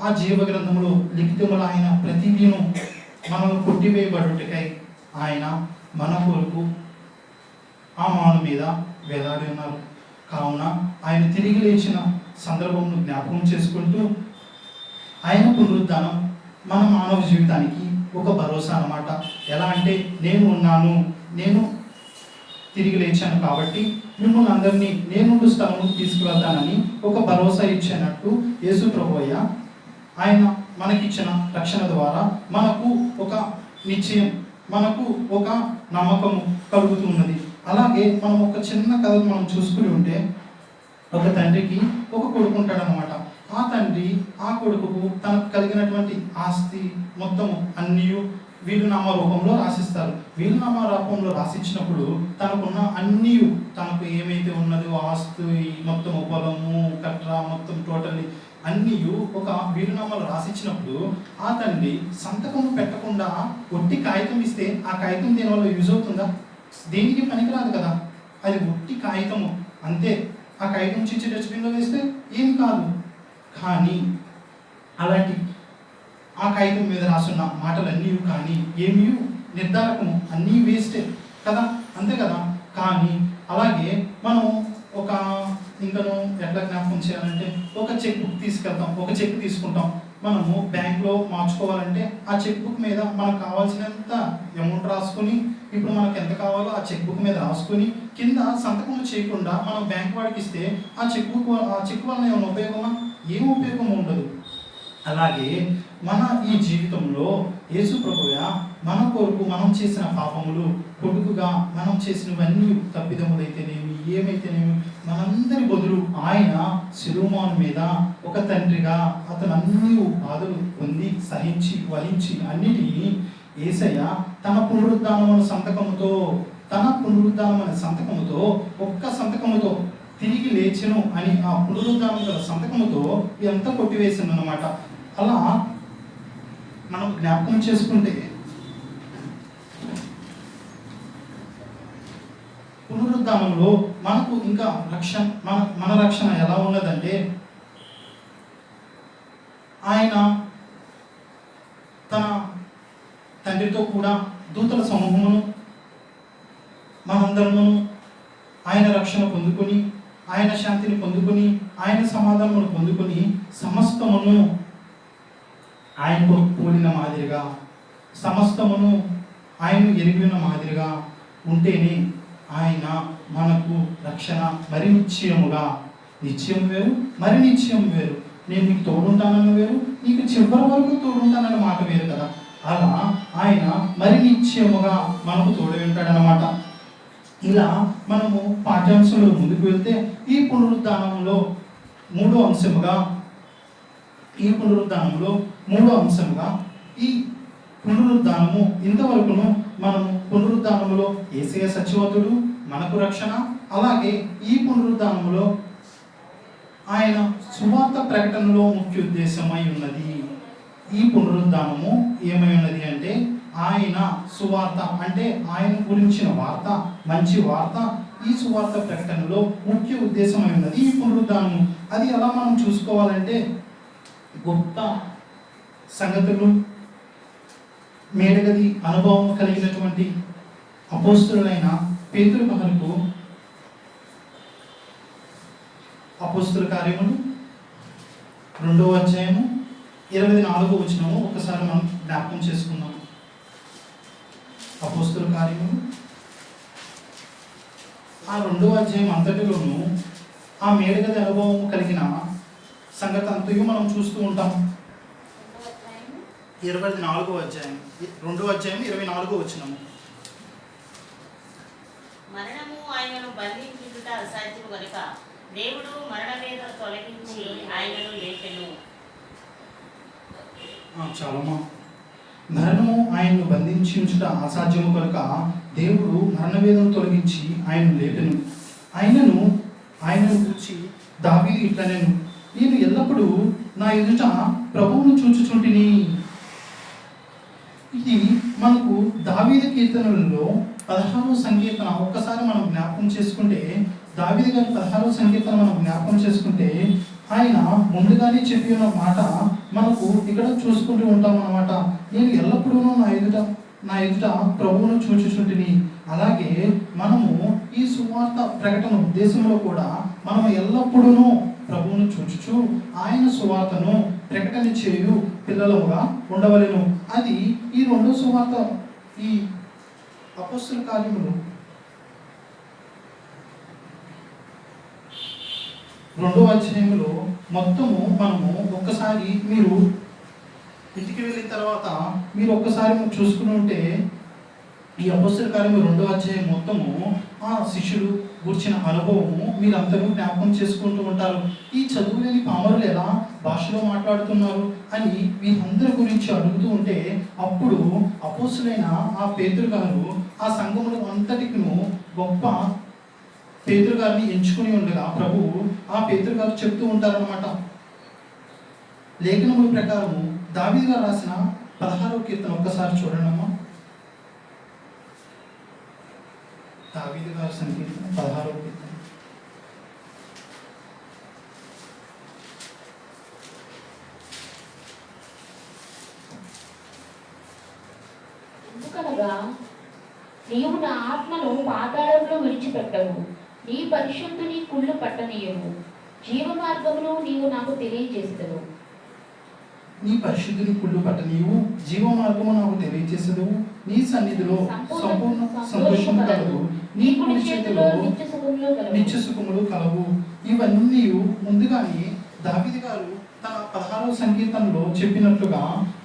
ఆ జీవ గ్రంథములో లిఖితములు ఆయన ప్రతిదీను మనల్ని కొట్టివేయబడుటకై ఆయన మన కొరకు ఆ మాను మీద వేలాడి ఉన్నారు. కావున ఆయన తిరిగి లేచిన సందర్భంను జ్ఞాపకం చేసుకుంటూ, ఆయన పునరుద్ధానం మన మానవ జీవితానికి ఒక భరోసా అన్నమాట. ఎలా అంటే, నేను ఉన్నాను, నేను తిరిగి లేచాను కాబట్టి మిమ్మల్ని అందరినీ నేనుండు స్థలముకు తీసుకువెళ్తానని ఒక భరోసా ఇచ్చినట్టు యేసు ప్రభువయ్య ఆయన మనకిచ్చిన రక్షణ ద్వారా మనకు ఒక నిశ్చయం, మనకు ఒక నమ్మకం కలుగుతూ ఉన్నది. అలాగే మనం ఒక చిన్న కథ మనం చూసుకుని ఉంటే, ఒక తండ్రికి ఒక కొడుకు ఉంటాడనమాట. ఆ తండ్రి ఆ కొడుకుకు తనకు కలిగినటువంటి ఆస్తి మొత్తము అన్నీ వీలునామా రూపంలో రాసిస్తారు. వీలునామా రూపంలో రాసిచ్చినప్పుడు తనకున్న అన్నీ, తనకు ఏమైతే ఉన్నదో ఆస్తి మొత్తం, పొలము కట్రా మొత్తం టోటల్లీ అన్నీ ఒక వీలునామాలు రాసిచ్చినప్పుడు ఆ తండ్రి సంతకం పెట్టకుండా ఒట్టి కాగితం ఇస్తే ఆ కాగితం దీనివల్ల యూజ్ అవుతుందా? దేనికి పనికిరాదు కదా. అది ఒట్టి కాగితము అంతే. ఆ కాగితం చిచ్చి డస్ట్బిన్లో వేస్తే ఏం కాదు. కానీ అలాంటి ఆ కాగితం మీద రాసున్న మాటలన్నీ కానీ ఏమీ నిర్ధారకము, అన్నీ వేస్టే కదా, అంతే కదా. కానీ అలాగే మనం ఒక ఇంకను ఎట్లా జ్ఞాపకం చేయాలంటే, ఒక చెక్ బుక్ తీసుకెళ్తాం, ఒక చెక్ తీసుకుంటాం. మనము బ్యాంక్లో మార్చుకోవాలంటే ఆ చెక్ బుక్ మీద మనకు కావాల్సినంత అమౌంట్ రాసుకొని, ఇప్పుడు మనకు ఎంత కావాలో ఆ చెక్ బుక్ మీద రాసుకొని కింద సంతకం చేయకుండా మనం బ్యాంక్ వాడికి ఇస్తే ఆ చెక్ వలన ఏమైనా ఉపయోగమా? ఏం ఉపయోగం ఉండదు. అలాగే మన ఈ జీవితంలో యేసు ప్రభువే మన కొరకు మనం చేసిన పాపములు, కొడుకుగా మనం చేసినవన్నీ తప్పిదములైతేనేమి ఏమైతేనేమి మనందరి బదులు ఆయన శిలువమాను మీద ఒక తండ్రిగా అతను అన్ని బాధలు పొంది సహించి వహించి అన్నిటినీ యేసయ్య తన పునరుద్ధానమును సంతకముతో తన పునరుద్ధానం అనే సంతకముతో, ఒక్క సంతకముతో తిరిగి లేచెను అని ఆ పునరుద్ధానం గల సంతకముతో ఇదంతా కొట్టివేసింది అన్నమాట. అలా మనం జ్ఞాపకం చేసుకుంటే పునరుద్ధానంలో మనకు ఇంకా మన రక్షణ ఎలా ఉన్నదంటే, ఆయన తన తండ్రితో కూడా దూతల సమూహమును మనందరము ఆయన రక్షణ పొందుకొని, ఆయన శాంతిని పొందుకొని, ఆయన సమాధానమును పొందుకొని, సమస్తమును ఆయనకు పోలిన మాదిరిగా, సమస్తమును ఆయన ఎరిగిన మాదిరిగా ఉంటేనే ఆయన మనకు రక్షణ. మరి నిశ్చయముగా, నిశ్చయం వేరు మరి నిశ్చయం వేరు. నేను నీకు తోడుంటానన్న వేరు, నీకు చివరి వరకు తోడుంటానన్న మాట వేరు కదా. అలా ఆయన మరి నిశ్చయముగా మనకు తోడు ఉంటాడనమాట. ఇలా మనము పాఠ్యాంశంలో ముందుకు వెళ్తే ఈ పునరుద్ధానంలో మూడో అంశముగా ఈ పునరుద్ధానము ఇంతవరకును మనము పునరుద్ధానములో యేసయ్య సత్యవంతుడు, మనకు రక్షణ. అలాగే ఈ పునరుద్ధానములో ఆయన సువార్త ప్రకటనలో ముఖ్య ఉద్దేశమై ఉన్నది. ఈ పునరుద్ధానము ఏమై ఉన్నది అంటే ఆయన సువార్త, అంటే ఆయన గురించిన వార్త, మంచి వార్త. ఈ సువార్త ప్రకటనలో ముఖ్య ఉద్దేశమై ఉన్నది ఈ పునరుద్ధానము. అది ఎలా మనం చూసుకోవాలంటే, గొప్ప సంగతులు, మేడగది అనుభవం కలిగినటువంటి అపోస్తులైన పేతురు గారికి అపోస్తుల కార్యములు 2వ అధ్యాయము 24వ వచనము ఒకసారి మనం జ్ఞాపకం చేసుకుందాం. అపోస్తుల కార్యములు ఆ 2వ అధ్యాయం అంతటిలోనూ ఆ మేడగది అనుభవం కలిగిన సంగతి అంతయు మనం చూస్తూ ఉంటాం. 24వ అధ్యాయం 2వ అధ్యాయం 24వ వచనము. మరణము ఆయనను బంధించుట అసాధ్యము గనుక దేవుడు మరణ వేదన తొలగించి ఆయనను లేపెను. చాలమ్మా. మరణము ఆయన్ను బంధించుట అసాధ్యము కనుక దేవుడు మరణవేదన తొలగించి ఆయనను లేపెను. ఆయనను చూచి దావీదు ఇట్లనెను, నేను ఎల్లప్పుడూ నా ఎదుట ప్రభువును చూచుచుంటిని. ఇది మనకు దావీదు కీర్తనలలో 16వ సంకీర్తన ఒక్కసారి మనం జ్ఞాపకం చేసుకుంటే, దావీదు గారి 16వ సంకీర్తన మనం జ్ఞాపకం చేసుకుంటే ఆయన ముందుగానే చెప్పి ఉన్న మాట మనకు ఇక్కడ చూసుకుంటూ ఉంటాం అన్నమాట. నేను ఎల్లప్పుడూ నా ఎదుట ప్రభువును చూచుచుంటిని. అలాగే మనము ఈ సువార్త ప్రకటన ఉద్దేశంలో కూడా మనం ఎల్లప్పుడూ ప్రభువును చూచుచు ఆయన సువార్తను ప్రకటన చేయు పిల్లలుగా ఉండవలెను. అది ఈ 2వ సువార్త, ఈ అపోస్తుల కార్యములు 2వ అధ్యాయంలో మొత్తము మనము ఒక్కసారి మీరు ఇంటికి వెళ్ళిన తర్వాత మీరు ఒక్కసారి చూసుకుని ఉంటే, ఈ అపోస్తుల కార్యము 2వ అధ్యాయం మొత్తము ఆ శిష్యులు గురించిన అనుభవము మీరందరూ జ్ఞాపకం చేసుకుంటూ ఉంటారు. ఈ చదువులేని పామరులు ఎలా భాషలో మాట్లాడుతున్నారు అని వీరందరి గురించి అడుగుతూ ఉంటే, అప్పుడు అపోస్తులైన ఆ పేతురు గారు ఆ సంఘములు అంతటికిను గొప్ప పేతురు గారిని ఎంచుకుని ఉండగా ప్రభువు ఆ పేతురు గారు చెప్తూ ఉంటారన్నమాట. లేఖనముల ప్రకారము దావీదు గారు రాసిన 16వ కీర్తన ఒక్కసారి చూడండి అమ్మా. దావీదు గారి సంకీర్తన 16వ కీర్తన. ఎందుకనగా నీవు నా ఆత్మను పాతాళంలో విడిచిపెట్టవు, నీ పరిశుద్ధుని కుళ్ళు పట్టనీయవు, జీవ మార్గమును నీవు నాకు తెలియజేస్తావు. నీ పరిశుద్ధుని కుళ్ళు పట్టనీయవు, జీవ మార్గము నాకు తెలియజేసేదవు. నీ సన్నిధిలో సంపూర్ణ సంతోషం కలదు, నీ కుడి చేతిలో నిత్య సుఖములు కలవు. ఇవన్నీ ముందుగానే దావీదు గారు తన 16వ సంకీర్తనలో చెప్పినట్లుగా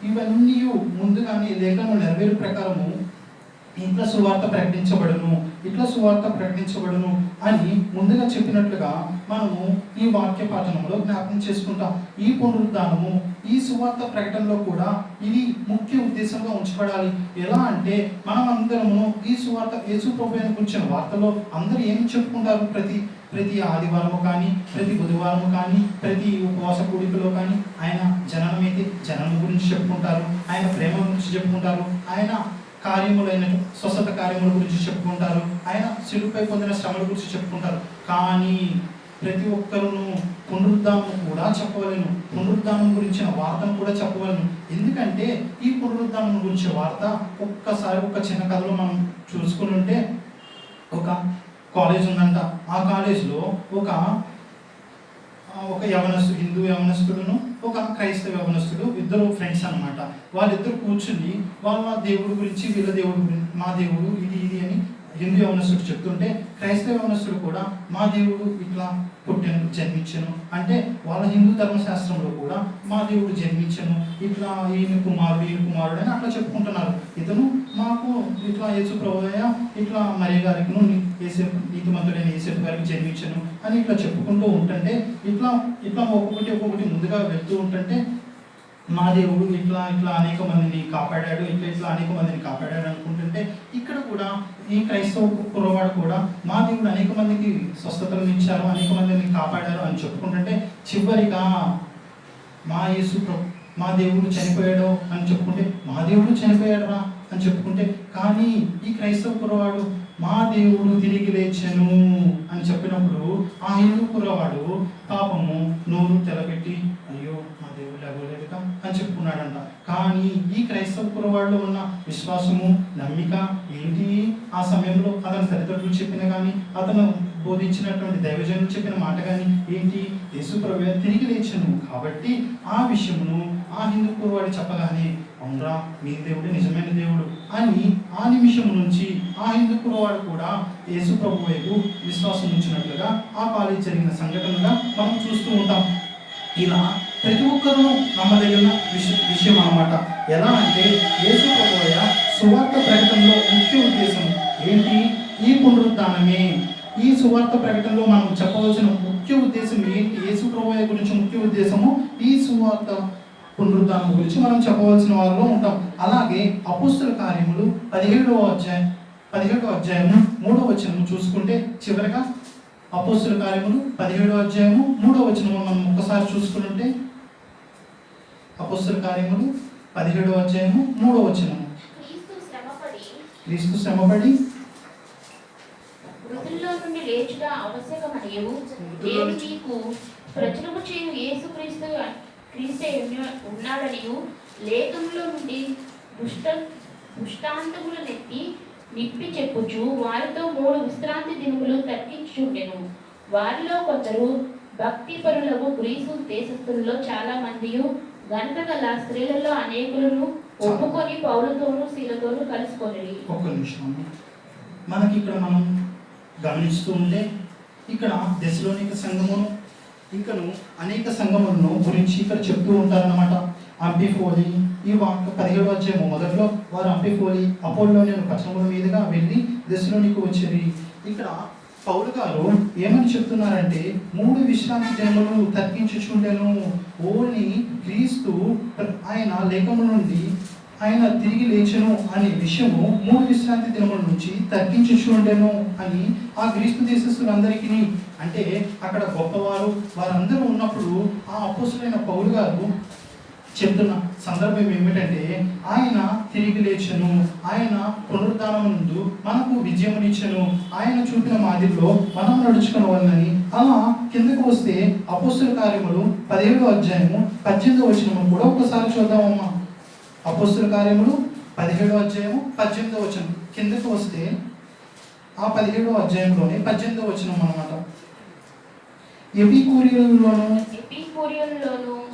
ఇవన్నీ ముందుగానే లేఖనము నెరవేరు ప్రకారము ఇట్లా సువార్త ప్రకటించబడును, ఇట్లా సువార్త ప్రకటించబడును అని ముందుగా చెప్పినట్లుగా మనము ఈ వాక్య పాఠనంలో జ్ఞాపకం చేసుకుంటాం. ఈ పునరుద్ధానము, ఈ సువార్త ప్రకటనలో కూడా ఇది ముఖ్య ఉద్దేశంగా ఉంచబడాలి. ఎలా అంటే మనం అందరము ఈ సువార్త యేసు ప్రభువుని గురించిన వార్తలో అందరూ ఏం చెప్పుకుంటారు? ప్రతి ఆదివారము కానీ, ప్రతి బుధవారము కానీ, ప్రతి ఉపవాస కూడికలో కానీ ఆయన జననమైతే జననం గురించి చెప్పుకుంటారు, ఆయన ప్రేమ గురించి చెప్పుకుంటారు, ఆయన కార్యములైన స్వస్థత కార్యముల గురించి చెప్పుకుంటారు, ఆయన శిలువపై పొందిన శ్రమల గురించి చెప్పుకుంటారు. కానీ ప్రతి ఒక్కరును పునరుద్ధానం కూడా చెప్పవలేను, పునరుద్ధానం గురించిన వార్తను కూడా చెప్పవలను. ఎందుకంటే ఈ పునరుద్ధానం గురించి వార్త ఒక్కసారి ఒక చిన్న కథలో మనం చూసుకుని ఉంటే, ఒక కాలేజ్ ఉందంట. ఆ కాలేజ్లో ఒక యవనస్తుడు, హిందూ యవనస్తుడును ఒక క్రైస్తవ యవనస్తుడు, ఇద్దరు ఫ్రెండ్స్ అనమాట. వాళ్ళిద్దరు కూర్చుని వాళ్ళ దేవుడి గురించి, వీళ్ళ దేవుడి గురించి, మా దేవుడు ఇది అని హిందూ యవనస్తుడు చెప్తుంటే, క్రైస్తవ యవనస్తుడు కూడా మా దేవుడు ఇట్లా పుట్టాను, జన్మించను అంటే వాళ్ళ హిందూ ధర్మశాస్త్రంలో కూడా మా దేవుడు జన్మించను, ఇట్లా ఈయన కుమారుడు అని అట్లా చెప్పుకుంటున్నారు. ఇతను మాకు ఇట్లా యేసు ప్రభువయ్య ఇట్లా మరియ గారికి నీతిమంతుడైన యేసేపు గారికి జన్మించను అని ఇట్లా చెప్పుకుంటూ ఉంటుంటే, ఇట్లా ఒక్కొక్కటి ముందుగా వెళ్తూ ఉంటుంటే, మా దేవుడు ఇట్లా అనేక మందిని కాపాడాడు, ఇట్లా అనేక మందిని కాపాడాడు అనుకుంటుంటే, ఇక్కడ కూడా ఈ క్రైస్తవ కుర్రవాడు కూడా మా దేవుడు అనేక మందికి స్వస్థతలను ఇచ్చారు, అనేక మందిని కాపాడారు అని చెప్పుకుంటుంటే, చివరిగా మా దేవుడు చనిపోయాడు అని చెప్పుకుంటే, మా దేవుడు చనిపోయాడురా అని చెప్పుకుంటే, కానీ ఈ క్రైస్తవ కుర్రవాడు మా దేవుడు తిరిగి లేచెను అని చెప్పినప్పుడు ఆ హిందూ కుర్రవాడు పాపము నోరు తెలబెట్టి అయ్యో మా దేవుడు లేవలేదుగా అని చెప్పుకున్నాడంట. కానీ ఈ క్రైస్తవ కుర్రవాడిలో ఉన్న విశ్వాసము, నమ్మిక ఏంటి? ఆ సమయంలో అతని తల్లిదండ్రులు చెప్పిన కానీ, అతను బోధించినటువంటి దైవజనులు చెప్పిన మాట కానీ ఏంటి? యేసు ప్రభువే తిరిగి లేచెను. కాబట్టి ఆ విషయమును ఆ హిందూ కుర్రవాడు చెప్పగానే, అవునరా మీ దేవుడే నిజమైన దేవుడు అని ఆ నిమిషం నుంచి ఆ హిందూ కుర్రవాడు కూడా యేసు ప్రభు వైపు విశ్వాసం ఉంచినట్లుగా ఆ కాలేజ్ జరిగిన సంఘటనగా మనం చూస్తూ ఉంటాం. ఇలా ప్రతి ఒక్కరూ నమ్మదగిన విషయం అన్నమాట. ఎలా అంటే యేసు ప్రభువయ్య సువార్త ప్రకటనలో ముఖ్య ఉద్దేశం ఏంటి? ఈ పునరుద్ధానమే. ఈ సువార్త ప్రకటనలో మనం చెప్పవలసిన ముఖ్య ఉద్దేశం ఏంటి? యేసు ప్రభువయ్య గురించి ముఖ్య ఉద్దేశము ఈ సువార్త పునరుద్ధానం గురించి మనం చెప్పవలసిన వారిలో ఉంటాం. అలాగే అపోస్తల కార్యములు 17వ అధ్యాయము 3వ వచనము చూసుకుంటే, చివరగా అపోస్తల కార్యములు 17వ అధ్యాయము 3వ వచనము మనం ఒక్కసారి చూసుకుంటే, అపోస్తల కార్యములు 17వ అధ్యాయము 3వ వచనము, క్రీస్తు శ్రమపడి మృతుల్లో నుండి లేచుట ఆవశ్యకమనియు దేవుడు నీకు ప్రచురము చేయు యేసుక్రీస్తే ఉన్నాడనియు లేఖంలో నుండి దృష్టాంతములు నిప్పి చెప్పుచు వారితో 3 విశ్రాంతి దినములు తర్కించుండెను. వారిలో కొందరు భక్తి పరులకు గ్రీసు దేశస్థుల్లో చాలా మందియు గనుక గల స్త్రీలలో అనేకులను ఒప్పుకొని పౌలుతోనూ శీలతోనూ కలుసుకొని. ఒక్క నిమిషం, మనకి ఇక్కడ మనం గమనిస్తూ ఉంటే, ఇక్కడ దెస్సలోనిక సంఘమును ఇంకను అనేక సంఘములను గురించి ఇక్కడ చెప్తూ ఉంటారన్నమాట. అంపిఫోలి ఈ 17వ అధ్యాయము మొదట్లో వారు అంపిఫోలి అపోల్లోని పట్టణముల మీదుగా వెళ్ళి దెస్సలోనికి వచ్చేది. ఇక్కడ పౌలు గారు ఏమని చెప్తున్నారంటే, 3 విశ్రాంతి దినములు తర్కించుచుండెను. ఓన్లీ క్రీస్తు ఆయన లేఖముల నుండి ఆయన తిరిగి లేచెను అనే విషయము 3 విశ్రాంతి దినముల నుంచి తర్కించుచుండెను అని ఆ గ్రీస్తు దేశస్తులందరికీ, అంటే అక్కడ గొప్పవారు వారందరూ ఉన్నప్పుడు ఆ అపోస్తలుడైన పౌలు గారు చెప్తున్న సందర్భం ఏమిటంటే, ఆయన తిరిగి లేచెను, ఆయన పునరుద్ధానం ముందు మనకు విజయమునిచ్చెను, ఆయన చూపిన మాదిరిలో మనం నడుచుకోవాలని. అలా కిందకు వస్తే అపోస్తల కార్యములు 17వ అధ్యాయము 18వ వచనము కూడా ఒకసారి చూద్దామమ్మా. అపోస్తల కార్యములు 17వ అధ్యాయము 18వ వచనం కిందకు వస్తే ఆ 17వ అధ్యాయంలోనే 18వ వచనం అన్నమాట. ఎపికూరియులలోను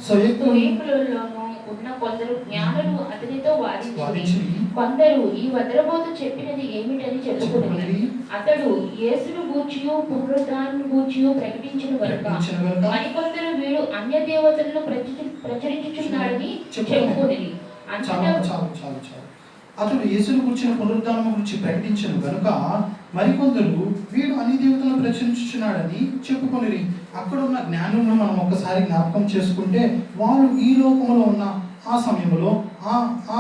స్తోయికులలోను ఉన్న కొందరు జ్ఞానులు అతనితో వాదించి కొందరు ఈ వదరబోతు చెప్పినది ఏమిటని చెప్పుకుని అతడు యేసును గూర్చియు పునరుద్ధానమును గూర్చియు ప్రకటించిన కనుక మరికొందరు వీడు అన్య దేవతలను ప్రచురించుచున్నాడని చెప్పుకుని. అతడు యేసును గురించిన పునరుద్ధానం గురించి ప్రకటించను కనుక మరికొందరు వీడు అన్ని దేవతలను ప్రచురించుచున్నాడని చెప్పుకొనిరి. అక్కడ ఉన్న జ్ఞానులను మనం ఒక్కసారి జ్ఞాపకం చేసుకుంటే, వాళ్ళు ఈ లోకంలో ఉన్న ఆ సమయంలో ఆ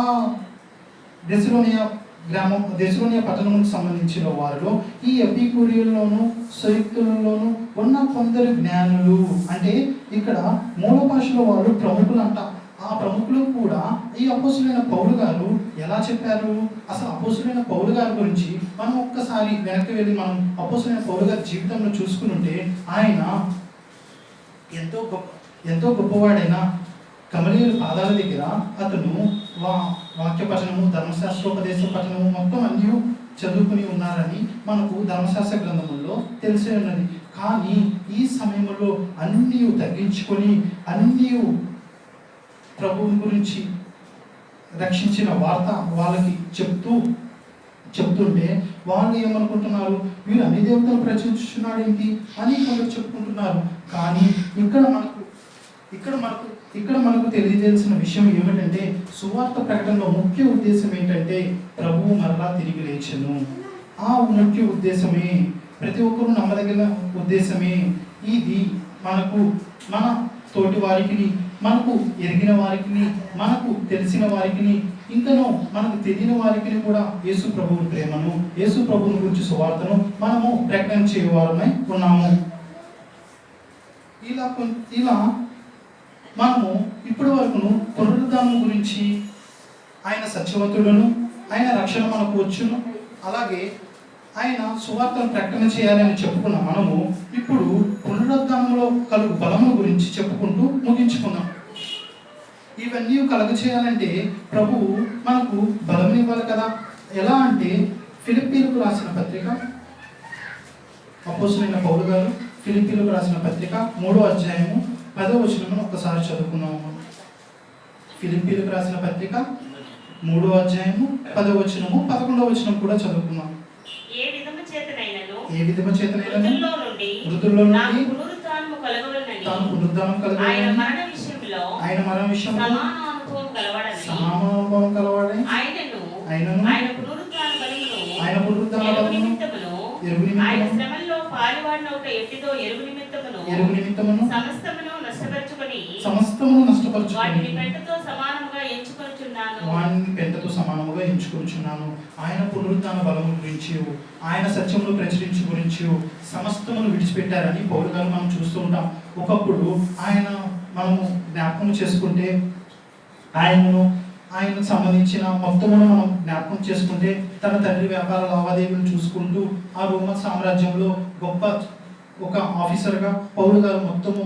దెసలోనియా పట్టణంకు సంబంధించిన వారిలో ఈ ఎపికూరియుల్లోనూ సైక్తులలోనూ ఉన్న కొందరు జ్ఞానులు, అంటే ఇక్కడ మూల భాషలో వాళ్ళు ప్రముఖులు అంట. ఆ ప్రముఖులు కూడా ఈ అపోస్తులైన పౌలు గారు ఎలా చెప్పారు? అసలు అపోస్తులైన పౌలు గారి గురించి మనం ఒక్కసారి వెనక్కి వెళ్ళి మనం అపోస్తులైన పౌలు గారి జీవితంలో చూసుకుంటే, ఆయన ఎంతో గొప్పవాడైన గమలీయేలు పాదాల దగ్గర అతను వాక్య పఠనము, ధర్మశాస్త్రోపదేశ పఠనము మొత్తం అన్నీ చదువుకుని ఉన్నారని మనకు ధర్మశాస్త్ర గ్రంథముల్లో తెలిసే ఉన్నది. కానీ ఈ సమయంలో అన్నీ తగ్గించుకొని అన్నీ ప్రభువుని గురించి రక్షించిన వార్త వాళ్ళకి చెప్తుంటే వాళ్ళు ఏమనుకుంటున్నారు? వీళ్ళు అన్ని దేవతలు ప్రచురించున్నాడు ఏంటి అని కొందరు చెప్పుకుంటున్నారు. కానీ ఇక్కడ మనకు తెలియజేయాల్సిన విషయం ఏమిటంటే, సువార్త ప్రకటనలో ముఖ్య ఉద్దేశం ఏంటంటే ప్రభువు మరలా తిరిగి లేచెను. ఆ ముఖ్య ఉద్దేశమే, ప్రతి ఒక్కరూ నమ్మదగిన ఉద్దేశమే ఇది. మన తోటి వారికి, మనకు ఎరిగిన వారికి, మనకు తెలిసిన వారికి, ఇంకనూ మనకు తెలియని వారికి కూడా యేసు ప్రభువు ప్రేమను, యేసు ప్రభువుని గురించి సువార్తను మనము ప్రకటన చేయవారమై ఉన్నాము. ఇలా మనము ఇప్పటి వరకును పునరుద్ధానం గురించి, ఆయన సత్యవంతులను, ఆయన రక్షణ మనకు వచ్చును, అలాగే ఆయన సువార్తను ప్రకటన చేయాలని చెప్పుకున్నాం. మనము ఇప్పుడు పునరుద్ధానంలో కలుగు బలము గురించి చెప్పుకుంటూ ముగించుకున్నాం. ఇవన్నీ కలుగ చేయాలంటే ప్రభువు మనకు బలం ఇవ్వాలి కదా. ఎలా అంటే, ఫిలిప్పీలకు రాసిన పత్రిక, అపోస్తలుడైన పౌలు గారు ఫిలిప్పీలకు రాసిన పత్రిక 3వ అధ్యాయము 10వ వచనమును ఒక్కసారి చదువుకున్నాము. ఫిలిప్పీలకు రాసిన పత్రిక 3వ అధ్యాయము 10వ వచనము 11వ వచనం కూడా చదువుకున్నాం. ఏ విధము చేతనైనను మృతుల్లో నుండి నాకు పునరుద్ధానము కలగవలెనని తాను పునరుద్ధానం కలగవలెనని ఆయన మరణ విషయంలో సమాన అనుభవం కలవాడై ఆయనను ఆయన పునరుద్ధాన బలమును ఎరుగు నిమిత్తమును ఆయన శ్రమల్లో పాలువాడినొక ఎట్టిదో ఎరుగు నిమిత్తమును సమస్తమును నష్టపరచుకొని వాటిని పెంటతో సమానముగా ఎంచుకొనుచున్నాను. ఆయన పునరుద్ధాన బలము గురించి, ఆయన సత్యమును ప్రచురించు గురించి సమస్తమును విడిచిపెట్టారని పౌలు గారు మనం చూస్తూ ఉంటాం. ఒకప్పుడు మనము జ్ఞాపకం చేసుకుంటే, ఆయనకు సంబంధించిన మొత్తమును మనం జ్ఞాపకం చేసుకుంటే, తన తండ్రి వ్యాపార లావాదేవీలు చూసుకుంటూ ఆ రోమన్ సామ్రాజ్యంలో గొప్ప ఒక ఆఫీసర్గా పౌలు గారు మొత్తము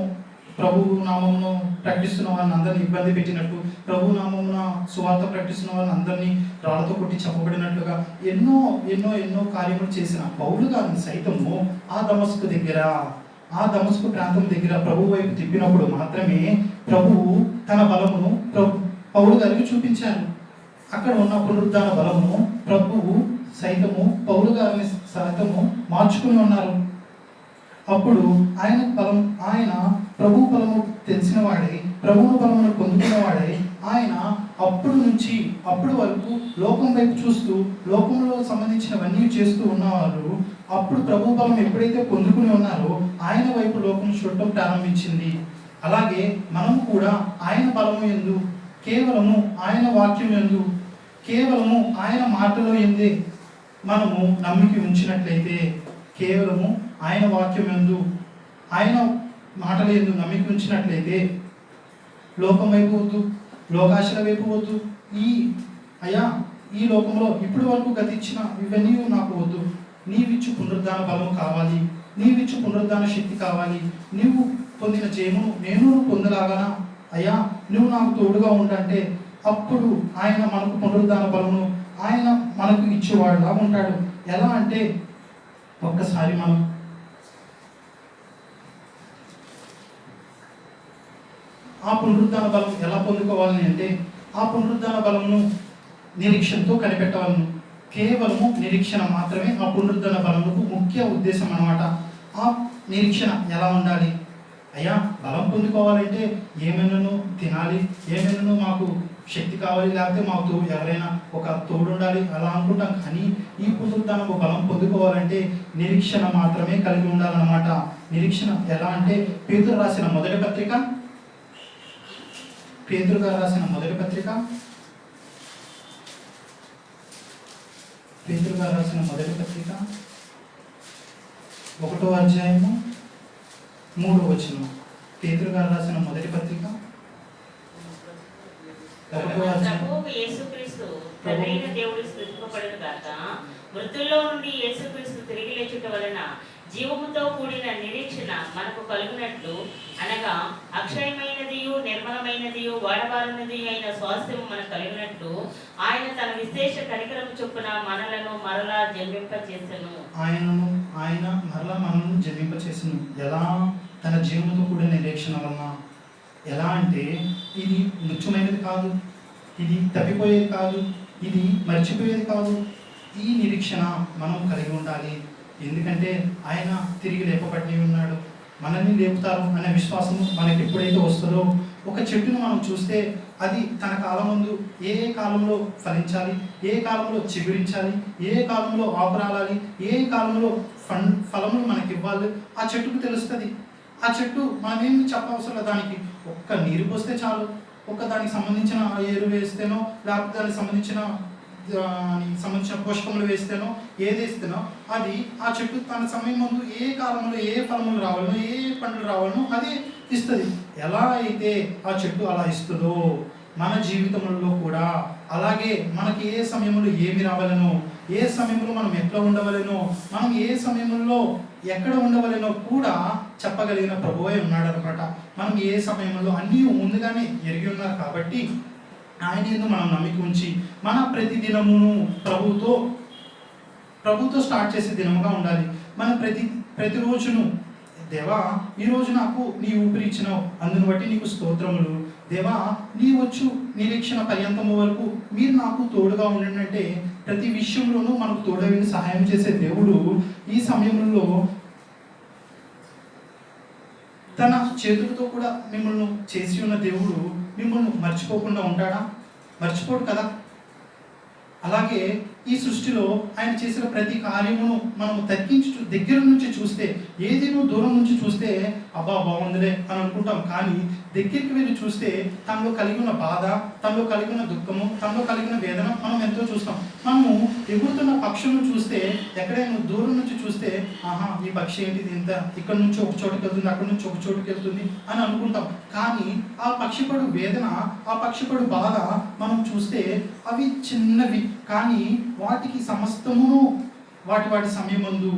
ప్రభు నామమును ప్రకటిస్తున్న వారిని అందరినీ ఇబ్బంది పెట్టినట్టు, ప్రభు నామమున సువార్త ప్రకటిస్తున్న వారిని అందరినీ రాళ్లతో కొట్టి చంపబడినట్లుగా ఎన్నో ఎన్నో ఎన్నో కార్యములు చేసిన పౌలు గారిని సైతము ఆ దమస్కు ప్రాంతం దగ్గర ప్రభు వైపు తిప్పినప్పుడు మాత్రమే ప్రభువు తన బలమును పౌలు గారికి చూపించారు. అక్కడ ఉన్న పునరుద్ధాన బలమును ప్రభువు సైతము పౌలు గారిని సైతము మార్చుకుని ఉన్నారు. అప్పుడు ఆయన ప్రభు బలము తెలిసిన వాడై, ప్రభువు బలమును పొందుకున్న వాడై, ఆయన అప్పుడు వరకు లోకం వైపు చూస్తూ లోకంలో సంబంధించినవన్నీ చేస్తూ ఉన్నవారు అప్పుడు ప్రభు బలం ఎప్పుడైతే పొందుకుని ఉన్నారో ఆయన వైపు లోకం చూడటం ప్రారంభించింది. అలాగే మనము కూడా ఆయన బలము యందు, కేవలము ఆయన వాక్యం యందు, కేవలము ఆయన మాటలో ఎందే మనము నమ్మిక ఉంచినట్లయితే, కేవలము ఆయన వాక్యం యందు, ఆయన మాటల యందు నమ్మిక ఉంచినట్లయితే, లోకం వైపు వద్దు, లోకాశల వైపు వద్దు, ఈ లోకంలో ఇప్పటి వరకు గతించిన ఇవన్నీ నాకు వద్దు, నీవిచ్చు పునరుద్ధాన బలము కావాలి, నీవిచ్చు పునరుద్ధాన శక్తి కావాలి, నీవు పొందిన జయమును నేను పొందలాగానా అయ్యా, నువ్వు నాకు తోడుగా ఉండంటే అప్పుడు ఆయన మనకు పునరుద్ధాన బలమును ఆయన మనకు ఇచ్చేవాడులా ఉంటాడు. ఎలా అంటే, ఒక్కసారి మనం ఆ పునరుద్ధాన బలం ఎలా పొందుకోవాలని అంటే, ఆ పునరుద్ధాన బలమును నిరీక్షణతో కనిపెట్టవాలను. కేవలము నిరీక్షణ మాత్రమే ఆ పునరుద్ధాన బలముకు ముఖ్య ఉద్దేశం అన్నమాట. ఆ నిరీక్షణ ఎలా ఉండాలి? అయ్యా, బలం పొందుకోవాలంటే ఏమైనాను తినాలి, ఏమైనాను మాకు శక్తి కావాలి, లేకపోతే మాకు ఎవరైనా ఒక తోడు ఉండాలి అలా అనుకుంటాం. కానీ ఈ పునరుద్ధానపు బలం పొందుకోవాలంటే నిరీక్షణ మాత్రమే కలిగి ఉండాలన్నమాట. నిరీక్షణ ఎలా అంటే పేతురు గారు రాసిన మొదటి పత్రిక 1వ అధ్యాయము 3వ వచనం. పేతురు గారు రాసిన మొదటి పత్రిక 1వ అధ్యాయం. ప్రభువు యేసుక్రీస్తు తండ్రైన దేవుడు స్తుతింపబడును గాక. మృతుల్లో నుండి యేసుక్రీస్తు తిరిగి లేచుట వలన జీవముతో కూడిన నిరీక్షణ మనకు కలుగునట్లు, అనగా అక్షయమైనదియు నిర్మలమైనదియు వాడబారినది అయిన స్వాస్థ్యము మనకు కలిగినట్లు ఆయన తన విశేష కనికరము చొప్పున మనలను మరలా జన్మింపచేసెను. ఆయన మరలా మనల్ని జన్మింపచేసెను. ఎలా? తన జీవముతో కూడిన నిరీక్షణ వలన. ఎలా అంటే ఇది ముఖ్యమైనది కాదు, ఇది తప్పిపోయేది కాదు, ఇది మర్చిపోయేది కాదు. ఈ నిరీక్షణ మనం కలిగి ఉండాలి. ఎందుకంటే ఆయన తిరిగి లేపబడి ఉన్నాడు, మనల్ని లేపుతారు అనే విశ్వాసము మనకి ఎప్పుడైతే వస్తుందో, ఒక చెట్టును మనం చూస్తే అది తన కాలమందు ఏ కాలంలో ఫలించాలి, ఏ కాలంలో చిగురించాలి, ఏ కాలంలో ఆకురాలాలి, ఏ కాలంలో ఫలములు మనకి ఇవ్వాలి, ఆ చెట్టుకు తెలుస్తుంది. ఆ చెట్టు మనమేమి చెప్పవసరం లేదు. దానికి ఒక్క నీరు పోస్తే చాలు, దానికి సంబంధించిన ఎరువు వేస్తేనో, లేకపోతే దానికి సంబంధించిన పోషకములు వేస్తేనో, ఏది వేస్తేనో అది ఆ చెట్టు తన సమయం ముందు ఏ కాలంలో ఏ ఫలములు రావాలనో, ఏ పంటలు రావాలనో అది ఇస్తుంది. ఎలా అయితే ఆ చెట్టు అలా ఇస్తుందో మన జీవితంలో కూడా అలాగే మనకి ఏ సమయంలో ఏమి రావాలనో, ఏ సమయంలో మనం ఎట్లా ఉండవలెనో, మనం ఏ సమయంలో ఎక్కడ ఉండవలెనో కూడా చెప్పగలిగిన ప్రభువే ఉన్నాడు అనమాట. మనం ఏ సమయంలో అన్నీ ముందుగానే ఎరిగి ఉన్నారు కాబట్టి ఆయన యందు మనం నమ్మిక ఉంచి మన ప్రతి దినమును ప్రభుతో స్టార్ట్ చేసే దినముగా ఉండాలి. మన ప్రతిరోజును దేవా ఈరోజు నాకు నీ ఊపిరి ఇచ్చినావు, అందును బట్టి నీకు స్తోత్రములు. దేవా నీ వచ్చు నిరీక్షణ పర్యంతము వరకు మీరు నాకు తోడుగా ఉండంటే, ప్రతి విషయంలోనూ మనకు తోడవిని సహాయం చేసే దేవుడు ఈ సమయంలో తన చేతులతో కూడా మిమ్మల్ని చేసి ఉన్న దేవుడు మిమ్మల్ని మర్చిపోకుండా ఉంటాడా? మర్చిపోడు కదా. అలాగే ఈ సృష్టిలో ఆయన చేసిన ప్రతి కార్యమును మనము దగ్గర నుంచి చూస్తే, ఏదేనో దూరం నుంచి చూస్తే అబ్బా బాగుందిలే అని అనుకుంటాం. కానీ దగ్గరికి వెళ్ళి చూస్తే తనలో కలిగిన బాధ, తనలో కలిగిన దుఃఖము, తనలో కలిగిన వేదన మనం ఎంతో చూస్తాం. మనము ఎగురుతున్న పక్షులను చూస్తే, ఎక్కడైనా దూరం నుంచి చూస్తే ఆహా ఈ పక్షి ఏంటిది ఇంత ఇక్కడ నుంచి ఒక చోటుకి వెళ్తుంది, అక్కడ నుంచి ఒక చోటుకి వెళ్తుంది అని అనుకుంటాం. కానీ ఆ పక్షిపడు వేదన, ఆ పక్షిపడు బాధ మనం చూస్తే అవి చిన్నవి, కానీ వాటికి సమస్తమును వాటి సమయం ముందు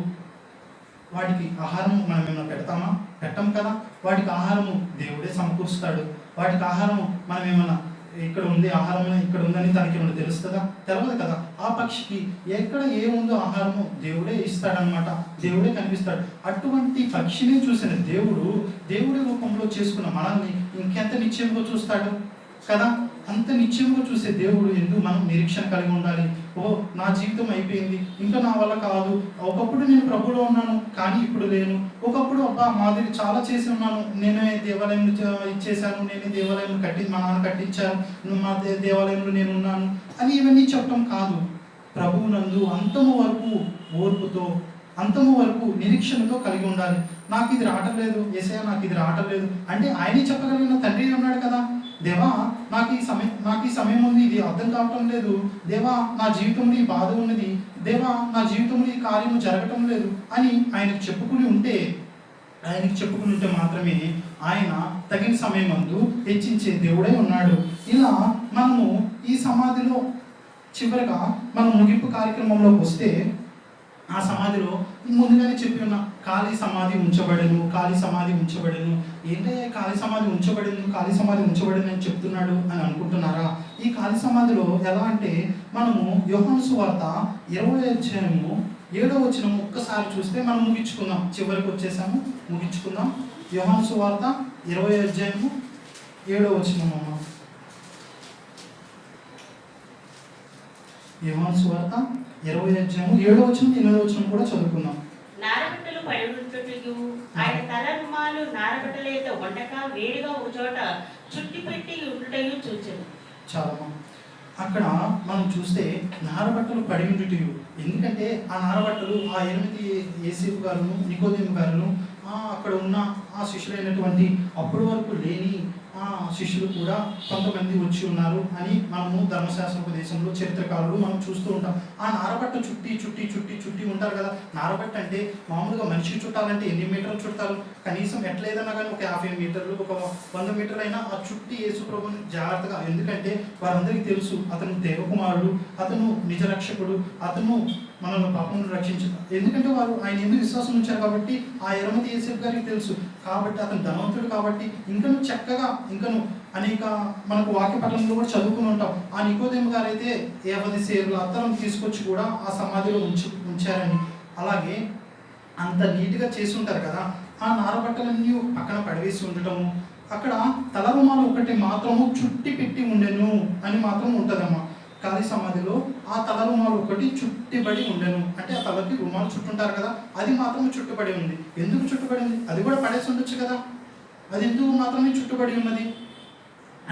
వాటికి ఆహారము మనం ఏమైనా పెడతామా? పెట్టం కదా. వాటికి ఆహారము దేవుడే సమకూరుస్తాడు. వాటికి ఆహారము మనం ఏమైనా ఇక్కడ ఉంది ఆహారం ఇక్కడ ఉందని తనకి ఏమైనా తెలుస్తుందా? తెలియదు కదా. ఆ పక్షికి ఎక్కడ ఏముందో ఆహారము దేవుడే ఇస్తాడనమాట, దేవుడే కనిపిస్తాడు. అటువంటి పక్షిని చూసిన దేవుడి రూపంలో చేసుకున్న మనల్ని ఇంకెంత నిశ్చయంగా చూస్తాడు కదా. అంత నిశ్చయంగా చూసే దేవుడు ఎందుకు మనం నిరీక్షణ కలిగి ఉండాలి. ఓ నా జీవితం అయిపోయింది, ఇంకా నా వల్ల కాదు. ఒకప్పుడు నేను ప్రభులో ఉన్నాను కానీ ఇప్పుడు లేను. ఒకప్పుడు అబ్బా మాదిరి చాలా చేసి ఉన్నాను, నేనే దేవాలయం ఇచ్చేసాను, నేనే దేవాలయం మా నాన్న కట్టించాను, మా దేవాలయంలో నేను ఉన్నాను అని ఇవన్నీ చెప్పడం కాదు. ప్రభువు నందు అంతము వరకు ఓర్పుతో, అంతము వరకు నిరీక్షణతో కలిగి ఉండాలి. నాకు ఇది రావటం లేదు యేసయ్య, నాకు ఇది రావటం లేదు అంటే ఆయనే చెప్పగలిగిన తండ్రి ఉన్నాడు కదా. దేవా నాకు ఈ సమయం ఉంది, ఇది అర్థం కావటం లేదు. దేవా నా జీవితంలో ఈ బాధ ఉన్నది, దేవా నా జీవితంలో ఈ కార్యము జరగటం లేదు అని ఆయనకు చెప్పుకుని ఉంటే మాత్రమే ఆయన తగిన సమయం అందు హెచ్చించే దేవుడై ఉన్నాడు. ఇలా మనము ఈ సమాధిలో చివరిగా మనం ముగింపు కార్యక్రమంలోకి వస్తే, ఆ సమాధిలో ముందుగానే చెప్పి ఉన్న ఖాళీ సమాధి ఉంచబడను ఏంటంటే ఖాళీ సమాధి ఉంచబడను అని చెప్తున్నాడు అని అనుకుంటున్నారా? ఈ ఖాళీ సమాధిలో ఎలా అంటే మనము యోహాను సువార్త 20వ అధ్యాయము 7వ వచనం ఒక్కసారి చూస్తే మనం ముగించుకుందాం. చివరికి వచ్చేసాము, ముగించుకుందాం. యోహాను సువార్త 20వ అధ్యాయము 7వ వచనం. యోహాను సువార్త 20వ అధ్యాయము 7వ వచనం 8వ వచనం కూడా చదువుకుందాం. నారబట్టలు పడి ఉంటుటయు ఆయన తల రుమాలు నారబట్టలతో వంటక వేడిగా ఒక చోట చుట్టి పెట్టి ఉండుటయు చాలా బాగుంది. అక్కడ మనం చూస్తే నారబట్టలు పడి ఉండుటయు, ఎందుకంటే ఆ నారబట్టలు ఆ 8 యేసేపు గారును నికోదేము గారును అక్కడ ఉన్న ఆ శిష్యులైనటువంటి అప్పటి వరకు లేని ఆ శిష్యులు కూడా కొంతమంది వచ్చి ఉన్నారు అని మనము ధర్మశాస్త్రోపదేశంలో చరిత్రకారులు మనం చూస్తూ ఉంటాం. ఆ నారబట్ట చుట్టి చుట్టి చుట్టి చుట్టి ఉంటారు కదా. నారబట్ట అంటే మామూలుగా మనిషికి చుట్టాలంటే ఎన్ని మీటర్లు చుట్టారు? కనీసం ఎట్లేదన్నా కానీ ఒక 50 మీటర్లు, ఒక 100 మీటర్లు అయినా ఆ చుట్టి యేసుప్రభుని జాగ్రత్తగా, ఎందుకంటే వారందరికీ తెలుసు అతను దేవకుమారుడు, అతను నిజరక్షకుడు, అతను మనల్ని పాపం రక్షించు, ఎందుకంటే వారు ఆయన ఎందుకు విశ్వాసం ఉంచారు కాబట్టి ఆ 8 యేసేపు గారికి తెలుసు. కాబట్టి అతను ధనవంతుడు కాబట్టి ఇంకను చక్కగా ఇంకను అనేక మనకు వాక్య పఠనంలో కూడా చదువుకుని ఉంటాం. ఆ నికోదేము గారు అయితే 50 సేర్ల అత్తరం తీసుకొచ్చి కూడా ఆ సమాధిలో ఉంచారని, అలాగే అంత నీట్గా చేసి ఉంటారు కదా. ఆ నారబట్టలన్నీ పక్కన పడవేసి ఉండటము, అక్కడ తల రుమాలు ఒకటి మాత్రము చుట్టి పెట్టి ఉండెను అని మాత్రం ఉంటుందమ్మా. ఖాళీ సమాధిలో ఆ తల రుమాలు ఒకటి చుట్టిబడి ఉండెను అంటే ఆ తలకి రుమాలు చుట్టుంటారు కదా, అది మాత్రం చుట్టుబడి ఉంది. ఎందుకు చుట్టుబడి ఉంది? అది కూడా పడేసి ఉండొచ్చు కదా, అది ఎందుకు మాత్రమే చుట్టుబడి ఉన్నది?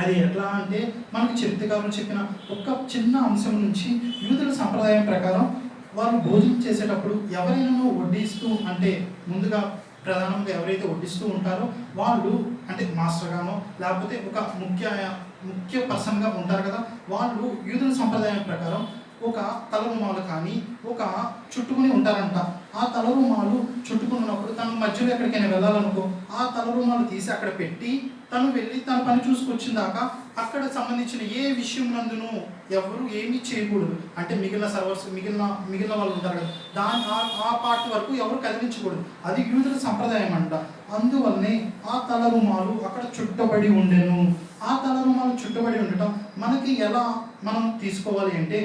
అది ఎట్లా అంటే మనకు చరిత్రకారులు చెప్పిన ఒక చిన్న అంశం నుంచి యూదుల సంప్రదాయం ప్రకారం వాళ్ళు భోజనం చేసేటప్పుడు ఎవరైనా వడ్డిస్తూ, అంటే ముందుగా ప్రధానంగా ఎవరైతే వడ్డిస్తూ ఉంటారో వాళ్ళు అంటే మాస్టర్ గానో లేకపోతే ఒక ముఖ్య పర్సన్గా ఉంటారు కదా, వాళ్ళు యూదుల సంప్రదాయం ప్రకారం ఒక తలరుమాలు కానీ ఒక చుట్టుకుని ఉంటారంట. ఆ తలరుమాలు చుట్టుకున్నప్పుడు తను మధ్యలో ఎక్కడికైనా వెళ్ళాలనుకో ఆ తలరుమాలు తీసి అక్కడ పెట్టి తను వెళ్ళి తన పని చూసుకొచ్చిన దాకా అక్కడ సంబంధించిన ఏ విషయం నందును ఎవరు ఏమీ చేయకూడదు. అంటే మిగిలిన సర్వర్స్ మిగిలిన వాళ్ళు ఉంటారు కదా, ఆ పార్ట్ వరకు ఎవరు కదిలించకూడదు. అది యూదుల సంప్రదాయం అంట. అందువల్లనే ఆ తలరుమాలు అక్కడ చుట్టబడి ఉండెను. ఆ తలరుమాలు చుట్టబడి ఉండటం మనకి ఎలా మనం తీసుకోవాలి అంటే,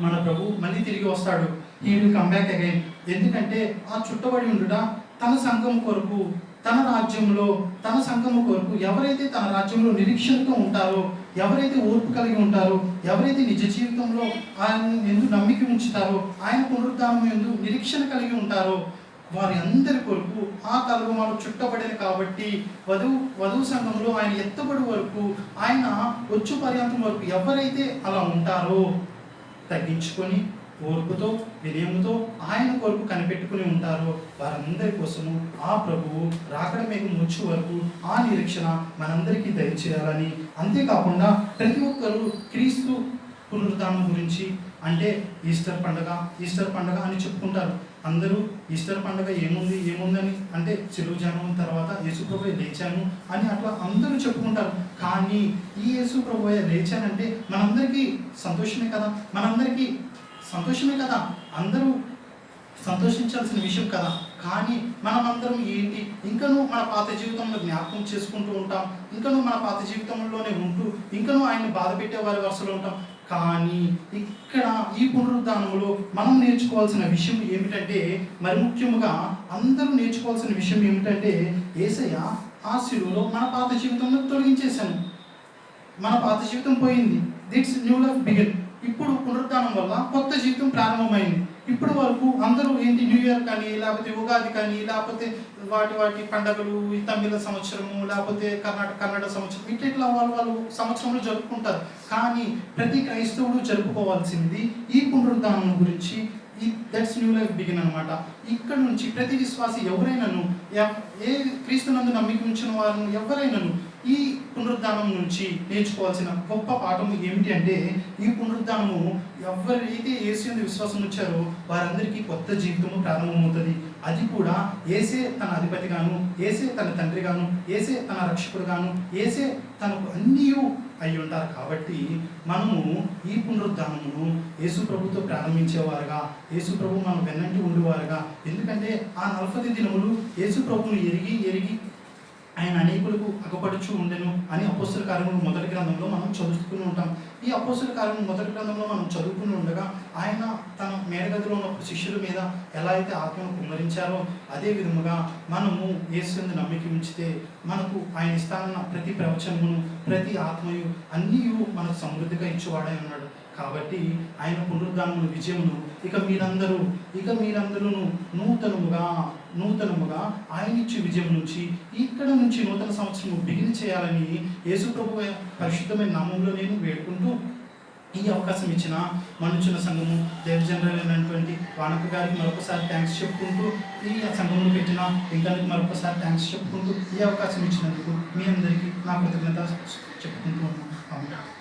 మన ప్రభు మళ్ళీ తిరిగి వస్తాడు, he will come back again. ఎందుకంటే ఆ చుట్టబడి ఉండుట తన సంఘం కొరకు, తన రాజ్యంలో తన సంఘము కొరకు ఎవరైతే తన రాజ్యంలో నిరీక్షణతో ఉంటారో, ఎవరైతే ఓర్పు కలిగి ఉంటారో, ఎవరైతే నిజ జీవితంలో ఆయన ఎందుకు నమ్మిక ఉంచుతారో, ఆయన పునరుద్ధానం ఎందు నిరీక్షణ కలిగి ఉంటారో వారి అందరి కొరకు ఆ తలరుమాలు చుట్టబడిన కాబట్టి వధువు సంఘంలో ఆయన ఎత్తబడి వరకు, ఆయన వచ్చు పర్యంతం వరకు ఎవరైతే అలా ఉంటారో తగ్గించుకొని ఓర్పుతో వినయముతో ఆయన కొరకు కనిపెట్టుకుని ఉంటారో వారందరి కోసము ఆ ప్రభువు రాకడ మేఘం వచ్చే వరకు ఆ నిరీక్షణ మనందరికీ దయచేయాలని, అంతేకాకుండా ప్రతి ఒక్కరూ క్రీస్తు పునరుద్ధానం గురించి, అంటే ఈస్టర్ పండగ అని చెప్పుకుంటారు అందరూ. ఈస్టర్ పండగ ఏముందని అంటే సిలువ జనం తర్వాత యేసుప్రభువే లేచాను అని అట్లా అందరూ చెప్పుకుంటారు. కానీ ఈ యేసుప్రభువే లేచానంటే మనందరికీ సంతోషమే కదా, అందరూ సంతోషించాల్సిన విషయం కదా. కానీ మనమందరం ఏంటి, ఇంకనూ మన పాత జీవితంలో జ్ఞాపకం చేసుకుంటూ ఉంటాం, ఇంకనూ మన పాత జీవితంలోనే ఉంటూ ఇంకనూ ఆయన్ని బాధ పెట్టే వారి వరుసలో ఉంటాం. కానీ ఇక్కడ ఈ పునరుద్ధానంలో మనం నేర్చుకోవాల్సిన విషయం ఏమిటంటే, మరి ముఖ్యంగా అందరూ నేర్చుకోవాల్సిన విషయం ఏమిటంటే, యేసయ్య ఆ శిలువలో మన పాత జీవితంలో తొలగించేశాను, మన పాత జీవితం పోయింది, దిట్స్ న్యూ లైఫ్ బిగిన్. ఇప్పుడు పునరుద్ధానం వల్ల కొత్త జీవితం ప్రారంభమైంది. ఇప్పుడు వరకు అందరూ ఏంటి, న్యూ ఇయర్ కానీ లేకపోతే ఉగాది కానీ లేకపోతే వాటి పండుగలు, తమిళ సంవత్సరము లేకపోతే కన్నడ సంవత్సరం ఇట్లా వాళ్ళు సంవత్సరంలో జరుపుకుంటారు. కానీ ప్రతి క్రైస్తవుడు జరుపుకోవాల్సింది ఈ పునరుద్ధానం గురించి, దట్స్ న్యూ లైఫ్ బిగిన్ అనమాట. ఇక్కడ నుంచి ప్రతి విశ్వాసి ఎవరైనాను, ఏ క్రీస్తునందు నమ్మిక ఉంచిన వారు ఎవరైనాను ఈ పునరుద్ధానం నుంచి నేర్చుకోవాల్సిన గొప్ప పాఠం ఏమిటి అంటే, ఈ పునరుద్ధానము ఎవరైతే యేసు యందు విశ్వాసం ఉంచారో వారందరికీ కొత్త జీవితము ప్రారంభమవుతుంది. అది కూడా యేసే తన అధిపతిగాను, యేసే తన తండ్రిగాను, యేసే తన రక్షకుడుగాను, యేసే తనకు అన్నీ అయి ఉంటారు. కాబట్టి మనము ఈ పునరుద్ధానమును యేసు ప్రభుతో ప్రారంభించేవారుగా, యేసు ప్రభు మనం వెన్నంటి ఉండేవారుగా, ఎందుకంటే ఆ 40 దినములు యేసు ప్రభువును ఎరిగి ఆయన అనేకులకు అగపడుచు ఉండెను అని అపోస్తల కార్యములు మొదటి గ్రంథంలో మనం చదువుకుని ఉంటాం. ఈ అపోస్తల కార్యములు మొదటి గ్రంథంలో మనం చదువుకుని ఉండగా ఆయన తన మేడగదిలో ఉన్నప్పుడు శిష్యుల మీద ఎలా అయితే ఆత్మను కుమ్మరించారో అదే విధముగా మనము యేసు యందు నమ్మిక ఉంచితే మనకు ఆయన ఇస్తానన్న ప్రతి ప్రవచనమును, ప్రతి ఆత్మయు అన్నీ మనకు సమృద్ధిగా ఇచ్చేవాడై ఉన్నాడు. కాబట్టి ఆయన పునరుద్ధానముల విజయమును ఇక మీరందరూ నూతనముగా నూతనముగా ఆయన ఇచ్చే విజయం నుంచి ఇక్కడ నుంచి నూతన సంవత్సరం బిగిన్ చేయాలని యేసు ప్రభు పరిశుద్ధమైన నామంలో నేను వేడుకుంటూ ఈ అవకాశం ఇచ్చిన మనుచున్న సంఘము దేవ జనరల్ అయినటువంటి వానక గారికి మరొకసారి థ్యాంక్స్ చెప్పుకుంటూ ఈ సంఘంలో పెట్టిన వెంకన్నకి మరొకసారి థ్యాంక్స్ చెప్పుకుంటూ ఈ అవకాశం ఇచ్చినందుకు మీ అందరికీ నా కృతజ్ఞత చెప్పుకుంటూ ఉన్నాను.